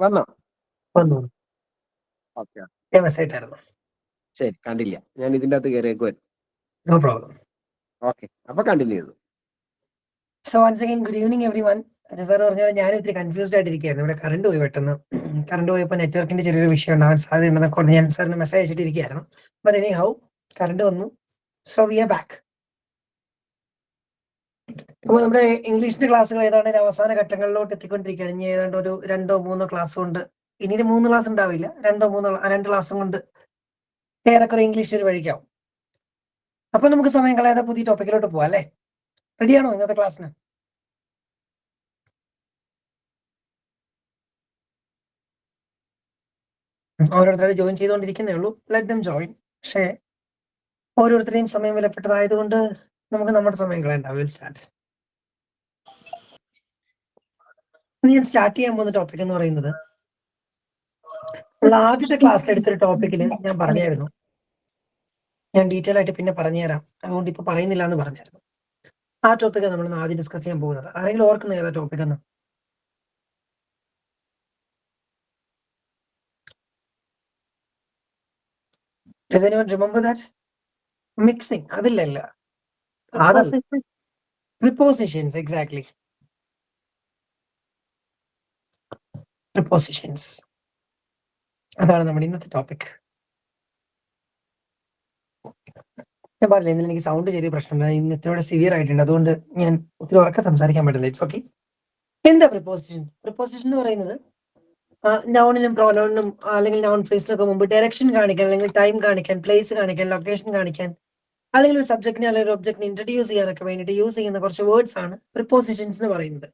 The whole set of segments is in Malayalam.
വന്നോ? വന്നു. ഓക്കെ മെസ്സേജ് ആയിരുന്നു. ശരി, കണ്ടില്ല. ഞാൻ ഇതിന്റെ അകത്ത് കയറിയേക്ക് നോ പ്രോബ്ലം. ഓക്കെ, അപ്പൊ കണ്ടിന്യൂ ചെയ്തു. So once again good evening everyone. Sir പറഞ്ഞാൽ ഞാൻ ഇത്തിരി കൺഫ്യൂസ്ഡ് ആയിട്ടിരിക്കുകയായിരുന്നു. ഇവിടെ കറണ്ട് പോയി പെട്ടെന്ന്. കറണ്ട് പോയപ്പോൾ നെറ്റ്വർക്കിന്റെ ചെറിയൊരു വിഷയം ഉണ്ടാവാൻ സാധ്യതയുണ്ടെന്നൊക്കെ പറഞ്ഞ് ഞാൻ സാറിന് മെസ്സേജ് അയച്ചിട്ടിരിക്കുകയായിരുന്നു. ബട്ട് എനി ഹൗ കറണ്ട് വന്നു. So we are back. അപ്പോൾ നമ്മുടെ ഇംഗ്ലീഷിന്റെ ക്ലാസ്സുകൾ ഏതാണ്ട് അവസാന ഘട്ടങ്ങളിലോട്ട് എത്തിക്കൊണ്ടിരിക്കുകയാണ്. ഇനി ഏതാണ്ട് ഒരു 2-3 ക്ലാസ് കൊണ്ട്, ഇനി 3 ക്ലാസ് ഉണ്ടാവില്ല, 2 ക്ലാസ്സും കൊണ്ട് ഏറെക്കുറെ ഇംഗ്ലീഷ് ഒരു വഴിക്കാവും. അപ്പൊ നമുക്ക് സമയം കളയാതെ പുതിയ ടോപ്പിക്കിലോട്ട് പോവാം അല്ലേ? റെഡിയാണോ ഇന്നത്തെ ക്ലാസ്സിന്? ഓരോരുത്തരും ജോയിൻ ചെയ്തുകൊണ്ടിരിക്കുന്നേ ഉള്ളൂ. Let them join. പക്ഷേ ഓരോരുത്തരെയും സമയം വിലപ്പെട്ടതായതുകൊണ്ട് നമുക്ക് നമ്മുടെ സമയം കളയണ്ട. Will start. ഞാൻ സ്റ്റാർട്ട് ചെയ്യാൻ പോകുന്ന ടോപ്പിക് എന്ന് പറയുന്നത്, ആദ്യത്തെ ക്ലാസ്സിൽ എടുത്തൊരു ടോപ്പിക്കിൽ ഞാൻ പറഞ്ഞായിരുന്നു, ഞാൻ ഡീറ്റെയിൽ ആയിട്ട് പിന്നെ പറഞ്ഞുതരാം, അതുകൊണ്ട് ഇപ്പൊ പറയുന്നില്ല എന്ന് പറഞ്ഞായിരുന്നു. ആ ടോപ്പിക് നമ്മൾ ആദ്യം ഡിസ്കസ് ചെയ്യാൻ പോകുന്നത്. ആരെങ്കിലും ഓർക്കുന്ന ഏതാ ടോപ്പിക് എന്ന്? Does anyone remember that? Mixing. അതില്ലല്ല. Prepositions, exactly. Prepositions. അതാണ് നമ്മുടെ ഇന്നത്തെ ടോപ്പിക്. ഞാൻ പറഞ്ഞില്ല, ഇന്നലെ എനിക്ക് സൗണ്ട് ചെറിയ പ്രശ്നമുണ്ട്. ഇന്ന് ഇത്രയോടെ സിവിയർ ആയിട്ടുണ്ട്. അതുകൊണ്ട് ഞാൻ ഒത്തിരി ഉറക്കെ സംസാരിക്കാൻ പറ്റില്ല. It's okay. എന്താ പ്രിപ്പോസിഷൻ? പ്രിപ്പോസിഷൻ എന്ന് പറയുന്നത് നൗണിനും പ്രോനൗണിനും അല്ലെങ്കിൽ നൗൺ ഫ്രേസിനൊക്കെ മുമ്പ് ഡയറക്ഷൻ കാണിക്കാൻ, അല്ലെങ്കിൽ ടൈം കാണിക്കാൻ, പ്ലേസ് കാണിക്കാൻ, ലൊക്കേഷൻ കാണിക്കാൻ, അല്ലെങ്കിൽ ഒരു സബ്ജക്റ്റിനെ അല്ലെങ്കിൽ ഒരു ഒബ്ജക്റ്റിനെ ഇൻട്രൊഡ്യൂസ് ചെയ്യാനൊക്കെ വേണ്ടിയിട്ട് യൂസ് ചെയ്യുന്ന കുറച്ച് വേർഡ്സ് ആണ് പ്രിപ്പോസിഷൻസ് എന്ന് പറയുന്നത്.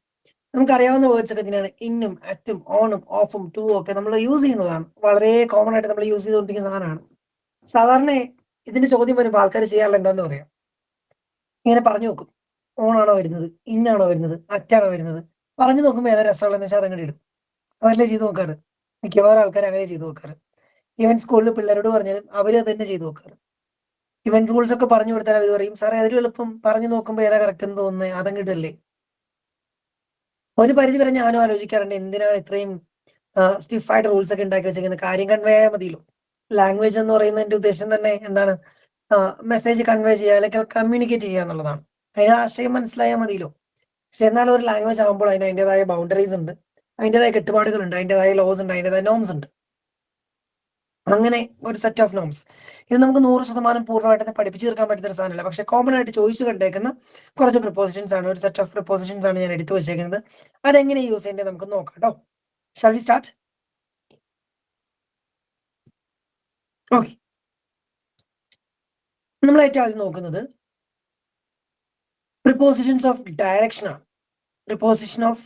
നമുക്കറിയാവുന്ന വേർഡ്സ് ഒക്കെ തന്നെയാണ്. ഇന്നും, അറ്റും, ഓണും, ഓഫും, ടു ഒക്കെ നമ്മൾ യൂസ് ചെയ്യുന്നതാണ്. വളരെ കോമൺ ആയിട്ട് നമ്മൾ യൂസ് ചെയ്തുകൊണ്ടിരിക്കുന്ന സാധനമാണ്. സാധാരണ ഇതിന്റെ ചോദ്യം വരുമ്പോൾ ആൾക്കാർ ചെയ്യാറുള്ള എന്താന്ന് പറയാം, ഇങ്ങനെ പറഞ്ഞു നോക്കും. ഓണാണോ വരുന്നത്, ഇന്നാണോ വരുന്നത്, അറ്റാണോ വരുന്നത്, പറഞ്ഞു നോക്കുമ്പോൾ ഏതാ രസമുള്ളതെന്ന് വെച്ചാൽ അതങ്ങനെ ഇടും. അതല്ലേ ചെയ്ത് നോക്കാറ്. മിക്കവാറും ആൾക്കാർ അങ്ങനെ ചെയ്ത് നോക്കാറ്. ഈവൻ സ്കൂളിൽ പിള്ളേരോട് പറഞ്ഞാലും അവര് അത് തന്നെ ചെയ്ത് നോക്കാറ്. ഇവൻ റൂൾസ് ഒക്കെ പറഞ്ഞു കൊടുത്താൽ അവർ പറയും, സാറേ അതിലും എളുപ്പം പറഞ്ഞു നോക്കുമ്പോൾ ഏതാ കറക്റ്റ് എന്ന് തോന്നുന്നത്, അതങ്ങ് ഇടല്ലേ. ഒരു പരിധി വരെ ഞാനും ആലോചിക്കാറുണ്ട്, എന്തിനാണ് ഇത്രയും സ്റ്റിഫായിട്ട് റൂൾസ് ഒക്കെ ഉണ്ടാക്കി വെച്ചിരിക്കുന്നത്? കാര്യം കൺവേ ചെയ്യാൻ മതിയല്ലോ. ലാംഗ്വേജ് എന്ന് പറയുന്നതിന്റെ ഉദ്ദേശം തന്നെ എന്താണ്? മെസ്സേജ് കൺവേ ചെയ്യുക, അല്ലെങ്കിൽ കമ്മ്യൂണിക്കേറ്റ് ചെയ്യുക എന്നുള്ളതാണ്. അതിന് ആശയം മനസ്സിലായാൽ മതിയല്ലോ. പക്ഷെ എന്നാൽ ഒരു ലാംഗ്വേജ് ആകുമ്പോൾ അതിന് അതിൻ്റെതായ ബൗണ്ടറീസ് ഉണ്ട്, അതിൻ്റെതായ കെട്ടുപാടുകളുണ്ട്, അതിൻ്റെതായ ലോസ് ഉണ്ട്, അതിൻ്റെതായ നോംസ് ഉണ്ട്. അങ്ങനെ ഒരു സെറ്റ് ഓഫ് നോംസ്. ഇത് നമുക്ക് 100% പൂർണ്ണമായിട്ട് പഠിപ്പിച്ചു തീർക്കാൻ പറ്റുന്ന ഒരു സാധനമല്ല. പക്ഷെ കോമൺ ആയിട്ട് ചോദിച്ചു കണ്ടേക്കുന്ന കുറച്ച് പ്രിപ്പോസിഷൻസ് ആണ്, ഒരു സെറ്റ് ഓഫ് പ്രിപ്പോസിഷൻസ് ആണ് ഞാൻ എടുത്തു വെച്ചേക്കുന്നത്. അതെങ്ങനെ യൂസ് ചെയ്യേണ്ടത് നമുക്ക് നോക്കാം കേട്ടോ. Shall we start? ഓക്കെ, നമ്മൾ ഏറ്റവും ആദ്യം നോക്കുന്നത് പ്രിപ്പോസിഷൻസ് ഓഫ് ഡയറക്ഷൻ ആണ്. Preposition of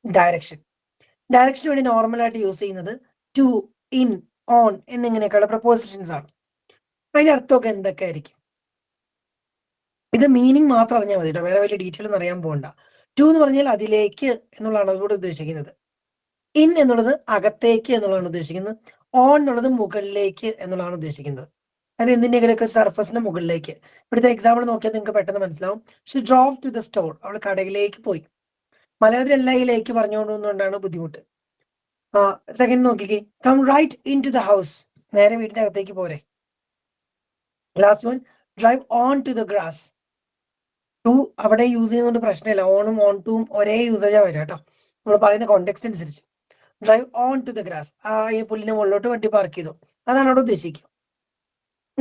direction. ഡയറക്ഷന് വേണ്ടി നോർമൽ ആയിട്ട് യൂസ് ചെയ്യുന്നത് ടു, ഇൻ, ഓൺ എന്നിങ്ങനെയൊക്കെയുള്ള പ്രപ്പോസിഷൻസ് ആണ്. അതിന്റെ അർത്ഥമൊക്കെ എന്തൊക്കെ ആയിരിക്കും? ഇത് മീനിങ് മാത്രം അറിഞ്ഞാൽ മതി കേട്ടോ, വേറെ വലിയ ഡീറ്റെയിൽ ഒന്നും അറിയാൻ പോകണ്ട. ടു എന്ന് പറഞ്ഞാൽ അതിലേക്ക് എന്നുള്ളതാണ് അതുകൂടെ ഉദ്ദേശിക്കുന്നത്. ഇൻ എന്നുള്ളത് അകത്തേക്ക് എന്നുള്ളതാണ് ഉദ്ദേശിക്കുന്നത്. ഓൺ എന്നുള്ളത് മുകളിലേക്ക് എന്നുള്ളതാണ് ഉദ്ദേശിക്കുന്നത്. അത് എന്തിൻ്റെയൊക്കെ ഒരു സർഫസിന് മുകളിലേക്ക്. ഇവിടുത്തെ എക്സാമ്പിൾ നോക്കിയാൽ നിങ്ങൾക്ക് പെട്ടെന്ന് മനസ്സിലാവും. She drove to the store, അവൾ കടയിലേക്ക് പോയി. മലയാളത്തിൽ എല്ലായിലേക്ക് പറഞ്ഞുകൊണ്ടുകൊണ്ടാണ് ബുദ്ധിമുട്ട്. സെക്കൻഡ് നോക്കിക്കേ, come right in to the house, നേരെ വീടിന്റെ അകത്തേക്ക് പോരെ. Last one, drive on to the grass. To അവിടെ യൂസ് ചെയ്യുന്നതുകൊണ്ട് പ്രശ്നമില്ല, ഓണും ഓൺ ടൂം ഒരേ യൂസേജാ വരിക കേട്ടോ, നമ്മൾ പറയുന്ന കോണ്ടെക്സ്റ്റ് അനുസരിച്ച്. Drive on to the grass, ഈ പുല്ലിന് മുകളിലോട്ട് വണ്ടി പാർക്ക് ചെയ്തു, അതാണ് അവിടെ ഉദ്ദേശിക്കുക.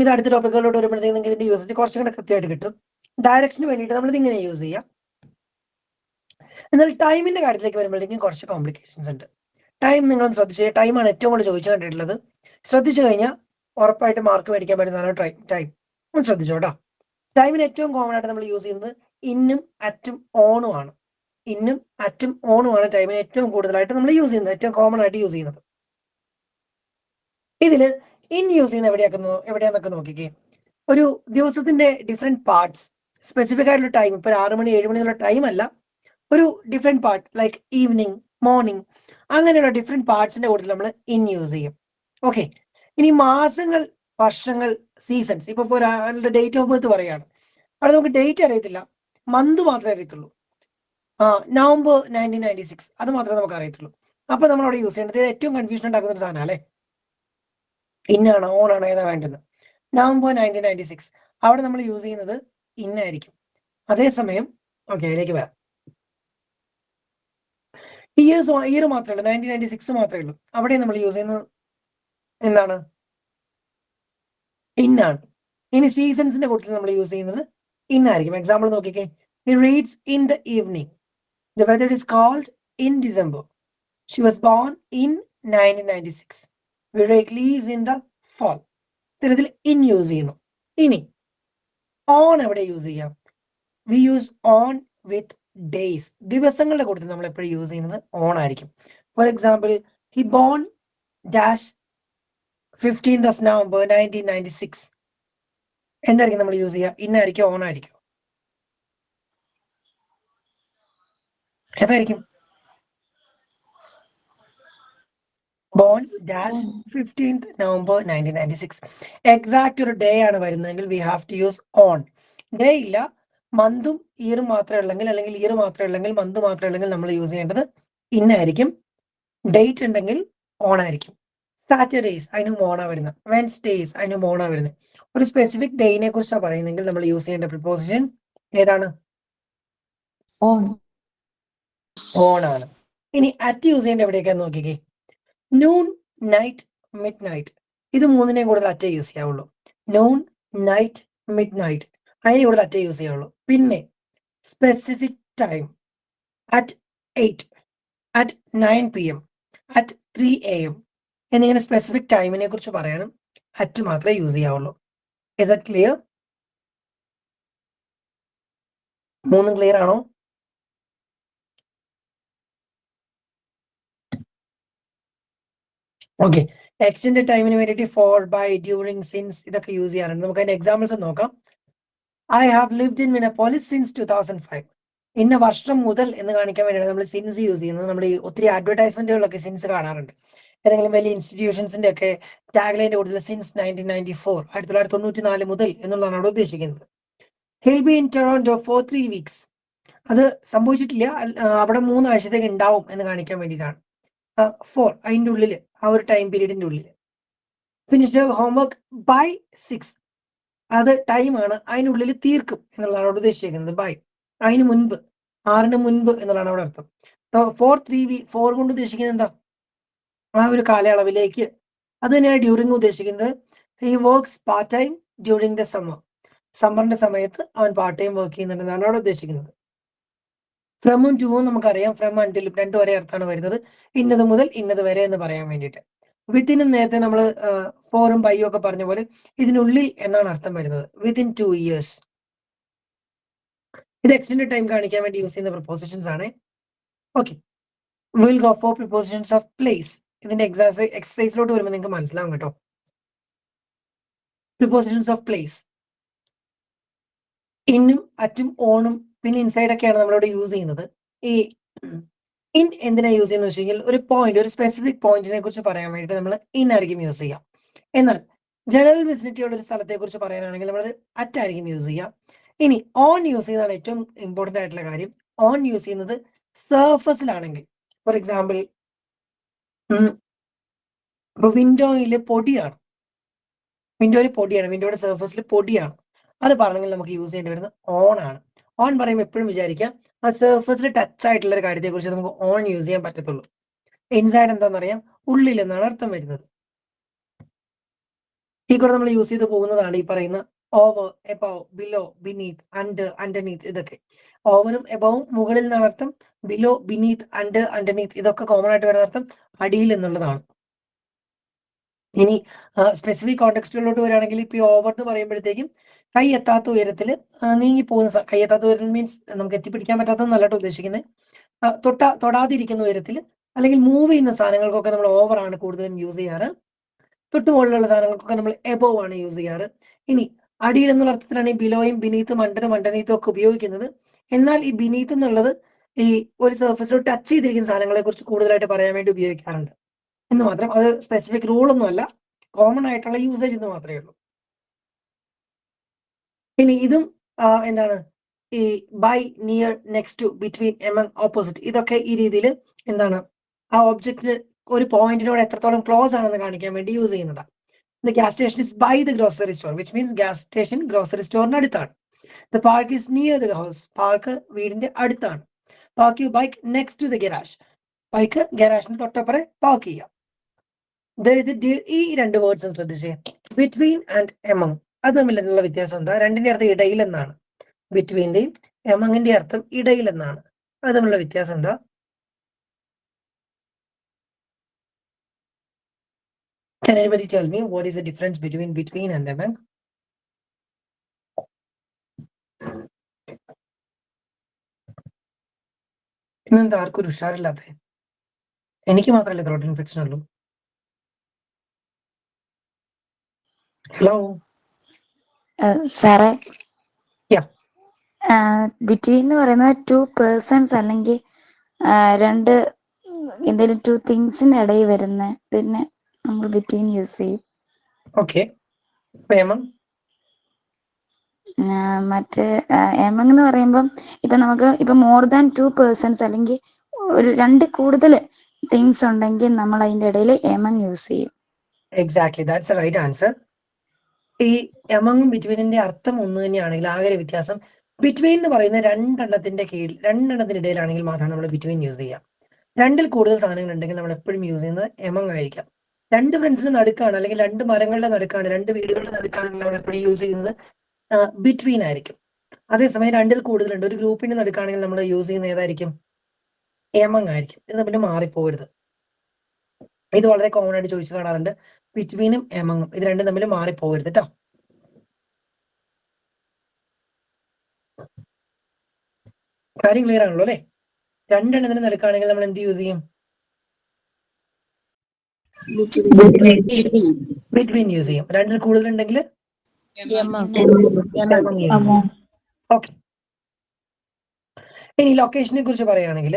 ഇത് അടുത്ത ടോപ്പിക്കുകളിലോട്ട് വരുമ്പോഴത്തേക്ക് നിങ്ങൾക്ക് ഇതിന്റെ യൂസേജ് കുറച്ചും കൂടെ കൃത്യമായിട്ട് കിട്ടും. ഡയറക്ഷന് വേണ്ടിയിട്ട് നമ്മൾ ഇതിങ്ങനെ യൂസ് ചെയ്യാം. എന്നാൽ ടൈമിന്റെ കാര്യത്തിലേക്ക് വരുമ്പോഴത്തേക്കും കുറച്ച് കോംപ്ലിക്കേഷൻസ് ഉണ്ട്. ടൈം നിങ്ങൾ ശ്രദ്ധിച്ച്, ടൈമാണ് ഏറ്റവും കൂടുതൽ ചോദിച്ചു കണ്ടിട്ടുള്ളത്. ശ്രദ്ധിച്ചു കഴിഞ്ഞാൽ ഉറപ്പായിട്ട് മാർക്ക് മേടിക്കാൻ പറ്റുന്ന സാധനം ടൈം. ഒന്ന് ശ്രദ്ധിച്ചോ കേട്ടോ. ടൈമിന് ഏറ്റവും കോമൺ ആയിട്ട് നമ്മൾ യൂസ് ചെയ്യുന്നത് ഇന്നും അറ്റും ഓണും ആണ്. ഇന്നും അറ്റും ഓണും ആണ് ടൈമിന് ഏറ്റവും കൂടുതലായിട്ട് നമ്മൾ യൂസ് ചെയ്യുന്നത്, ഏറ്റവും കോമൺ ആയിട്ട് യൂസ് ചെയ്യുന്നത്. ഇതില് ഇൻ യൂസ് ചെയ്യുന്ന എവിടെയാന്നൊക്കെ നോക്കിക്കേ. ഒരു ദിവസത്തിന്റെ ഡിഫറെന്റ് പാർട്സ്, സ്പെസിഫിക് ആയിട്ടുള്ള ടൈം, ഇപ്പൊ 6 മണി 7 മണി എന്നുള്ള ടൈം അല്ല, ഒരു different part like evening, morning, അങ്ങനെയുള്ള ഡിഫറെന്റ് പാർട്സിന്റെ കൂടുതൽ നമ്മൾ ഇൻ യൂസ് ചെയ്യും. ഓക്കെ, ഇനി മാസങ്ങൾ, വർഷങ്ങൾ, സീസൺസ്. ഇപ്പൊ ഒരാളുടെ ഡേറ്റ് ഓഫ് ബർത്ത് പറയാണ്, അവിടെ നമുക്ക് ഡേറ്റ് അറിയത്തില്ല, മന്ത് മാത്രമേ അറിയത്തുള്ളൂ. നവംബർ 1996 അത് മാത്രമേ നമുക്ക് അറിയത്തുള്ളൂ. അപ്പൊ നമ്മൾ അവിടെ യൂസ് ചെയ്യേണ്ടത് ഏറ്റവും കൺഫ്യൂഷൻ ഉണ്ടാക്കുന്ന ഒരു സാധനം അല്ലേ, ഇന്നാണോ ഓൺ ആണോ ഏതാ വേണ്ടത്. നവംബർ 1996 അവിടെ നമ്മൾ യൂസ് ചെയ്യുന്നത് ഇന്നായിരിക്കും. അതേസമയം ഓക്കെ അതിലേക്ക് വരാം. ഇയർ മാത്രമേ ഉള്ളൂ, 1996 മാത്രമേ ഉള്ളൂ. അവിടെ നമ്മൾ യൂസ് ചെയ്യുന്നത് എന്താണ്, ഇന്നാണ്. ഇനി സീസൺസിന്റെ കൂട്ടത്തിൽ നമ്മൾ യൂസ് ചെയ്യുന്നത് ഇന്നായിരിക്കും. എക്സാമ്പിൾ നോക്കിക്കേ, it reads in the evening, the weather is cold in December, she was born in 1996, we take leaves in the fall. ഇത്തരത്തിൽ ഇൻ യൂസ് ചെയ്യുന്നു. ഇനി ഓൺ എവിടെ യൂസ് ചെയ്യാം, we use on with days. ദിവസങ്ങളുടെ കൂട്ടത്തിൽ നമ്മൾ എപ്പോഴും യൂസ് ചെയ്യുന്നത് ഓൺ ആയിരിക്കും. For example, he born dash 15th of November 1996. എന്തായിരിക്കും നമ്മൾ യൂസ് ചെയ്യുക, ഇന്നായിരിക്കും ഓൺ ആയിരിക്കും, ഏതായിരിക്കും, born dash 15th November 1996. Exact ഒരു ഡേ ആണ് വരുന്നതെങ്കിൽ we have to use on. Day ഇല്ല, മന്തും ഇയറും മാത്രമേ ഉള്ളെങ്കിൽ, അല്ലെങ്കിൽ ഇയർ മാത്രമേ ഉള്ളെങ്കിൽ, മന്ത് മാത്രമേ ഉള്ളെങ്കിൽ നമ്മൾ യൂസ് ചെയ്യേണ്ടത് ഇന്നായിരിക്കും. ഡേറ്റ് ഉണ്ടെങ്കിൽ ഓൺ ആയിരിക്കും. സാറ്റർഡേയ്സ് അതിന് മോണാ വരുന്നത്, വെൻസ്ഡേയ്സ് അതിന് മോണാ വരുന്നത്. ഒരു സ്പെസിഫിക് ഡേയിനെ കുറിച്ചാണ് പറയുന്നതെങ്കിൽ നമ്മൾ യൂസ് ചെയ്യേണ്ട പ്രിപ്പോസിഷൻ ഏതാണ്, ഓൺ ആണ്. ഇനി അറ്റ് യൂസ് ചെയ്യേണ്ട എവിടെയൊക്കെയാന്ന് നോക്കിക്കേ, നൂൺ, നൈറ്റ്, മിഡ് നൈറ്റ്, ഇത് മൂന്നിനെയും കൂടുതൽ അറ്റേ യൂസ് ചെയ്യാവുള്ളൂ. നൂൺ, നൈറ്റ്, മിഡ് നൈറ്റ് അതിനെ കൂടുതൽ അറ്റേ യൂസ് ചെയ്യാവുള്ളൂ. പിന്നെ specific time, at 8, at 9 PM, at 3 AM എന്നിങ്ങനെ സ്പെസിഫിക് ടൈമിനെ കുറിച്ച് പറയാനും അറ്റ് മാത്രമേ യൂസ് ചെയ്യാവുള്ളൂ. Is that clear? മൂന്നും ക്ലിയർ ആണോ? ഓക്കെ, എക്സ്റ്റൻഡ് ടൈമിന് വേണ്ടിയിട്ട് ഫോർ, ബൈ, ഡ്യൂറിങ്, സിൻസ് ഇതൊക്കെ യൂസ് ചെയ്യാറുണ്ട്. നമുക്ക് അതിന്റെ എക്സാമ്പിൾസ് നോക്കാം. I have lived in Minneapolis since 2005. ഇന്ന വർഷം മുതൽ എന്ന് കാണിക്കാൻ വേണ്ടിയാണ് നമ്മൾ സിൻസ് യൂസ് ചെയ്യുന്നത്. നമ്മൾ ഒത്തിരി അഡ്വർടൈസ്മെന്റുകളൊക്കെ സിൻസ് കാണാറുണ്ട്. ഏതെങ്കിലും വലിയ ഇൻസ്റ്റിറ്റ്യൂഷൻസിന്റെ ഒക്കെ ടാഗ്ലൈൻ്റെ കൂടുതൽ സിൻസ് 1994, 1994 മുതൽ എന്നുള്ളതാണ് അവിടെ ഉദ്ദേശിക്കുന്നത്. He'll be in Toronto for 3 weeks. അത് സംഭവിച്ചിട്ടില്ല, അവിടെ 3 ആഴ്ചത്തേക്ക് ഉണ്ടാവും എന്ന് കാണിക്കാൻ വേണ്ടിയിട്ടാണ്. ഫോർ അതിൻ്റെ ഉള്ളിൽ, ആ ഒരു ടൈം പീരീഡിന്റെ ഉള്ളിൽ. ഫിനിഷ് ഹോംവർക്ക് ബൈ 6, അത് ടൈമാണ്, അതിനുള്ളിൽ തീർക്കും എന്നുള്ളതാണ് അവിടെ ഉദ്ദേശിക്കുന്നത്. ബൈ അതിന് മുൻപ്, 6 മുൻപ് എന്നുള്ളതാണ് അവിടെ അർത്ഥം. ഫോർ 3 weeks, 4 കൊണ്ട് ഉദ്ദേശിക്കുന്നത് എന്താ, ആ ഒരു കാലയളവിലേക്ക്. അത് തന്നെയാണ് ഡ്യൂറിങ് ഉദ്ദേശിക്കുന്നത്. He works part time during the summer, സമ്മറിന്റെ സമയത്ത് അവൻ പാർട്ട് ടൈം വർക്ക് ചെയ്യുന്നുണ്ടെന്നാണ് അവിടെ ഉദ്ദേശിക്കുന്നത്. ഫ്രമും ടൂവും നമുക്കറിയാം, ഫ്രം അണ്ടിലും രണ്ടും ഒരേ അർത്ഥമാണ് വരുന്നത്, ഇന്നത് മുതൽ ഇന്നത് വരെ എന്ന് പറയാൻ വേണ്ടിയിട്ട്. വിത്തിനും നേരത്തെ നമ്മൾ ഫോറും ബൈയും ഒക്കെ പറഞ്ഞ പോലെ ഇതിനുള്ളിൽ എന്നാണ് അർത്ഥം വരുന്നത്, വിത്തിൻ 2 years. ഇത് എക്സ്റ്റൻഡ് ടൈം കാണിക്കാൻ വേണ്ടി യൂസ് ചെയ്യുന്ന പ്രിപ്പോസിഷൻസ് ആണ്. Okay, will go for prepositions of place. ഇതിന്റെ എക്സസൈസിലോട്ട് വരുമ്പോൾ നിങ്ങൾക്ക് മനസ്സിലാവും കേട്ടോ. പ്രിപ്പോസിഷൻസ് ഓഫ് പ്ലേസ്, ഇന്നും അറ്റും ഓണും പിന്നെ ഇൻസൈഡ് ഒക്കെയാണ് നമ്മളിവിടെ യൂസ് ചെയ്യുന്നത്. ഈ ഇൻ എന്തിനാ യൂസ് ചെയ്യുന്നത് വെച്ച് കഴിഞ്ഞാൽ ഒരു പോയിന്റ്, ഒരു സ്പെസിഫിക് പോയിന്റിനെ കുറിച്ച് പറയാൻ വേണ്ടിയിട്ട് നമ്മൾ ഇൻ ആയിരിക്കും യൂസ് ചെയ്യാം. എന്നാൽ ജനറൽ വിസിനിറ്റി ഉള്ള ഒരു സ്ഥലത്തെ കുറിച്ച് പറയാനാണെങ്കിൽ നമ്മൾ അറ്റ് ആയിരിക്കും യൂസ് ചെയ്യാം. ഇനി ഓൺ യൂസ് ചെയ്യുന്നതാണ് ഏറ്റവും ഇമ്പോർട്ടന്റ് ആയിട്ടുള്ള കാര്യം. ഓൺ യൂസ് ചെയ്യുന്നത് സർഫസിലാണെങ്കിൽ, ഫോർ എക്സാമ്പിൾ ഇപ്പൊ വിൻഡോയില് പൊടിയാണ്, വിൻഡോയുടെ സർഫസിൽ പൊടിയാണ്, അത് പറഞ്ഞെങ്കിൽ നമുക്ക് യൂസ് ചെയ്യേണ്ടി വരുന്നത് ഓൺ ആണ്. ഓൺ പറയുമ്പോൾ എപ്പോഴും വിചാരിക്കാം ആ സർഫസിൽ ടച്ച് ആയിട്ടുള്ള ഒരു കാര്യത്തെ കുറിച്ച് നമുക്ക് ഓൺ യൂസ് ചെയ്യാൻ പറ്റത്തുള്ളൂ. ഇൻസൈഡ് എന്താണെന്നറിയാം, ഉള്ളിൽ എന്നാണ് അർത്ഥം വരുന്നത്. ഈ കൂടെ നമ്മൾ യൂസ് ചെയ്ത് പോകുന്നതാണ് ഈ പറയുന്ന over, above, below, beneath, under, underneath. ഇതൊക്കെ ഓവറും എബവും മുകളിൽ നിന്നാണ് അർത്ഥം, ബിലോ, ബിനീത്ത്, അണ്ടർ, അണ്ടർനീത്ത് ഇതൊക്കെ കോമൺ ആയിട്ട് വരുന്ന അർത്ഥം അടിയിൽ എന്നുള്ളതാണ്. ഇനി സ്പെസിഫിക് കോണ്ടെക്സ്റ്റുകളിലോട്ട് വരികയാണെങ്കിൽ ഇപ്പൊ ഓവർ എന്ന് പറയുമ്പോഴത്തേക്കും കൈ എത്താത്ത ഉയരത്തിൽ നീങ്ങി പോകുന്ന, കൈ എത്താത്ത ഉയരത്തിൽ മീൻസ് നമുക്ക് എത്തിപ്പിടിക്കാൻ പറ്റാത്തത് നല്ലതായിട്ട് ഉദ്ദേശിക്കുന്നത്, തൊടാതിരിക്കുന്ന ഉയരത്തിൽ അല്ലെങ്കിൽ മൂവ് ചെയ്യുന്ന സാധനങ്ങൾക്കൊക്കെ നമ്മൾ ഓവർ ആണ് കൂടുതലും യൂസ് ചെയ്യാറ്. തൊട്ട് മുകളിലുള്ള സാധനങ്ങൾക്കൊക്കെ നമ്മൾ എബോവ് ആണ് യൂസ് ചെയ്യാറ്. ഇനി അടിയിൽ എന്നുള്ള അർത്ഥത്തിലാണ് ഈ ബിലോയും ബിനീത്തും അണ്ടറും അണ്ടർനീത്തും ഒക്കെ ഉപയോഗിക്കുന്നത്. എന്നാൽ ഈ ബിനീത്ത് എന്നുള്ളത് ഈ ഒരു സർഫസിൽ ടച്ച് ചെയ്തിരിക്കുന്ന സാധനങ്ങളെ കുറിച്ച് കൂടുതലായിട്ട് പറയാൻ വേണ്ടി ഉപയോഗിക്കാറുണ്ട് എന്ന് മാത്രം. അത് സ്പെസിഫിക് റൂൾ ഒന്നും അല്ല, കോമൺ ആയിട്ടുള്ള യൂസേജ് എന്ന് മാത്രമേ ഉള്ളൂ. ഇനി ഇതും എന്താണ്, ഈ by, near, next to, between, among, opposite ഇതൊക്കെ ഈ രീതിയിൽ എന്താണ് ആ ഒബ്ജക്റ്റിന് ഒരു പോയിന്റിനോട് എത്രത്തോളം ക്ലോസ് ആണെന്ന് കാണിക്കാൻ വേണ്ടി യൂസ് ചെയ്യുന്നതാണ്. The gas station is by the grocery store, which means gas station grocery store അടുത്താണ്. The park is near the house. Park വീടിന്റെ അടുത്താണ്. Park your bike next to the garage. Bike ഗരാഷിന് തൊട്ടപ്പുറം പാർക്ക് ചെയ്യാം. ഈ രണ്ട് വേർഡ്സും ശ്രദ്ധിച്ചേ, ബിറ്റ്വീൻ ആൻഡ് എമംഗ്. അത് തമ്മിലുള്ള വ്യത്യാസം എന്താ? രണ്ടിന്റെ അർത്ഥം ഇടയിൽ എന്നാണ്. ബിറ്റ്വീന്റെയും എമങ്ങിന്റെ അർത്ഥം ഇടയിൽ എന്നാണ്. അത് തമ്മിലുള്ള വ്യത്യാസം എന്താ? Can anybody tell me what is the difference between and among? ഇന്നെന്താ ആർക്കും ഒരു ഉഷാറില്ലാത്ത? എനിക്ക് മാത്രമല്ലേ ത്രോട്ട് ഇൻഫെക്ഷൻ ഉള്ളൂ? ഹലോ സാറേ, Yeah. ബിറ്റ്വീൻ എന്ന് പറയുന്നത് ടു പേഴ്സൺസ് അല്ലെങ്കിൽ രണ്ട് എന്തെങ്കിലും ടു തിങ്സിന്റെ ഇടയിൽ വരുന്ന പിന്നെ നമ്മൾ ബിറ്റ്വീൻ യൂസ് ചെയ്യും. ഓക്കെ. എമംഗ്? മറ്റേ എമംഗ് എന്ന് പറയുമ്പം ഇപ്പൊ നമുക്ക് ഇപ്പൊ മോർ ദാൻ ടു പേഴ്സൺസ് അല്ലെങ്കിൽ ഒരു രണ്ട് കൂടുതൽ തിങ്സ് ഉണ്ടെങ്കിൽ നമ്മൾ അതിന്റെ ഇടയിൽ എമംഗ് യൂസ് ചെയ്യും. Exactly, that's a right answer. ഈ എമങ്ങും ബിറ്റ്വീനിന്റെ അർത്ഥം ഒന്ന് തന്നെയാണെങ്കിൽ ആകെ ഒരു വ്യത്യാസം, ബിറ്റ്വീൻ എന്ന് പറയുന്ന രണ്ടെണ്ണത്തിന്റെ ഇടയിലാണെങ്കിൽ മാത്രമാണ് നമ്മൾ ബിറ്റ്വീൻ യൂസ് ചെയ്യാം. രണ്ടിൽ കൂടുതൽ സാധനങ്ങൾ ഉണ്ടെങ്കിൽ നമ്മൾ എപ്പോഴും യൂസ് ചെയ്യുന്നത് എമംഗ് ആയിരിക്കാം. രണ്ട് ഫ്രണ്ട്സിന് നടുക്കാണ് അല്ലെങ്കിൽ രണ്ട് മരങ്ങളുടെ നടുക്കാണ്, രണ്ട് വീടുകളുടെ നടുക്കാണെങ്കിൽ നമ്മൾ എപ്പോഴും യൂസ് ചെയ്യുന്നത് ബിറ്റ്വീൻ ആയിരിക്കും. അതേസമയം രണ്ടിൽ കൂടുതലുണ്ട്, ഒരു ഗ്രൂപ്പിന്റെ നടുക്കാണെങ്കിൽ നമ്മൾ യൂസ് ചെയ്യുന്നത് ഏതായിരിക്കും? എമംഗ് ആയിരിക്കും. ഇത് തമ്മിൽ മാറിപ്പോകരുത്. ഇത് വളരെ കോമൺ ആയിട്ട് ചോദിച്ചു കാണാറുണ്ട്. ബിറ്റ്വീനും എമങ്ങും ഇത് രണ്ടും തമ്മിൽ മാറിപ്പോകരുത് കേട്ടോ. കാര്യം ക്ലിയർ ആണല്ലോ അല്ലെ? രണ്ടെണ്ണത്തിന് നടുക്കാണെങ്കിൽ നമ്മൾ എന്ത് യൂസ് ചെയ്യും? ബിറ്റ്വീൻ യൂസ് ചെയ്യും. രണ്ടിൽ കൂടുതലുണ്ടെങ്കിൽ ഓക്കെ. ഇനി ലൊക്കേഷനെ കുറിച്ച് പറയുകയാണെങ്കിൽ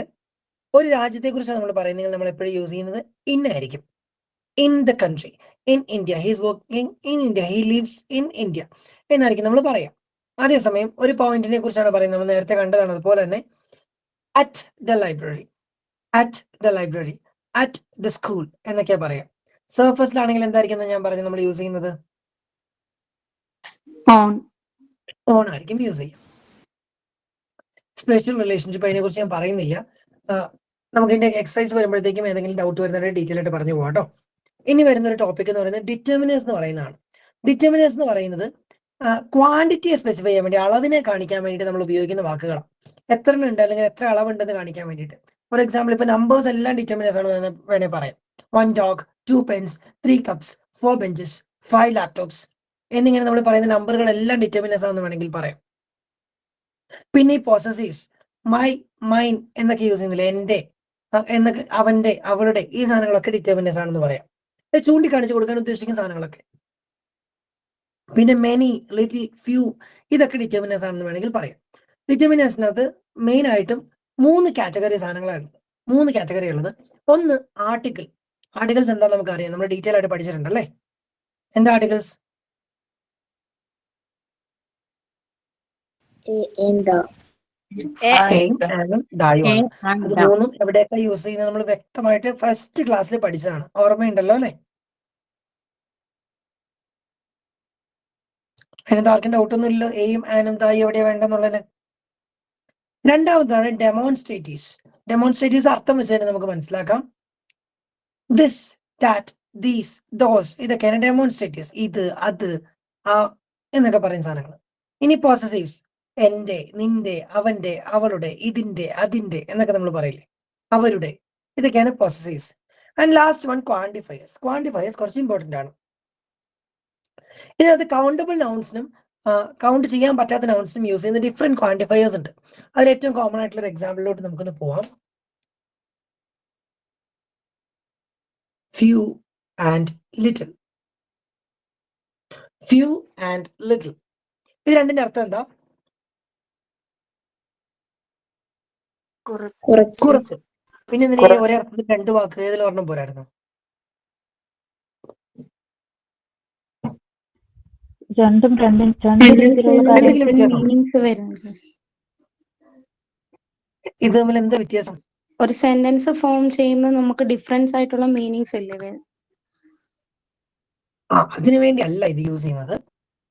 ഒരു രാജ്യത്തെ കുറിച്ച് നമ്മൾ പറയുന്നെങ്കിൽ നമ്മൾ എപ്പോഴും യൂസ് ചെയ്യുന്നത് ഇൻ ആയിരിക്കും. In the country, in India, he's working in India, he lives in India എന്നായിരിക്കും നമ്മൾ പറയാം. അതേസമയം ഒരു പോയിന്റിനെ കുറിച്ചാണ് പറയുന്നത്, നമ്മൾ നേരത്തെ കണ്ടതാണ്. അതുപോലെ തന്നെ at the library, at the library, at the school എന്നൊക്കെയാ പറയാം. സർഫസിലാണെങ്കിൽ എന്തായിരിക്കും ഞാൻ പറഞ്ഞത് നമ്മൾ യൂസ് ചെയ്യുന്നത്? ഓൺ ആയിരിക്കും യൂസ് ചെയ്യുക. സ്പെഷ്യൽ റിലേഷൻഷിപ്പ് അതിനെ കുറിച്ച് ഞാൻ പറയുന്നില്ല. നമുക്ക് ഇതിന്റെ എക്സസൈസ് വരുമ്പോഴത്തേക്കും ഏതെങ്കിലും ഡൗട്ട് വരുന്നവരെ ഡീറ്റെയിൽ ആയിട്ട് പറഞ്ഞു പോകാം കേട്ടോ. ഇനി വരുന്ന ഒരു ടോപ്പിക് എന്ന് പറയുന്നത് ഡിറ്റർമിനേഴ്സ് എന്ന് പറയുന്നതാണ്. ഡിറ്റർമിനേഴ്സ് എന്ന് പറയുന്നത് ക്വാണ്ടിറ്റിയെ സ്പെസിഫൈ ചെയ്യാൻ വേണ്ടി, അളവിനെ കാണിക്കാൻ വേണ്ടിയിട്ട് നമ്മൾ ഉപയോഗിക്കുന്ന വാക്കുകളാണ്. എത്ര ഉണ്ട് അല്ലെങ്കിൽ എത്ര അളവുണ്ടെന്ന് കാണിക്കാൻ വേണ്ടിയിട്ട്. ഫോർ എക്സാമ്പിൾ, ഇപ്പൊ നമ്പേഴ്സ് എല്ലാം ഡിറ്റർമിനേഴ്സ് ആണ് വേണേ പറയാം. 1 dog, 2 pens, 3 cups, 4 benches, 5 laptops എന്നിങ്ങനെ നമ്മൾ പറയുന്ന നമ്പറുകളെല്ലാം ഡിറ്റർമിനേഴ്സ് ആണെന്ന് വേണമെങ്കിൽ പറയാം. പിന്നെ ഈ പൊസസീവ്സ്, മൈ, മൈൻ എന്നൊക്കെ യൂസ് ചെയ്യുന്നില്ല, എന്റെ എന്നൊക്കെ, അവന്റെ, അവളുടെ, ഈ സാധനങ്ങളൊക്കെ ഡിറ്റർമിനേഴ്സ് ആണെന്ന് പറയാം. ചൂണ്ടിക്കാണിച്ചു കൊടുക്കാൻ ഉദ്ദേശിക്കുന്ന സാധനങ്ങളൊക്കെ. പിന്നെ മെനി, ലിറ്റിൽ, ഫ്യൂ ഇതൊക്കെ ഡിറ്റർമിനേഴ്സ് ആണെന്ന് വേണമെങ്കിൽ പറയാം. ഡിറ്റർമിനേഴ്സിനകത്ത് മെയിൻ ആയിട്ടും 3 കാറ്റഗറി സാധനങ്ങളാണ്. 3 കാറ്റഗറി ഉള്ളത്. ഒന്ന് ആർട്ടിക്കിൾ. ആർട്ടിക്കിൾസ് എന്താ നമുക്കറിയാം, നമ്മൾ ഡീറ്റെയിൽ ആയിട്ട് പഠിച്ചിട്ടുണ്ട് അല്ലേ? എന്താ ആർട്ടിക്കിൾസ്? അത് മൂന്നും എവിടെയൊക്കെ യൂസ് ചെയ്യുന്നത് നമ്മൾ വ്യക്തമായിട്ട് ഫസ്റ്റ് ക്ലാസ്സിൽ പഠിച്ചതാണ്. ഓർമ്മയുണ്ടല്ലോ അല്ലെ? അതിനകത്ത് ആർക്കും ഡൗട്ടൊന്നും ഇല്ലല്ലോ? എയും ആനും ദായും എവിടെയാ വേണ്ടെന്നുള്ളത്. രണ്ടാമതാണ് ഡെമോൺസ്ട്രേറ്റീവ്സ്. ഡെമോൺസ്ട്രേറ്റീവ്സ് അർത്ഥം വെച്ച് തന്നെ നമുക്ക് മനസ്സിലാക്കാം. ദിസ്, ദാറ്റ്, ദീസ്, ദോസ് ഇതൊക്കെയാണ് ഡെമോൺസ്ട്രേറ്റീവ്സ്. ഇത്, അത്, ആ എന്നൊക്കെ പറയുന്ന സാധനങ്ങൾ. ഇനി പോസസീവ്സ്, എന്റെ, നിന്റെ, അവന്റെ, അവളുടെ, ഇതിന്റെ, അതിന്റെ എന്നൊക്കെ നമ്മൾ പറയില്ലേ, അവരുടെ, ഇതൊക്കെയാണ് possessives. And last one quantifiers. Quantifiers കുറച്ച് ഇമ്പോർട്ടന്റ് ആണ്. ഇതിനകത്ത് കൗണ്ടബിൾ നൗൺസിനും കൗണ്ട് ചെയ്യാൻ പറ്റാത്ത നൗൺസിനും യൂസ് ചെയ്യുന്ന ഡിഫറെന്റ് ക്വാണ്ടിഫയേഴ്സ് ഉണ്ട്. അതിൽ ഏറ്റവും കോമൺ ആയിട്ടുള്ള ഒരു എക്സാമ്പിളിലോട്ട് നമുക്കൊന്ന് പോവാം. Few and little. Few and little ഇത് രണ്ടിന്റെ അർത്ഥം എന്താ? കുറച്ച്. പിന്നെ എന്തിനാ ഒരേ അർത്ഥത്തിൽ 2 വാക്ക്? ഏതിൽ ഒരെണ്ണം പോരായിരുന്നു? ഇത് തമ്മിൽ എന്താ വ്യത്യാസം? ഒരു സെന്റൻസ് ഫോം ചെയ്യുമ്പോൾ നമുക്ക് ഡിഫറൻസ് ആയിട്ടുള്ള മീനിങ്സ് അല്ലേ അതിനു വേണ്ടി അല്ല ഇത് യൂസ് ചെയ്യുന്നത്.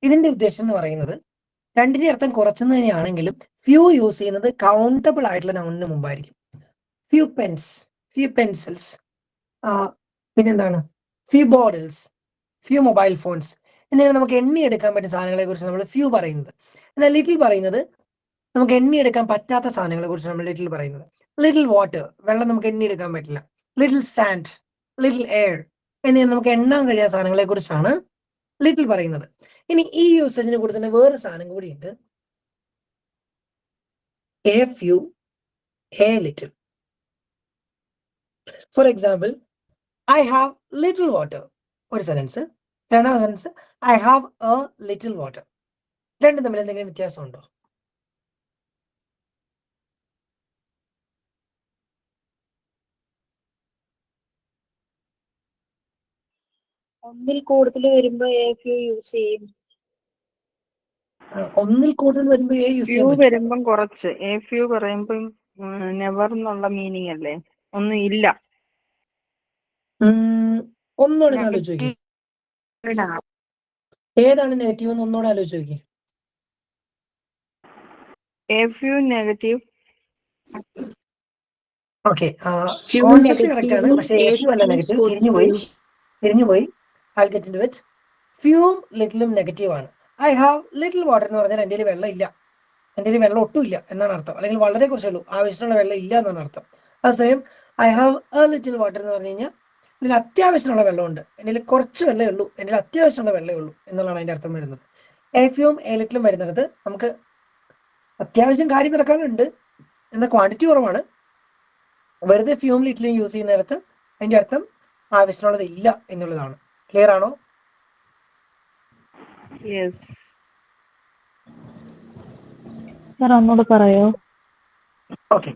ഇതിന്റെ ഉദ്ദേശം എന്ന് പറയുന്നത് രണ്ടിന്റെ അർത്ഥം കുറച്ചെന്ന് തന്നെയാണെങ്കിലും ഫ്യൂ യൂസ് ചെയ്യുന്നത് കൗണ്ടബിൾ ആയിട്ടുള്ള നൗണിന് മുമ്പായിരിക്കും. ഫ്യൂ പെൻസ്, ഫ്യൂ പെൻസിൽസ്, പിന്നെന്താണ് few bottles, few mobile phones എന്നിങ്ങനെ നമുക്ക് എണ്ണിയെടുക്കാൻ പറ്റുന്ന സാധനങ്ങളെ കുറിച്ച് നമ്മൾ ഫ്യൂ പറയുന്നത്. എന്നാൽ ലിറ്റിൽ പറയുന്നത് നമുക്ക് എണ്ണിയെടുക്കാൻ പറ്റാത്ത സാധനങ്ങളെ കുറിച്ച് നമ്മൾ ലിറ്റിൽ പറയുന്നത്. ലിറ്റിൽ വാട്ടർ, വെള്ളം നമുക്ക് എണ്ണിയെടുക്കാൻ പറ്റില്ല. ലിറ്റിൽ സാൻഡ്, ലിറ്റിൽ എയർ എന്നിങ്ങനെ നമുക്ക് എണ്ണാൻ കഴിയാത്ത സാധനങ്ങളെ കുറിച്ചാണ് ലിറ്റിൽ പറയുന്നത്. ഇനി ഈ യൂസേജിന് കൂടെ തന്നെ വേറെ സാധനം കൂടിയുണ്ട്, A few, A little. For example, I have little water ഒരു സെന്റൻസ്. രണ്ടാമത്തെ sentence, I have A little water. രണ്ടും തമ്മിൽ എന്തെങ്കിലും വ്യത്യാസമുണ്ടോ? ഒന്നിൽ കൂടുതൽ വരുമ്പോ എ ഫ്യൂ യൂസ് ചെയ്യും. ഒന്നിൽ കൂടുതൽ വരുമ്പോൾ എ യൂസ് ഫ്യൂ ചെയ്യാൻ പറ്റും. വരുമ്പം കുറച്ച്, എ ഫ്യൂ പറയുമ്പം നെവർ എന്നുള്ള മീനിങ് അല്ലേ, ഒന്നും ഇല്ല. ഒന്നുകൂടെ ആലോചിച്ച് നോക്കി, ഏതാണ് നെഗറ്റീവ് എന്ന് ഒന്നുകൂടെ ആലോചിച്ച് നോക്കി. A few negative. Okay, concept correct ആണ്, പക്ഷേ എ ഫ്യൂ അല്ല നെഗറ്റീവ്. തിരിഞ്ഞുപോയി. I'll get into it. ഫ്യൂവും ലിറ്റിലും നെഗറ്റീവ് ആണ്. ഐ ഹാവ് ലിറ്റിൽ വാട്ടർ എന്ന് പറഞ്ഞാൽ എൻ്റെ വെള്ളം ഇല്ല, എൻ്റെ വെള്ളം ഒട്ടും ഇല്ല എന്നാണ് അർത്ഥം, അല്ലെങ്കിൽ വളരെ കുറച്ചുള്ളൂ, ആവശ്യമുള്ള വെള്ളം ഇല്ല എന്നാണ് അർത്ഥം. അതേസമയം I have A little water എന്ന് പറഞ്ഞു കഴിഞ്ഞാൽ എൻ്റെ അത്യാവശ്യമുള്ള വെള്ളമുണ്ട്, എൻ്റെ കുറച്ച് വെള്ളമേ ഉള്ളൂ, എൻ്റെ അത്യാവശ്യമുള്ള വെള്ളമേ ഉള്ളൂ എന്നുള്ളതാണ് അതിൻ്റെ അർത്ഥം വരുന്നത്. എ ഫ്യൂവും എ ലിറ്റിലും വരുന്നിടത്ത് നമുക്ക് അത്യാവശ്യം കാര്യം നടക്കാനുണ്ട്, എന്നാൽ ക്വാണ്ടിറ്റി കുറവാണ്. വെറുതെ ഫ്യൂവും ലിറ്റിലും യൂസ് ചെയ്യുന്നിടത്ത് അതിൻ്റെ അർത്ഥം ആവശ്യമുള്ളത് ഇല്ല എന്നുള്ളതാണ്. ക്ലിയർ ആണോ? യെസ് സാർ ഒന്നുകൂടെ പറയോ? ഓക്കെ,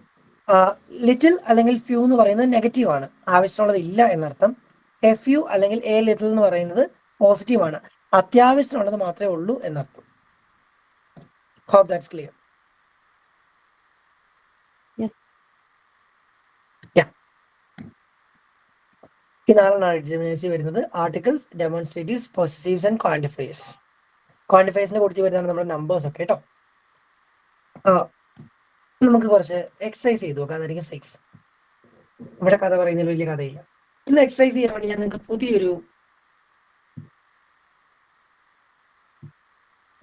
ലിറ്റിൽ അല്ലെങ്കിൽ ഫ്യൂ എന്ന് പറയുന്നത് നെഗറ്റീവ് ആണ്, ആവശ്യമുള്ളത് ഇല്ല എന്നർത്ഥം. എ ഫ്യൂ അല്ലെങ്കിൽ എ ലിറ്റിൽ എന്ന് പറയുന്നത് പോസിറ്റീവ് ആണ്, അത്യാവശ്യമുള്ളത് മാത്രമേ ഉള്ളൂ എന്നർത്ഥം. Hope that's clear. ഈ നാലെണ്ണമാണ് ഡിറ്റർമിനേഴ്സ് വരുന്നത്: articles, demonstratives, possessives and quantifiers. ക്വാണ്ടിഫയേഴ്സിന്റെ കൂട്ടത്തിൽ വരുന്നതാണ് നമ്മുടെ നമ്പേഴ്സ് ഒക്കെ കേട്ടോ. നമുക്ക് കുറച്ച് എക്സസൈസ് ചെയ്ത് നോക്കാം, അതായിരിക്കും സേഫ്. ഇവിടെ കഥ പറയുന്നതിൽ വലിയ കഥയില്ല. ഇന്ന് എക്സസൈസ് ചെയ്യാൻ വേണ്ടി ഞാൻ നിങ്ങൾക്ക് പുതിയൊരു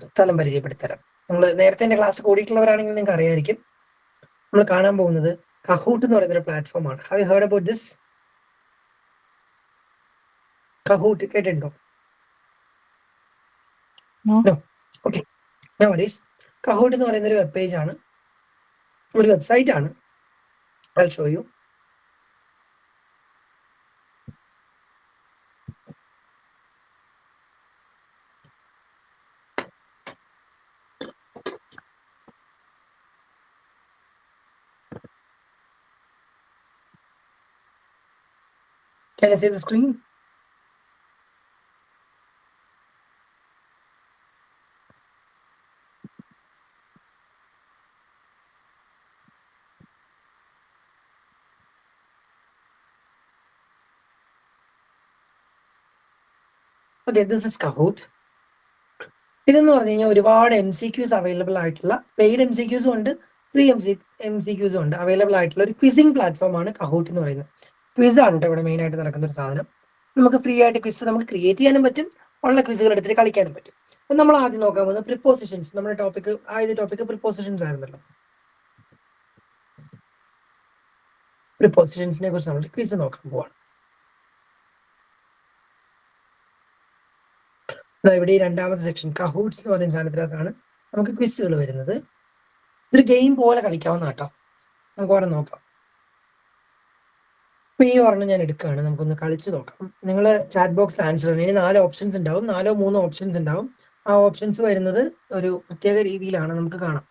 സ്ഥലം പരിചയപ്പെടുത്തരാം. നമ്മൾ നേരത്തെ എന്റെ ക്ലാസ് കൂടിയിട്ടുള്ളവരാണെങ്കിൽ നിങ്ങൾക്ക് അറിയായിരിക്കും. നമ്മൾ കാണാൻ പോകുന്നത് കഹൂട്ട് എന്ന് പറയുന്ന ഒരു പ്ലാറ്റ്ഫോമാണ്. Have you heard about this? Kahoot കേട്ടിട്ടുണ്ടോ? ഓക്കെ, കഹൂട്ട് എന്ന് പറയുന്ന ഒരു വെബ് പേജ് ആണ്, ഒരു വെബ്സൈറ്റ് ആണ്. I'll show you. Can you see the screen? Okay, this is Kahoot. ഇതെന്ന് പറഞ്ഞു കഴിഞ്ഞാൽ ഒരുപാട് MCQs അവൈലബിൾ ആയിട്ടുള്ള, പെയ്ഡ് MCQs ഉണ്ട്, ഫ്രീ MCQs ഉണ്ട്, അവൈലബിൾ ആയിട്ടുള്ള ഒരു ക്വിസിംഗ് പ്ലാറ്റ്ഫോം ആണ് കഹൂട്ട് എന്ന് പറയുന്നത്. ക്വിസ് ആണ് കേട്ടോ ഇവിടെ മെയിൻ ആയിട്ട് നടക്കുന്ന ഒരു സാധനം. നമുക്ക് ഫ്രീ ആയിട്ട് ക്വിസ് നമുക്ക് ക്രിയേറ്റ് ചെയ്യാനും പറ്റും, ഉള്ള ക്വിസുകൾ എടുത്തിട്ട് കളിക്കാനും പറ്റും. അപ്പൊ നമ്മൾ ആദ്യം നോക്കാൻ പോകുന്നത് പ്രിപ്പോസിഷൻസ്. നമ്മുടെ ടോപ്പിക് പ്രിപ്പോസിഷൻസ് ആയിരുന്നല്ലോ. പ്രിപ്പോസിഷൻസിനെ കുറിച്ച് നമ്മൾ ക്വിസ് നോക്കാൻ പോവാണ്. ഇവിടെ ഈ രണ്ടാമത്തെ സെക്ഷൻ കഹൂട്ട്സ് എന്ന് പറയുന്ന സാധനത്തിനകത്താണ് നമുക്ക് ക്വിസുകൾ വരുന്നത്. ഇതൊരു ഗെയിം പോലെ കളിക്കാവുന്ന കേട്ടോ. നമുക്ക് ഓരോ നോക്കാം. അപ്പൊ ഈ ഒരെണ്ണം ഞാൻ എടുക്കുകയാണ്, നമുക്കൊന്ന് കളിച്ചു നോക്കാം. നിങ്ങൾ ചാറ്റ് ബോക്സിൽ ആൻസർ ചെയ്യണം. ഇനി 4 ഓപ്ഷൻസ് ഉണ്ടാവും, 4 3 ഓപ്ഷൻസ് ഉണ്ടാവും. ആ ഓപ്ഷൻസ് വരുന്നത് ഒരു പ്രത്യേക രീതിയിലാണ്, നമുക്ക് കാണാം.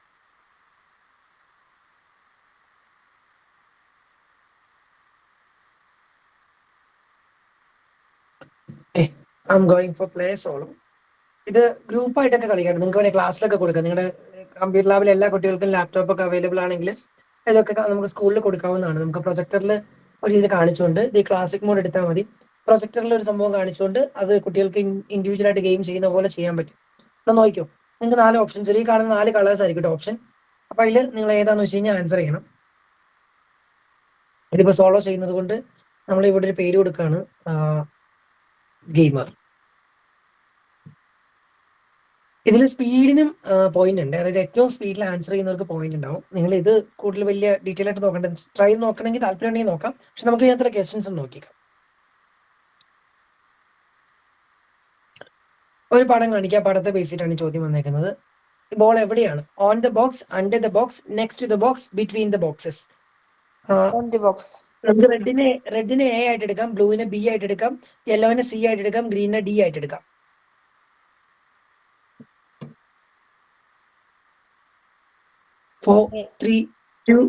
I'm going for play solo. ഇത് ഗ്രൂപ്പായിട്ടൊക്കെ കളിക്കണം. നിങ്ങൾക്ക് വേണേൽ ക്ലാസ്സിലൊക്കെ കൊടുക്കാം. നിങ്ങളുടെ കമ്പ്യൂട്ടർ ലാബിൽ എല്ലാ കുട്ടികൾക്കും ലാപ്ടോപ്പ് ഒക്കെ അവൈലബിൾ ആണെങ്കിൽ ഇതൊക്കെ നമുക്ക് സ്കൂളിൽ കൊടുക്കാവുന്നതാണ്. നമുക്ക് പ്രൊജക്ടറിൽ ഒരു രീതിയിൽ കാണിച്ചുകൊണ്ട് ഈ ക്ലാസിക് മോഡ് എടുത്താൽ മതി. പ്രൊജക്ടറിൽ ഒരു സംഭവം കാണിച്ചുകൊണ്ട് അത് കുട്ടികൾക്ക് ഇൻഡിവിജ്വൽ ആയിട്ട് ഗെയിം ചെയ്യുന്ന പോലെ ചെയ്യാൻ പറ്റും. എന്നാൽ നോക്കിയോ, നിങ്ങൾക്ക് 4 ഓപ്ഷൻസ്, ഈ കാണുന്ന 4 കളേഴ്സ് ആയിരിക്കും ഓപ്ഷൻ. അപ്പൊ അതിൽ നിങ്ങൾ ഏതാന്ന് വെച്ച് കഴിഞ്ഞാൽ ആൻസർ ചെയ്യണം. ഇതിപ്പോ സോളോ ചെയ്യുന്നത് കൊണ്ട് നമ്മൾ ഇവിടെ ഒരു പേര് കൊടുക്കുകയാണ്, ഗെയിമർ. ഇതിൽ സ്പീഡിനും പോയിന്റ് ഉണ്ട്. അതായത് ഏറ്റവും സ്പീഡിൽ ആൻസർ ചെയ്യുന്നവർക്ക് പോയിന്റ് ഉണ്ടാവും. നിങ്ങൾ ഇത് കൂടുതൽ വലിയ ഡീറ്റെയിൽ ആയിട്ട് നോക്കേണ്ടത്, ട്രൈ നോക്കണമെങ്കിൽ താല്പര്യം ഉണ്ടെങ്കിൽ നോക്കാം. പക്ഷെ നമുക്ക് ഇതിനകത്തുള്ള ക്വസ്റ്റ്യൻസ് നോക്കിക്കാം. ഒരു പടം കാണിക്കുക, പടത്തെ ബേസ് ചെയ്തിട്ടാണ് ചോദ്യം വന്നേക്കുന്നത്. ബോൾ എവിടെയാണ്? On the box, under the box, next to the box, between the boxes. On the box. നമുക്ക് റെഡിനെ എ ആയിട്ട് എടുക്കാം, ബ്ലൂവിനെ ബി ആയിട്ട് എടുക്കാം, യെല്ലോവിനെ സി ആയിട്ട് എടുക്കാം, ഗ്രീനിനെ ഡി ആയിട്ട് എടുക്കാം. 4, 3, 2,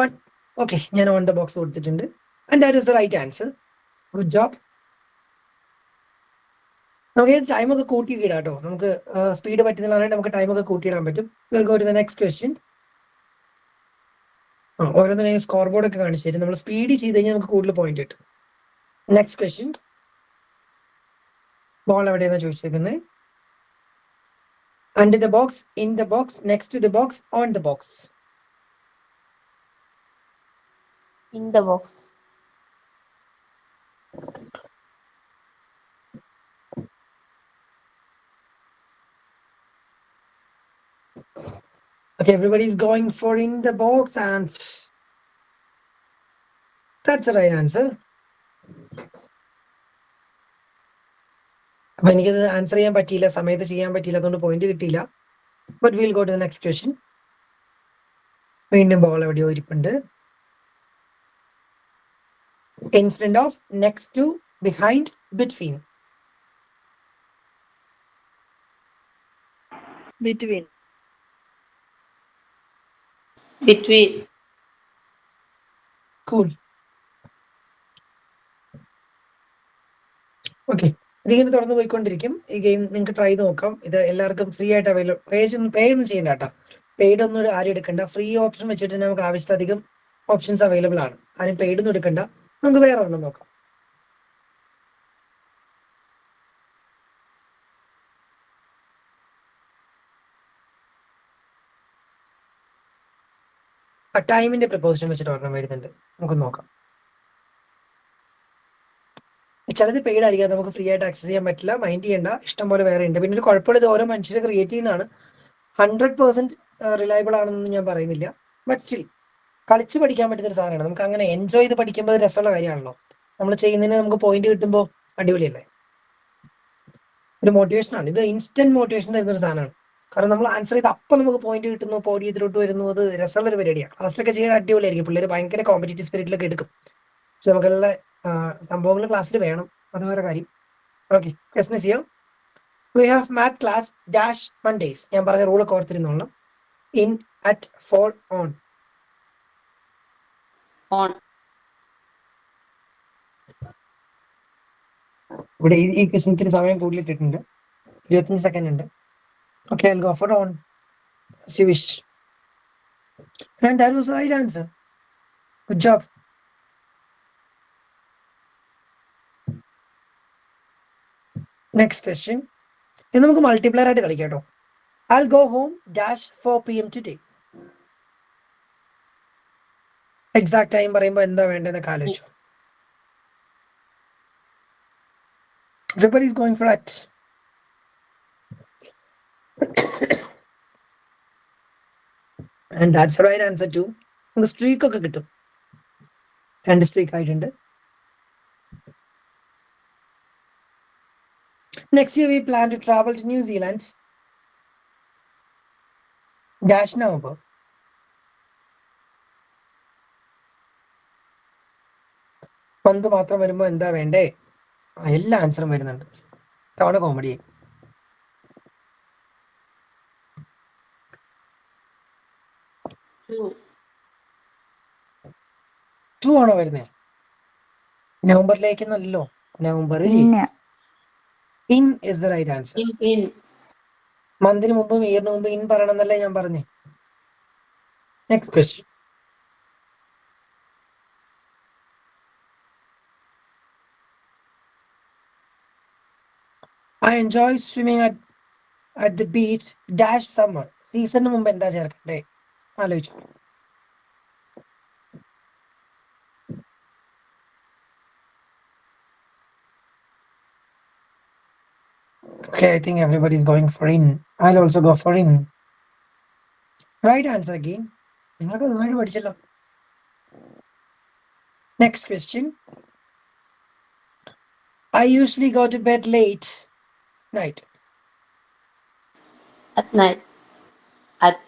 1. ഓക്കെ, ഞാൻ ഓൺ ദ ബോക്സ് കൊടുത്തിട്ടുണ്ട്. And that is the right answer. Good job. നമുക്ക് ടൈം ഒക്കെ കൂട്ടിയിടാം കേട്ടോ. നമുക്ക് സ്പീഡ് പറ്റുന്നതാണെങ്കിൽ നമുക്ക് ടൈം ഒക്കെ കൂട്ടിയിടാൻ പറ്റും. Will go to the next question. ഓരോന്നിനെയും സ്കോർ ബോർഡ് ഒക്കെ കാണിച്ചു തരും. നമ്മൾ സ്പീഡ് ചെയ്ത് കഴിഞ്ഞാൽ നമുക്ക് കൂടുതൽ പോയിന്റ് കിട്ടും. Next question. ബോൾ എവിടെയാണ് ചോദിച്ചിരിക്കുന്നത്? Under the box, in the box, next to the box, on the box. In the box. Okay, everybody's going for in the box and that's the right answer. അപ്പൊ എനിക്കത് ആൻസർ ചെയ്യാൻ പറ്റിയില്ല, സമയത്ത് ചെയ്യാൻ പറ്റിയില്ല, അതുകൊണ്ട് പോയിന്റ് കിട്ടിയില്ല. But will go to the next question. വീണ്ടും ബോൾ എവിടെയോ ഇരിപ്പുണ്ട്. In front of, next to, behind, between. Between. Between. Cool. Okay, ഇതിങ്ങനെ തുറന്നു പോയിക്കൊണ്ടിരിക്കും. ഈ ഗെയിം നിങ്ങൾക്ക് ട്രൈ ചെയ്ത് നോക്കാം. ഇത് എല്ലാവർക്കും ഫ്രീ ആയിട്ട് അവൈലബിൾ. പേ ഒന്നും ചെയ്യണ്ട കേട്ടോ. പെയ്ഡ് ഒന്നും ആരും എടുക്കണ്ട. ഫ്രീ ഓപ്ഷൻ വെച്ചിട്ട് നമുക്ക് ആവശ്യത്തിലധികം ഓപ്ഷൻസ് അവൈലബിൾ ആണ്. ആരും പെയ്ഡ് ഒന്നും എടുക്കണ്ട. നമുക്ക് വേറെ ഒന്നും നോക്കാം. ആ ടൈമിന്റെ പ്രപ്പോസിഷൻ വെച്ചിട്ട് ഒരെണ്ണം വരുന്നുണ്ട്, നമുക്ക് നോക്കാം. ചിലത് പെയ്ഡ് ആയിരിക്കാം, നമുക്ക് ഫ്രീ ആയിട്ട് ആക്സസ് ചെയ്യാൻ പറ്റില്ല. മൈൻഡ് ചെയ്യേണ്ട, ഇഷ്ടം പോലെ വേറെ ഉണ്ട്. പിന്നെ ഒരു കുഴപ്പമുള്ളത് ഓരോ മനുഷ്യരെ ക്രിയേറ്റ് ചെയ്യുന്നതാണ്. 100% റിലയബിൾ ആണെന്ന് ഞാൻ പറയുന്നില്ല. ബട്ട് സ്റ്റിൽ കളിച്ച് പഠിക്കാൻ പറ്റുന്ന ഒരു സാധനമാണ്. നമുക്ക് അങ്ങനെ എൻജോയ് ചെയ്ത് പഠിക്കുമ്പോൾ രസമുള്ള കാര്യമാണല്ലോ. നമ്മൾ ചെയ്യുന്നതിന് നമുക്ക് പോയിന്റ് കിട്ടുമ്പോൾ അടിപൊളിയല്ലേ. ഒരു മോട്ടിവേഷനാണ് ഇത്. ഇൻസ്റ്റന്റ് മോട്ടിവേഷൻ തരുന്ന ഒരു സാധനമാണ്. കാരണം നമ്മൾ ആൻസർ ചെയ്ത് അപ്പം നമുക്ക് പോയിന്റ് കിട്ടുന്നു, പോഡിയത്തിലോട്ട് വരുന്നു. അത് രസമുള്ള ഒരു പരിപാടിയാണ്. ക്ലാസ്സിലൊക്കെ ചെയ്യാൻ അടിപൊളിയായിരിക്കും. പിള്ളേർ ഭയങ്കര കോമ്പറ്റീറ്റീവ് സ്പിരിറ്റിലൊക്കെ എടുക്കും. പക്ഷെ നമുക്കുള്ള സംഭവങ്ങൾ ക്ലാസ്സിൽ വേണം, അത് വേറെ കാര്യം. ഓക്കെ, ക്വസ്റ്റ്യൻ ചെയ്യാം. We have math class dash Mondays. ഞാൻ പറഞ്ഞ റൂളൊക്കെ ഓർത്തിരുന്നോളാം. In, at, for, on. On. ഇവിടെ ഈ ക്വസ്റ്റ്യൻ ഇത്തിരി സമയം കൂടിയിട്ടിട്ടുണ്ട്. 25 സെക്കൻഡ് ഉണ്ട്. Okay, I'll go for on as you wish. And that was the right answer. Good job. Next question. ഇനി നമുക്ക് മൾട്ടിപ്ലയർ ആയിട്ട് കളിക്കാം കേട്ടോ. I'll go home dash 4 PM today. Exact time പറയുമ്പോൾ എന്താ വേണ്ടതെന്നൊക്കെ ആലോചിച്ചു. Everybody is going for it. And that's the right answer too. നമുക്ക് സ്ട്രീക്ക് ഒക്കെ കിട്ടും. 2 സ്ട്രീക്ക് ആയിട്ടുണ്ട്. Next year we plan to travel to New Zealand. Dash November. പന്ത് മാത്രം വരുമ്പോ എന്താ വേണ്ടേ? എല്ലാ ആൻസറും വരുന്നുണ്ട്. തവണ കോമഡി. 2 ആണോ വരുന്നേ? നവംബറിലേക്ക് നല്ലോ. നവംബറിൽ in is the right answer. In. മന്തിന് മുമ്പും ഇയറിന് മുമ്പ് ഇൻ പറയണമെന്നല്ലേ ഞാൻ പറഞ്ഞേ. Next question. I enjoy swimming at the beach dash summer. സീസണിന് മുമ്പ് എന്താ ചേർക്കണ്ടേ ആലോചിച്ചു. Okay, I think everybody's going for in. I'll also go for in. Right answer again. നിങ്ങൾക്ക് നന്നായിട്ട് പഠിച്ചല്ലോ. Next question. I usually go to bed late night. At night. At.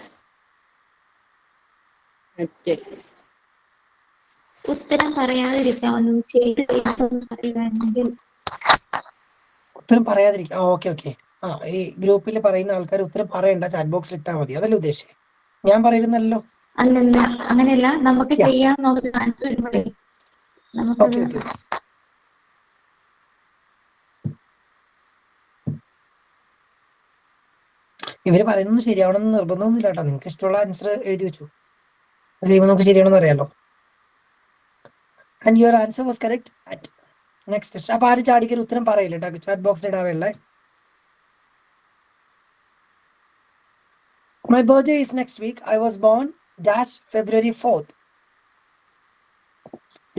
ഉത്തരം പറയാതിരിക്കാമെന്നും ചെയ്തിരിക്കാമെന്നും പറയുകയാണെങ്കിൽ ഉത്തരം പറയാതിരിക്കും. Okay okay. ഈ ഗ്രൂപ്പിൽ പറയുന്ന ആൾക്കാർ ഉത്തരം പറയണ്ട, ചാറ്റ് ബോക്സിൽ ഇട്ടാൽ മതി. അതല്ലേ ഉദ്ദേശിച്ചത്? ഞാൻ പറയുന്നല്ലോ. അല്ലല്ല, അങ്ങനെയല്ല. നമുക്ക് Yeah. ചെയ്യാമെന്നുള്ള ആൻസർ വരുമ്പോഴേ നമുക്ക് ഓക്കെ ഓക്കെ. ഇവര് പറയുന്നത് ശരിയാവണമെന്ന് നിർബന്ധമൊന്നുമില്ല കേട്ടോ. നിങ്ങൾക്ക് ഇഷ്ടമുള്ള ആൻസർ എഴുതി വെച്ചു. അത് കഴിയുമ്പോൾ നമുക്ക് ശരിയാണെന്ന് അറിയാലോ. And your answer was correct at. Next question. അപ്പൊ ആരും ചാടിക്കൽ ഉത്തരം പറയില്ല കേട്ടോ. ചാറ്റ് ബോക്സിൽ ഇടാവല്ലേ. My birthday is next week. I was born dash February 4th.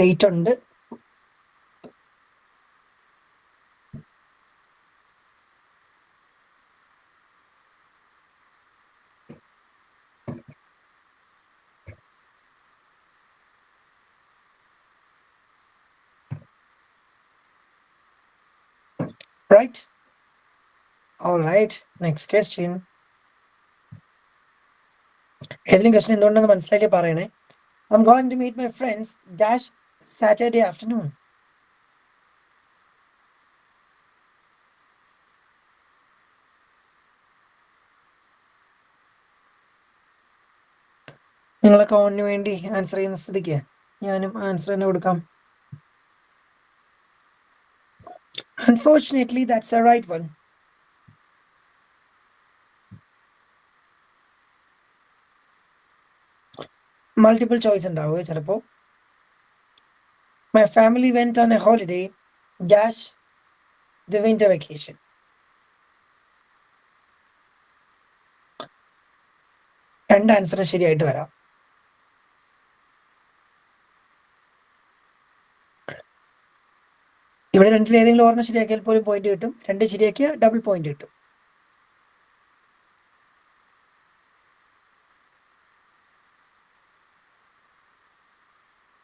Date ഉണ്ട്. Right? All right. Next question. ഏതെങ്കിലും ക്വസ്റ്റ്യൻ എന്തുകൊണ്ടെന്ന് മനസ്സിലാക്കി പറയണേ. I'm going to meet my friends dash Saturday afternoon. നിങ്ങളൊക്കെ ഓണിന് വേണ്ടി ആൻസർ ചെയ്യുന്ന സ്ഥിതിക്ക് ഞാനും ആൻസർ തന്നെ കൊടുക്കാം. Unfortunately, that's the right one. Multiple choice ഉണ്ടാവുക ചിലപ്പോ. My family went on a holiday dash the winter vacation. രണ്ട് ആൻസർ ശരിയായിട്ട് വരാം. ഇവിടെ രണ്ടിൽ ഏതെങ്കിലും ഓർമ്മ ശരിയാക്കിയാൽ പോലും പോയിന്റ് കിട്ടും. രണ്ട് ശരിയാക്കിയ ഡബിൾ പോയിന്റ് കിട്ടും.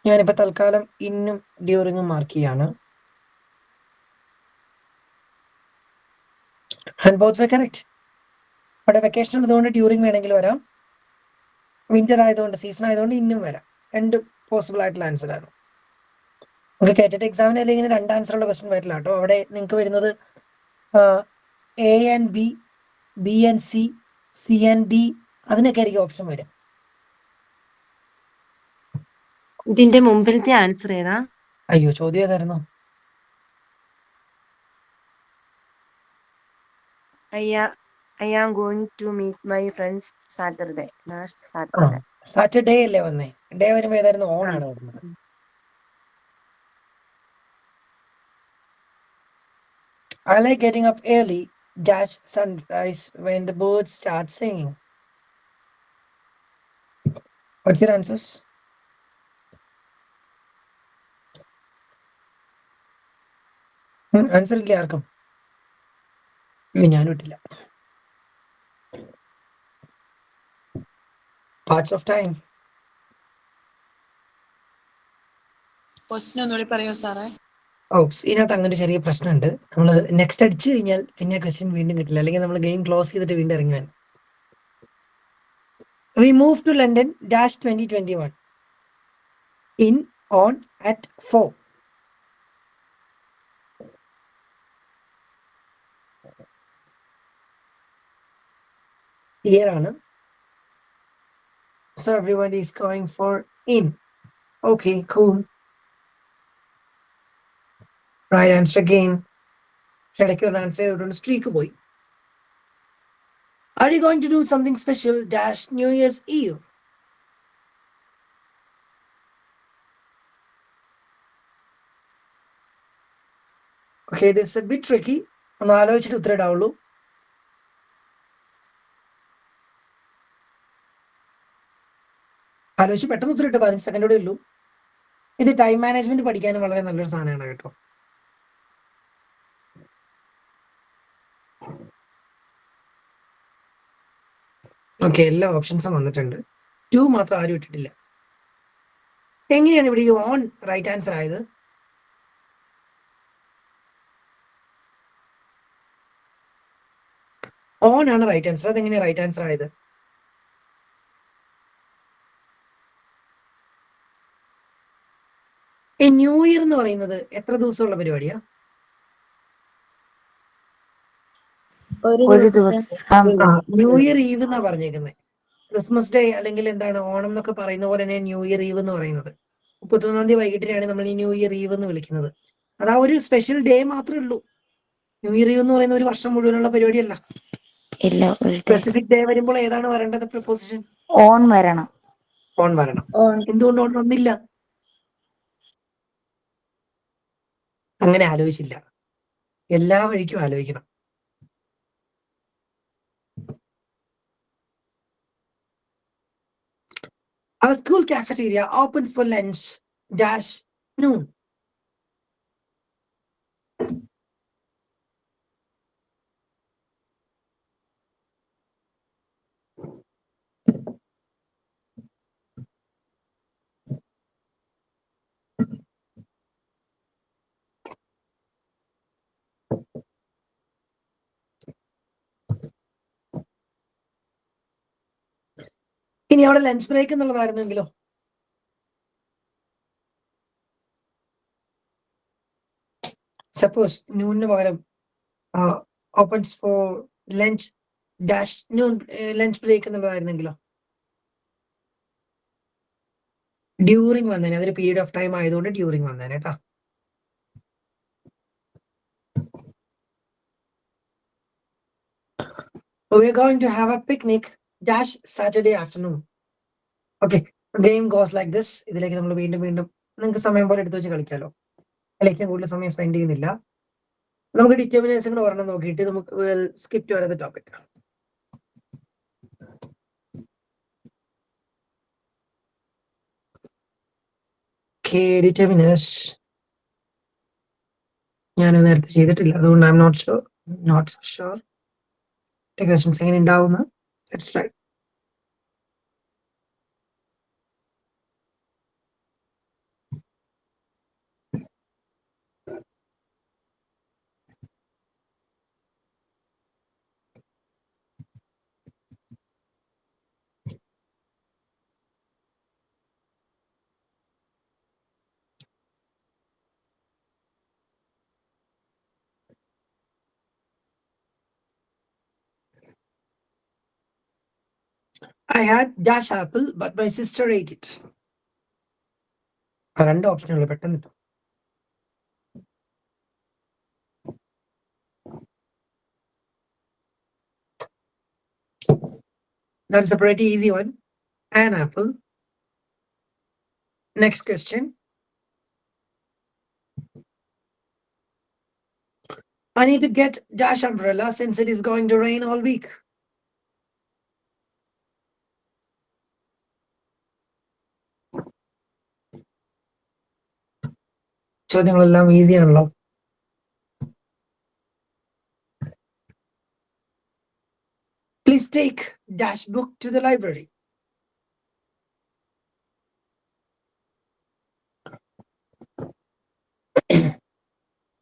ഞാനിപ്പോ തൽക്കാലം ഇന്നും ഡ്യൂറിങ്ങും മാർക്ക് ചെയ്യാണ്. And both way correct. അവിടെ വെക്കേഷൻ ഉള്ളതുകൊണ്ട് ഡ്യൂറിങ് വേണമെങ്കിൽ വരാം. വിന്റർ ആയതുകൊണ്ട്, സീസൺ ആയതുകൊണ്ട് ഇന്നും വരാം. രണ്ട് പോസിബിൾ ആയിട്ടുള്ള ആൻസർ ആണ്. നമുക്ക് കേട്ടിട്ട് എക്സാമിന് അല്ലെങ്കിൽ ഇങ്ങനെ രണ്ട് ആൻസർ ഉള്ള ക്വസ്റ്റ്യൻ വരില്ല കേട്ടോ. അവിടെ നിങ്ങൾക്ക് വരുന്നത് A and B, B and C, C and D, അതിനൊക്കെ ആയിരിക്കും ഓപ്ഷൻ വരിക. ഇതിന്റെ മുമ്പിലത്തെ ആൻസർ ഏതാ? അയ്യോ, ചോദ്യം ഏതായിരുന്നു? I am going to meet my friends Saturday. Last ആ, Saturday. സാറ്റർഡേ അല്ലേ വന്നേ? ഡേ വരുമ്പോ ഏതായിരുന്നു? ഓൺ ആണ് വരുന്നത്. I like getting up early dash sunrise when the birds start singing. What's your answers? Answer ഇല്ല ആർക്കും? ഇല്ല, ഞാനും ഇട്ടില്ല. Parts of time. ക്വസ്റ്റ്യൻ ഒന്നുകൂടി പറയോ സാറേ? ഇതിനകത്ത് അങ്ങനെ ഒരു ചെറിയ പ്രശ്നമുണ്ട്. നമ്മൾ നെക്സ്റ്റ് അടിച്ചു കഴിഞ്ഞാൽ പിന്നെ ക്വസ്റ്റ്യൻ വീണ്ടും കിട്ടില്ല. അല്ലെങ്കിൽ നമ്മൾ ഗെയിം ക്ലോസ് ചെയ്തിട്ട് വീണ്ടും ഇറങ്ങി വന്നു. We moved to London dash 2021. In, on, at, for. Year ആണ്. So everybody is going for in. Okay, cool. Right answer again. ഇടയ്ക്ക് ഒരു ആൻസർ ചെയ്തിട്ടുണ്ട്, സ്ട്രീക്ക് പോയി. Are you going to do something special dash New Year's Eve? Okay, this is a bit tricky. ഒന്ന് ആലോചിച്ചിട്ട് ഉത്തരം ഇടാവുള്ളൂ. ആലോചിച്ച് പെട്ടെന്ന് ഉത്തരം ഇട്ട് 15 സെക്കൻഡോടെ ഉള്ളൂ. ഇത് ടൈം മാനേജ്മെന്റ് പഠിക്കാനും വളരെ നല്ലൊരു സാധനമാണ് കേട്ടോ. ഓക്കെ, എല്ലാ ഓപ്ഷൻസും വന്നിട്ടുണ്ട്. 2 മാത്രം ആരും ഇട്ടിട്ടില്ല. എങ്ങനെയാണ് ഇവിടെ ഈ ഓൺ റൈറ്റ് ആൻസർ ആയത്? ഓൺ ആണ് റൈറ്റ് ആൻസർ. അതെങ്ങനെയാണ് റൈറ്റ് ആൻസർ ആയത്? ഈ ന്യൂ ഇയർ എന്ന് പറയുന്നത് എത്ര ദിവസമുള്ള പരിപാടിയാ? ഒരു ഒരു ദിവസത്തെ ദിവസം. ന്യൂ ഇയർ ഈവ് എന്നാ പറഞ്ഞേക്കുന്നത്. ക്രിസ്മസ് ഡേ അല്ലെങ്കിൽ എന്താണ് ഓണം എന്നൊക്കെ പറയുന്ന പോലെ തന്നെ ന്യൂ ഇയർ ഈവ് എന്ന് പറയുന്നത് 31-ാം തീയതി വൈകിട്ടിനാണ് നമ്മൾ ഈ ന്യൂ ഇയർ ഈവ് എന്ന് വിളിക്കുന്നത്. അത് ആ ഒരു സ്പെഷ്യൽ ഡേ മാത്രമേ ഉള്ളൂ. ന്യൂ ഇയർ ഈവ് എന്ന് പറയുന്ന ഒരു വർഷം മുഴുവനുള്ള പരിപാടിയല്ല. ഇല്ല, ഒരു day. സ്പെസിഫിക് ഡേ വരുമ്പോൾ ഏതാണ് വരേണ്ടത്? പ്രിപ്പോസിഷൻ ഓൺ വരണം. ഓൺ വരണം. ഓൺ. എന്തുകൊണ്ട് ഓൺ വന്നില്ല? അങ്ങനെ ആലോചിച്ചില്ല. എല്ലാ വഴിക്കും ആലോചിക്കണം. Our school cafeteria opens for lunch dash noon. ഇനി അവിടെ ലഞ്ച് ബ്രേക്ക് എന്നുള്ളതായിരുന്നെങ്കിലോ? സപ്പോസ് നൂണിന് പകരം opens for lunch dash noon lunch break എന്നുള്ളതായിരുന്നെങ്കിലോ? ഡ്യൂറിങ് വന്നേനെ. അതൊരു പീരീഡ് ഓഫ് ടൈം ആയതുകൊണ്ട് ഡ്യൂറിങ് വന്നേനെ കേട്ടോ. We're going to have a picnic dash Saturday afternoon. Okay, game goes like this. ഇതിലേക്ക് നമ്മൾ വീണ്ടും നിങ്ങൾക്ക് സമയം പോലെ എടുത്തു വെച്ച് കളിക്കാലോ. അതിലേക്ക് കൂടുതൽ സമയം സ്പെൻഡ് ചെയ്യുന്നില്ല. നമുക്ക് ഡിറ്റർമിനേഴ്സുകൾ ഒരെണ്ണം നോക്കിയിട്ട് നമുക്ക് skip to another topic. Determiners ഞാൻ നേരത്തെ ചെയ്തിട്ടില്ല, അതുകൊണ്ട് I'm not so sure questions എങ്ങനെ ഉണ്ടാവുന്നു. Let's try. I had dash apple, but my sister ate it. രണ്ട് ഓപ്ഷനുകൾ പെട്ടെന്ന്. That's a pretty easy one. An apple. Next question. I need to get dash umbrella since it is going to rain all week. ചോദ്യങ്ങളെല്ലാം ഈസി ആണല്ലോ. Please take dash book to the library.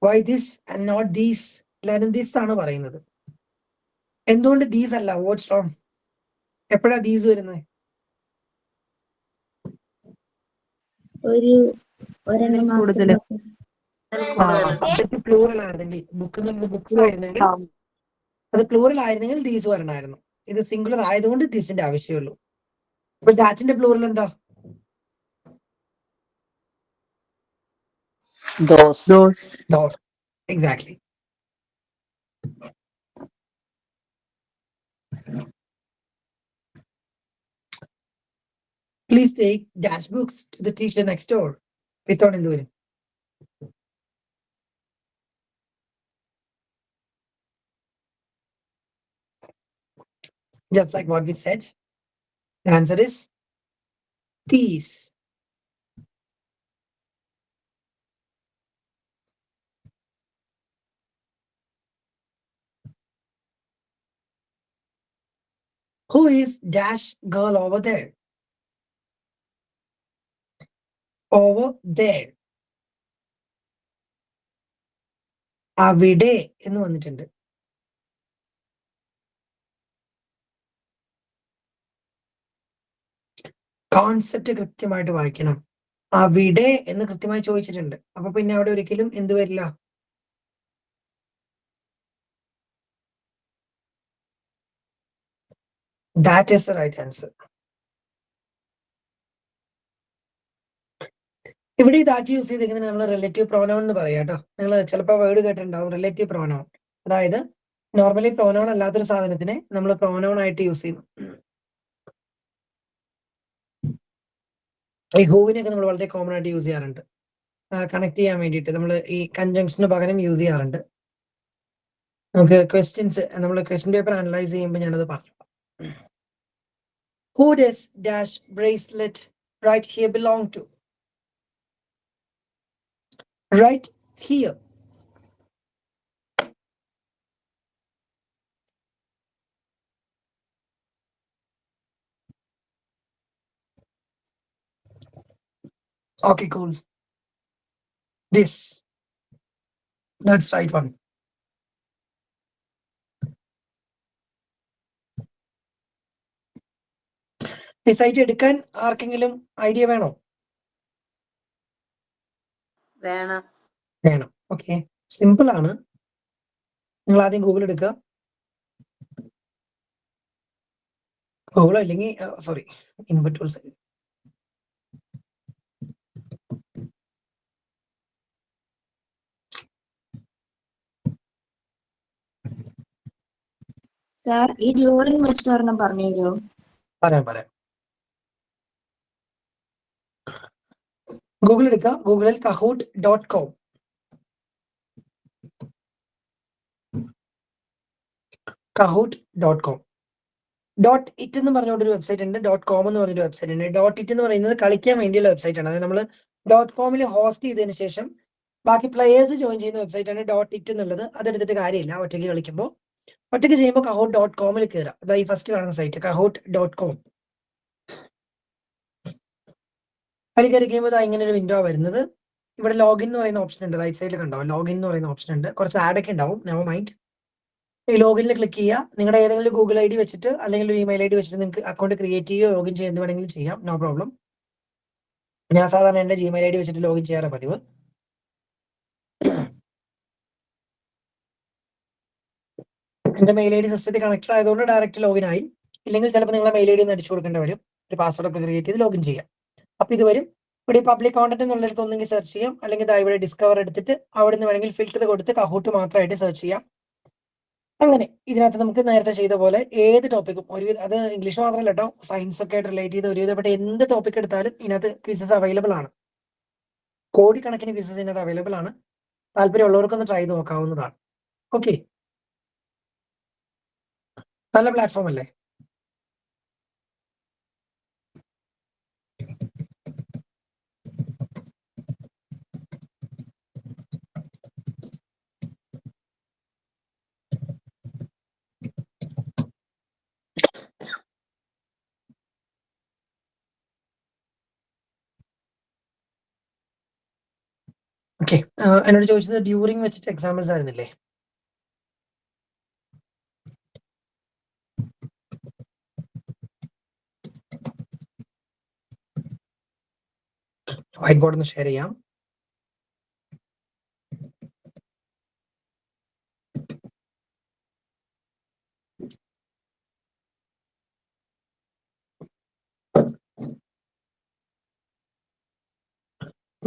Why this and not these? എല്ലാരും this ആണ് പറയുന്നത്. എന്തുകൊണ്ട് these അല്ല? What's wrong? എപ്പോഴാ these വരുന്നത്? സബ്ജക്ട് പ്ലൂറൽ ആയിരുന്നെങ്കിൽ ബുക്സ് ആയിരുന്നെങ്കിൽ അത് പ്ലൂറൽ ആയിരുന്നെങ്കിൽ ദീസ് വരണമായിരുന്നു. ഇത് സിംഗുലർ ആയതുകൊണ്ട് ദീസിന്റെ ആവശ്യമുള്ളൂ. അപ്പൊ ദാറ്റിന്റെ പ്ലൂറൽ എന്താ? Those. Exactly. Please take dash books to the teacher next door. Without എന്ത് വരും? Just like what we said. The answer is these. Who is dash girl over there? Over there. അവിടെ എന്ന് വന്നിട്ടുണ്ട്. കോൺസെപ്റ്റ് കൃത്യമായിട്ട് വായിക്കണം. അവിടെ എന്ന് കൃത്യമായി ചോദിച്ചിട്ടുണ്ട്. അപ്പൊ പിന്നെ അവിടെ ഒരിക്കലും എന്ത് വരില്ല? That is the right answer. ഇവിടെ ദാറ്റ് യൂസ് ചെയ്തിരിക്കുന്നത് നമ്മൾ റിലേറ്റീവ് പ്രോനൗൺ എന്ന് പറയാം കേട്ടോ. നിങ്ങൾ ചിലപ്പോൾ വേർഡ് കേട്ടിട്ടുണ്ടാവും റിലേറ്റീവ് പ്രോനൗൺ. അതായത് നോർമലി പ്രോനൗൺ അല്ലാത്തൊരു സാധനത്തിനെ നമ്മൾ പ്രോനൗൺ ആയിട്ട് യൂസ് ചെയ്യുന്നു. ഈ ഹൂവിനെയൊക്കെ നമ്മൾ വളരെ കോമൺ ആയിട്ട് യൂസ് ചെയ്യാറുണ്ട്. കണക്ട് ചെയ്യാൻ വേണ്ടിയിട്ട് നമ്മൾ ഈ കൺജങ്ഷന് പകരം യൂസ് ചെയ്യാറുണ്ട്. നമുക്ക് ക്വസ്റ്റ്യൻസ് നമ്മൾ ക്വസ്റ്റ്യൻ പേപ്പർ അനലൈസ് ചെയ്യുമ്പോൾ ഞാനത് പറഞ്ഞു. Who does dash bracelet right here belong to? Right here. Okay, cool. This. That's right one. ഈ സൈറ്റ് എടുക്കാൻ ആർക്കെങ്കിലും ഐഡിയ വേണോ? വേണം. ഓക്കെ, സിമ്പിൾ ആണ്. നിങ്ങൾ ആദ്യം ഗൂഗിൾ എടുക്കുക. ഗൂഗിൾ അല്ലെങ്കിൽ സോറി ഇൻപുട്ട് ടൂൾസ്. സാർ ഈ ഡ്യൂറിംഗ് വെച്ചിട്ട് ഒരെണ്ണം പറഞ്ഞു തരുമോ? പറയാം. ഗൂഗിൾ എടുക്കുക. ഗൂഗിളിൽ kahoot.com. kahoot.com. .it എന്ന് പറഞ്ഞൊരു വെബ്സൈറ്റ് ഉണ്ട്. .com എന്ന് പറഞ്ഞൊരു വെബ്സൈറ്റ് ഉണ്ട്. .it എന്ന് പറയുന്നത് കളിക്കാൻ വേണ്ടിയുള്ള വെബ്സൈറ്റ് ആണ്. അതായത് നമ്മൾ .comൽ ഹോസ്റ്റ് ചെയ്തതിന് ശേഷം ബാക്കി പ്ലേയേഴ്സ് ജോയിൻ ചെയ്യുന്ന വെബ്സൈറ്റ് ആണ് .it എന്നുള്ളത്. അതെടുത്തിട്ട് കാര്യമില്ല ഒറ്റയ്ക്ക് കളിക്കുമ്പോൾ. ഒറ്റയ്ക്ക് ചെയ്യുമ്പോൾ kahoot.comൽ കയറുക. അതായത് ഈ ഫസ്റ്റ് കാണുന്ന സൈറ്റ് kahoot.com. അതിൽ കയറി കഴിയുമ്പോൾ ഇങ്ങനെ ഒരു വിൻഡോ വരുന്നത്. ഇവിടെ ലോഗിൻ എന്ന് പറയുന്ന ഓപ്ഷൻ ഉണ്ട്. റൈറ്റ് സൈഡിൽ കണ്ടോ ലോഗിൻ എന്ന് പറയുന്ന ഓപ്ഷൻ ഉണ്ട്. കുറച്ച് ആഡ് ഒക്കെ ഉണ്ടാവും. Never mind. ഈ ലോഗിനിൽ ക്ലിക്ക് ചെയ്യുക. നിങ്ങളുടെ ഏതെങ്കിലും ഗൂഗിൾ ഐ ഡി വെച്ചിട്ട് അല്ലെങ്കിൽ ഒരു ഇമെയിൽ ഐ ഡി വെച്ചിട്ട് നിങ്ങൾക്ക് അക്കൗണ്ട് ക്രിയേറ്റ് ചെയ്യുകയോ ലോഗിൻ ചെയ്യുക എന്ത് വേണമെങ്കിലും ചെയ്യാം. No problem. ഞാൻ സാധാരണ എന്റെ ജിമെയിൽ ഐ ഡി വെച്ചിട്ട് ലോഗിൻ ചെയ്യാറ് പതിവ്. എന്റെ മെയിൽ ഐ ഡി സിസ്റ്റത്തിൽ കണക്റ്റഡ് ആയതുകൊണ്ട് ഡയറക്റ്റ് ലോഗിൻ ആയി. ഇല്ലെങ്കിൽ ചിലപ്പോൾ നിങ്ങളുടെ മെയിൽ ഐ ഡി ഒന്ന് അടിച്ചു കൊടുക്കേണ്ടി വരും. ഒരു പാസ്വേഡ് ഒക്കെ ക്രിയേറ്റ് ചെയ്ത് ലോഗിൻ ചെയ്യാം. അപ്പൊ ഇത് വരും. ഇവിടെ പബ്ലിക് കോണ്ടന്റ് എന്നുള്ളിടത്ത് ഒന്നെങ്കിൽ സെർച്ച് ചെയ്യാം, അല്ലെങ്കിൽ ഇവിടെ ഡിസ്കവർ എടുത്തിട്ട് അവിടെ നിന്ന് വേണമെങ്കിൽ ഫിൽറ്റർ കൊടുത്ത് കഹൂട്ട് മാത്രമായിട്ട് സെർച്ച് ചെയ്യാം. അങ്ങനെ ഇതിനകത്ത് നമുക്ക് നേരത്തെ ചെയ്ത പോലെ ഏത് ടോപ്പിക്കും ഒരുവിധ, അത് ഇംഗ്ലീഷ് മാത്രമല്ല കേട്ടോ, സയൻസ് ഒക്കെ ആയിട്ട് റിലേറ്റ് ചെയ്ത് ഒരുവിധപ്പെട്ട എന്ത് ടോപ്പിക് എടുത്താലും ഇതിനകത്ത് ക്വിസസ് അവൈലബിൾ ആണ്. കോടിക്കണക്കിന് ക്വിസസ് ഇതിനകത്ത് അവൈലബിൾ ആണ്. താല്പര്യമുള്ളവർക്കൊന്ന് ട്രൈ ചെയ്ത് നോക്കാവുന്നതാണ്. ഓക്കെ, നല്ല പ്ലാറ്റ്ഫോം അല്ലേ? ഓക്കെ, എന്നോട് ചോദിച്ചത് ഡ്യൂറിങ് വെച്ചിട്ട് എക്സാമ്പിൾസ് ആയിരുന്നില്ലേ? വൈറ്റ് ബോർഡ് ഒന്ന് ഷെയർ ചെയ്യാം.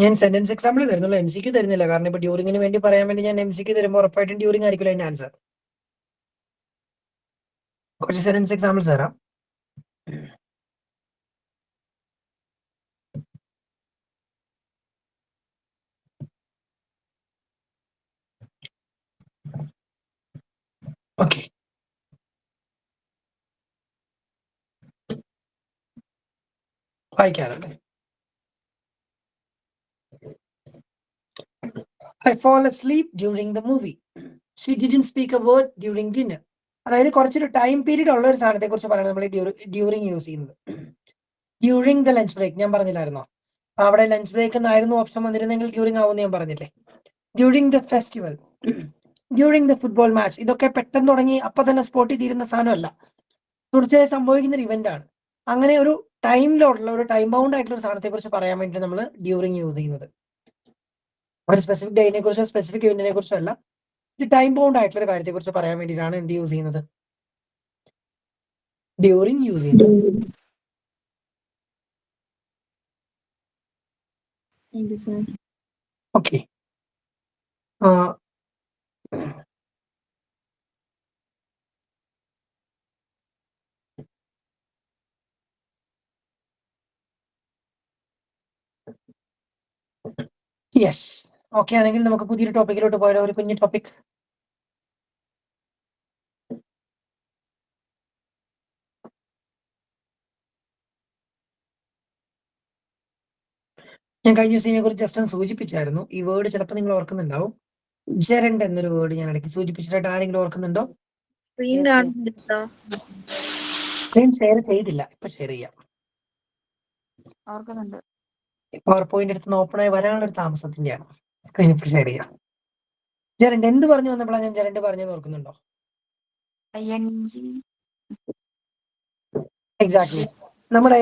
ഞാൻ സെന്റൻസ് എക്സാമ്പിൾ തരുന്നുള്ളൂ, MCQ തരുന്നില്ല. കാരണം ഇപ്പൊ ഡ്യൂറിങ്ങിന് വേണ്ടി പറയാൻ വേണ്ടി ഞാൻ MCQ തരുമ്പോൾ ഉറപ്പായിട്ടും ഡ്യൂറിങ് ആയിരിക്കില്ല അതിന്റെ ആൻസർ. കുറച്ച് സെന്റൻസ് എക്സാമ്പിൾസ് തരാം. Okay, വായിക്കാറല്ലേ? I fall asleep during the movie. She didn't speak a word during dinner. അതായത് കുറച്ചൊരു ടൈം പീരീഡ് ഉള്ള ഒരു സാധനത്തെ കുറിച്ച് പറയുന്നത് നമ്മൾ ഡ്യൂറിങ് യൂസ് ചെയ്യുന്നത്. ഡ്യൂറിങ് ദ ലഞ്ച് ബ്രേക്ക് ഞാൻ പറഞ്ഞില്ലായിരുന്നോ? അവിടെ ലഞ്ച് ബ്രേക്ക് എന്നായിരുന്നു ഓപ്ഷൻ വന്നിരുന്നെങ്കിൽ ഡ്യൂറിങ് ആവുമെന്ന് ഞാൻ പറഞ്ഞില്ലേ? During the festival, during the football match, ഇതൊക്കെ പെട്ടെന്ന് തുടങ്ങി അപ്പൊ തന്നെ സ്പോട്ടിൽ തീരുന്ന സാധനമല്ല, തീർച്ചയായും സംഭവിക്കുന്ന ഒരു ഇവന്റ് ആണ്. അങ്ങനെ ഒരു ടൈമിലുള്ള ഒരു ടൈം ബൗണ്ട് ആയിട്ടുള്ള ഒരു സാധനത്തെ കുറിച്ച് പറയാൻ വേണ്ടി നമ്മൾ ഡ്യൂറിങ് യൂസ് ചെയ്യുന്നത്. ഒരു സ്പെസിഫിക് ഡേറ്റിനെ കുറിച്ചോ സ്പെസിഫിക് ഇവന്റിനെ കുറിച്ചോ അല്ല, ഒരു ടൈം ബൗണ്ട് ആയിട്ടുള്ള ഒരു കാര്യത്തെ കുറിച്ച് പറയാൻ വേണ്ടിയിട്ടാണ് എന്ത് യൂസ് ചെയ്യുന്നത്? ഡ്യൂറിങ് യൂസ് ചെയ്യുന്നത്. ഓക്കെ. യെസ്, ഓക്കെ ആണെങ്കിൽ നമുക്ക് പുതിയൊരു ടോപ്പിക്കിലോട്ട് പോയാലോ? ഒരു കുഞ്ഞു ടോപ്പിക്. ഞാൻ കഴിഞ്ഞ ദിവസം ഇതിനെ കുറിച്ച് ജസ്റ്റ് ഒന്ന് സൂചിപ്പിച്ചായിരുന്നു. ഈ വേർഡ് ചിലപ്പോൾ നിങ്ങൾ ഓർക്കുന്നുണ്ടാവും. ജെറണ്ട് എന്നൊരു വേർഡ് ഞാൻ ഇടയ്ക്ക് സൂചിപ്പിച്ചിട്ട് ആരെങ്കിലും ഓർക്കുന്നുണ്ടോ? സ്ക്രീൻ കാണുന്നുണ്ടോ? സ്ക്രീൻ ഷെയർ ചെയ്തില്ല, ഇപ്പൊ ഷെയർ ചെയ്യാം. ഓർക്കുന്നുണ്ട്. പവർ പോയിന്റ് എടുത്ത് ഓപ്പൺ ആയി വരാനുള്ള ഒരു താമസത്തിന്റെയാണ്. സ്ക്രീൻ ഇപ്പൊ ഷെയർ ചെയ്യാം. ജെറണ്ട് എന്ത് പറഞ്ഞു വന്നപ്പോഴാണ് ഞാൻ ജെറണ്ട് പറഞ്ഞത് ഓർക്കുന്നുണ്ടോ? എക്സാക്ട്ലി. നമ്മുടെ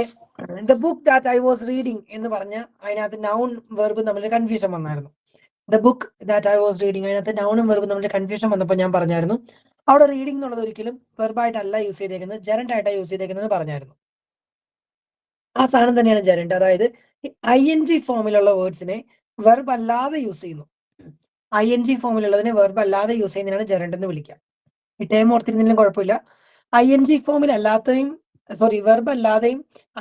the book that I was reading എന്ന് പറഞ്ഞ അതിനകത്ത് നൗൺ വെർബ് തമ്മിൽ കൺഫ്യൂഷൻ വന്നായിരുന്നു. The book that I was reading, അതിനകത്ത് നൗണും വെർബും തമ്മിൽ കൺഫ്യൂഷൻ വന്നപ്പോൾ ഞാൻ പറഞ്ഞായിരുന്നു അവിടെ റീഡിംഗ് എന്നുള്ളത് ഒരിക്കലും വെർബായിട്ടല്ല യൂസ് ചെയ്തേക്കുന്നത്, ജെറണ്ട് ആയിട്ടാണ് യൂസ് ചെയ്തേക്കുന്നത് പറഞ്ഞായിരുന്നു. ആ സാധനം തന്നെയാണ് ജെറണ്ട്. അതായത് ING ഫോമിലുള്ള വേർഡ്സിനെ വെർബ് അല്ലാതെ യൂസ് ചെയ്യുന്നു. ING ഫോമിലുള്ളതിനെ വെർബ് അല്ലാതെ യൂസ് ചെയ്യുന്നതിനാണ് ജെറണ്ട് എന്ന് വിളിക്കുക. ഈ ടൈം ഓർത്തിരുന്നതിലും കുഴപ്പമില്ല. ING ഫോമിൽ അല്ലാത്തയും വെർബ് അല്ലാതെയും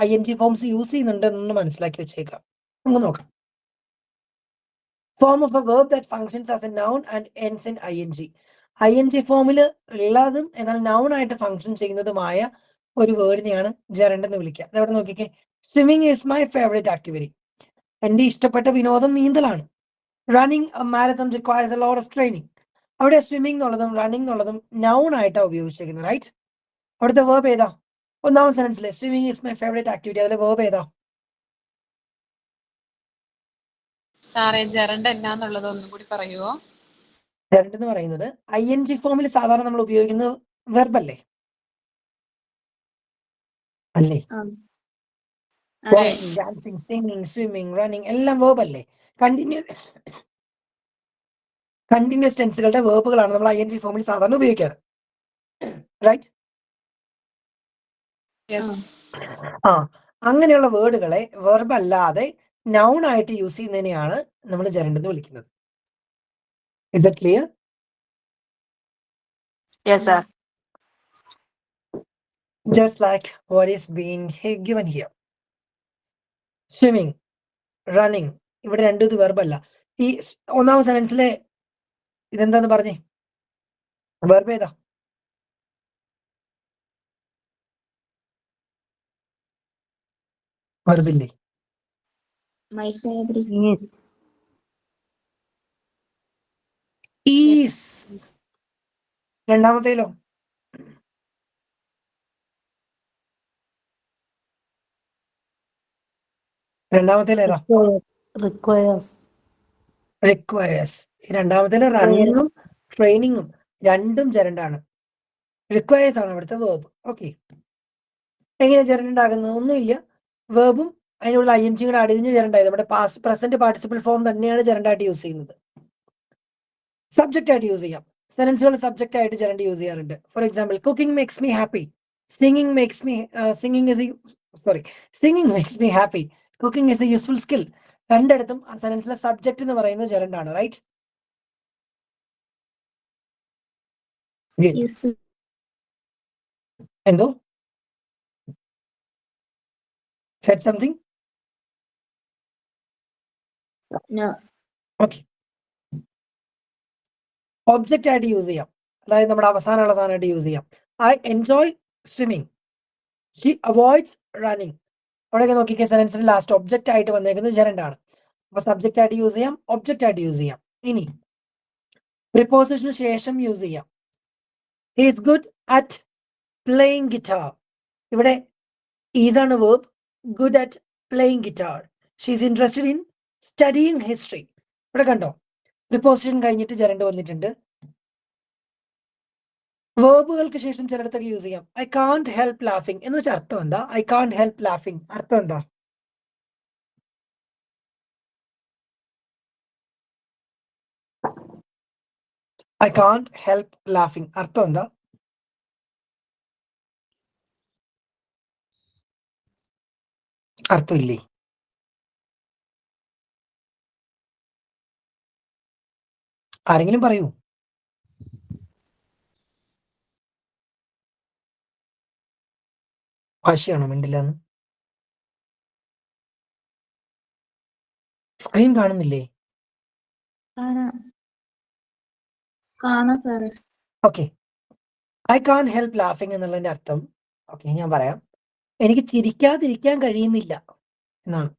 ING ഫോംസ് യൂസ് ചെയ്യുന്നുണ്ട് എന്നൊന്ന് മനസ്സിലാക്കി വെച്ചേക്കാം. നമുക്ക് നോക്കാം. Form of A verb that functions as A noun and ends in ING. ING ഫോമിൽ ഉള്ളതും എന്നാൽ നൗൺ ആയിട്ട് ഫങ്ഷൻ ചെയ്യുന്നതുമായ ഒരു വേർഡിനെയാണ് ജെറണ്ട് എന്ന് വിളിക്കുക. അതെവിടെ നോക്കിക്കേ. Swimming is my favourite activity. എന്റെ ഇഷ്ടപ്പെട്ട വിനോദം നീന്തലാണ്. Running a marathon requires a lot of training. അവിടെ സ്വിമ്മിംഗ് എന്നുള്ളതും റണ്ണിംഗ് എന്നുള്ളതും നൗൺ ആയിട്ടാണ് ഉപയോഗിച്ചിരിക്കുന്നത്, റൈറ്റ്? അവിടുത്തെ വേർബ് ഏതാ? ഒന്നാമത്തെ സെന്റൻസിലെ swimming is my favourite activity, അതിലെ വേർബ് ഏതാ? സാറേ ജെറണ്ട് എന്നാന്നുള്ളത് ഒന്നും കൂടി പറയുമോ? ജെറണ്ട് എന്ന് പറയുന്നത് ING ഫോമിൽ സാധാരണ നമ്മൾ ഉപയോഗിക്കുന്നത് വെർബ് അല്ലേ? അല്ലേ? Walking, dancing, singing, swimming, running എല്ലാം വേർബ് അല്ലേ? കണ്ടിന്യൂസ് ടെൻസുകളുടെ വേർബുകളാണ് നമ്മൾ ING ഫോമിൽ സാധാരണ ഉപയോഗിക്കാറ്, റൈറ്റ്? ആ, അങ്ങനെയുള്ള വേർഡുകളെ വെർബ് അല്ലാതെ നൗൺ ആയിട്ട് യൂസ് ചെയ്യുന്നതിനെയാണ് നമ്മൾ ജെറണ്ട് എന്ന് വിളിക്കുന്നത്. Is that clear? Yes, sir. Just like what is being given here. Swimming, running, ഇവിടെ രണ്ടും ഇത് വെർബ് അല്ല. ഈ ഒന്നാമത്തെ സെന്റൻസിലെ ഇതെന്താന്ന് പറഞ്ഞേ? വെർബ് ഏതാ? വെർബില്ലേ? ഈസ്. രണ്ടാമത്തേലോ? രണ്ടാമത്തേലേതാ? റിക്വയേഴ്സ്. റിക്വയേഴ്സ്. ഈ രണ്ടാമത്തേല് റണ്ണിങ്ങും ട്രെയിനിങ്ങും രണ്ടും ജെറണ്ടാണ്. റിക്വയേഴ്സ് ആണ് അവിടുത്തെ വേർബ്. ഓക്കെ. എങ്ങനെ ജെറണ്ട് ഉണ്ടാകുന്നത്? ഒന്നുമില്ല, വേർബും അതിനുള്ള ING കൂടെ ആഡ് ചെയ്ത് ജെറണ്ടായത്. നമ്മുടെ പാസ്റ്റ് പ്രസന്റ് പാർട്ടിസിപ്പിൾ ഫോം തന്നെയാണ് ജെറണ്ടായിട്ട് യൂസ് ചെയ്യുന്നത്. സബ്ജക്റ്റ് ആയിട്ട് യൂസ് ചെയ്യാം. സെന്റൻസുകൾ സബ്ജക്റ്റ് ആയിട്ട് ജെറണ്ട് യൂസ് ചെയ്യാറുണ്ട്. For example, cooking makes me happy. Singing makes me happy. Cooking is A useful skill. രണ്ടിടത്തും ആ സെന്റൻസിലെ സബ്ജക്റ്റ് എന്ന് പറയുന്നത് ജെറണ്ടാണ്, റൈറ്റ്? എന്തോ said something? No. Okay. Object ആയിട്ട് യൂസ് ചെയ്യാം, അതായത് നമ്മുടെ അവസാനമുള്ള സാധനമായിട്ട് യൂസ് ചെയ്യാം. I enjoy swimming. She avoids running. അവിടെയൊക്കെ നോക്കിക്കേ സെന്റൻസിന്റെ ലാസ്റ്റ് ഒബ്ജക്റ്റ് ആയിട്ട് വന്നേക്കുന്നത് ജെറണ്ട് ആണ്. അപ്പൊ സബ്ജക്റ്റ് ആയിട്ട് യൂസ് ചെയ്യാം, ഒബ്ജക്റ്റ് ആയിട്ട് യൂസ് ചെയ്യാം. ഇനി പ്രിപ്പോസിഷന് ശേഷം യൂസ് ചെയ്യാം. He is good at playing guitar. ഇവിടെ ഈസാണ് verb, good at playing guitar. She is interested in studying history. ഇവിടെ കണ്ടോ പ്രിപ്പോസിഷൻ കഴിഞ്ഞിട്ട് ജെറണ്ട് വന്നിട്ടുണ്ട്. വേർബുകൾക്ക് ശേഷം ചിലയിടത്തൊക്കെ യൂസ് ചെയ്യാം. ഐ കാൺട്ട് ഹെൽപ്പ് ലാഫിംഗ് എന്ന് വെച്ചാൽ അർത്ഥം എന്താ? ഐ കാൺട്ട് ഹെൽപ്പ് ലാഫിംഗ് അർത്ഥം എന്താ? ഐ കാൺട്ട് ഹെൽപ്പ് ലാഫിംഗ് അർത്ഥം എന്താ? അർത്ഥമില്ലേ? ആരെങ്കിലും പറയൂ. വാശിയാണോ മിണ്ടില്ലാന്ന്? സ്ക്രീൻ കാണുന്നില്ലേ? കാണാം സാറേ. Okay, I can't help laughing എന്നുള്ളതിന്റെ അർത്ഥം ഓക്കെ ഞാൻ പറയാം. എനിക്ക് ചിരിക്കാതിരിക്കാൻ കഴിയുന്നില്ല എന്നാണ്.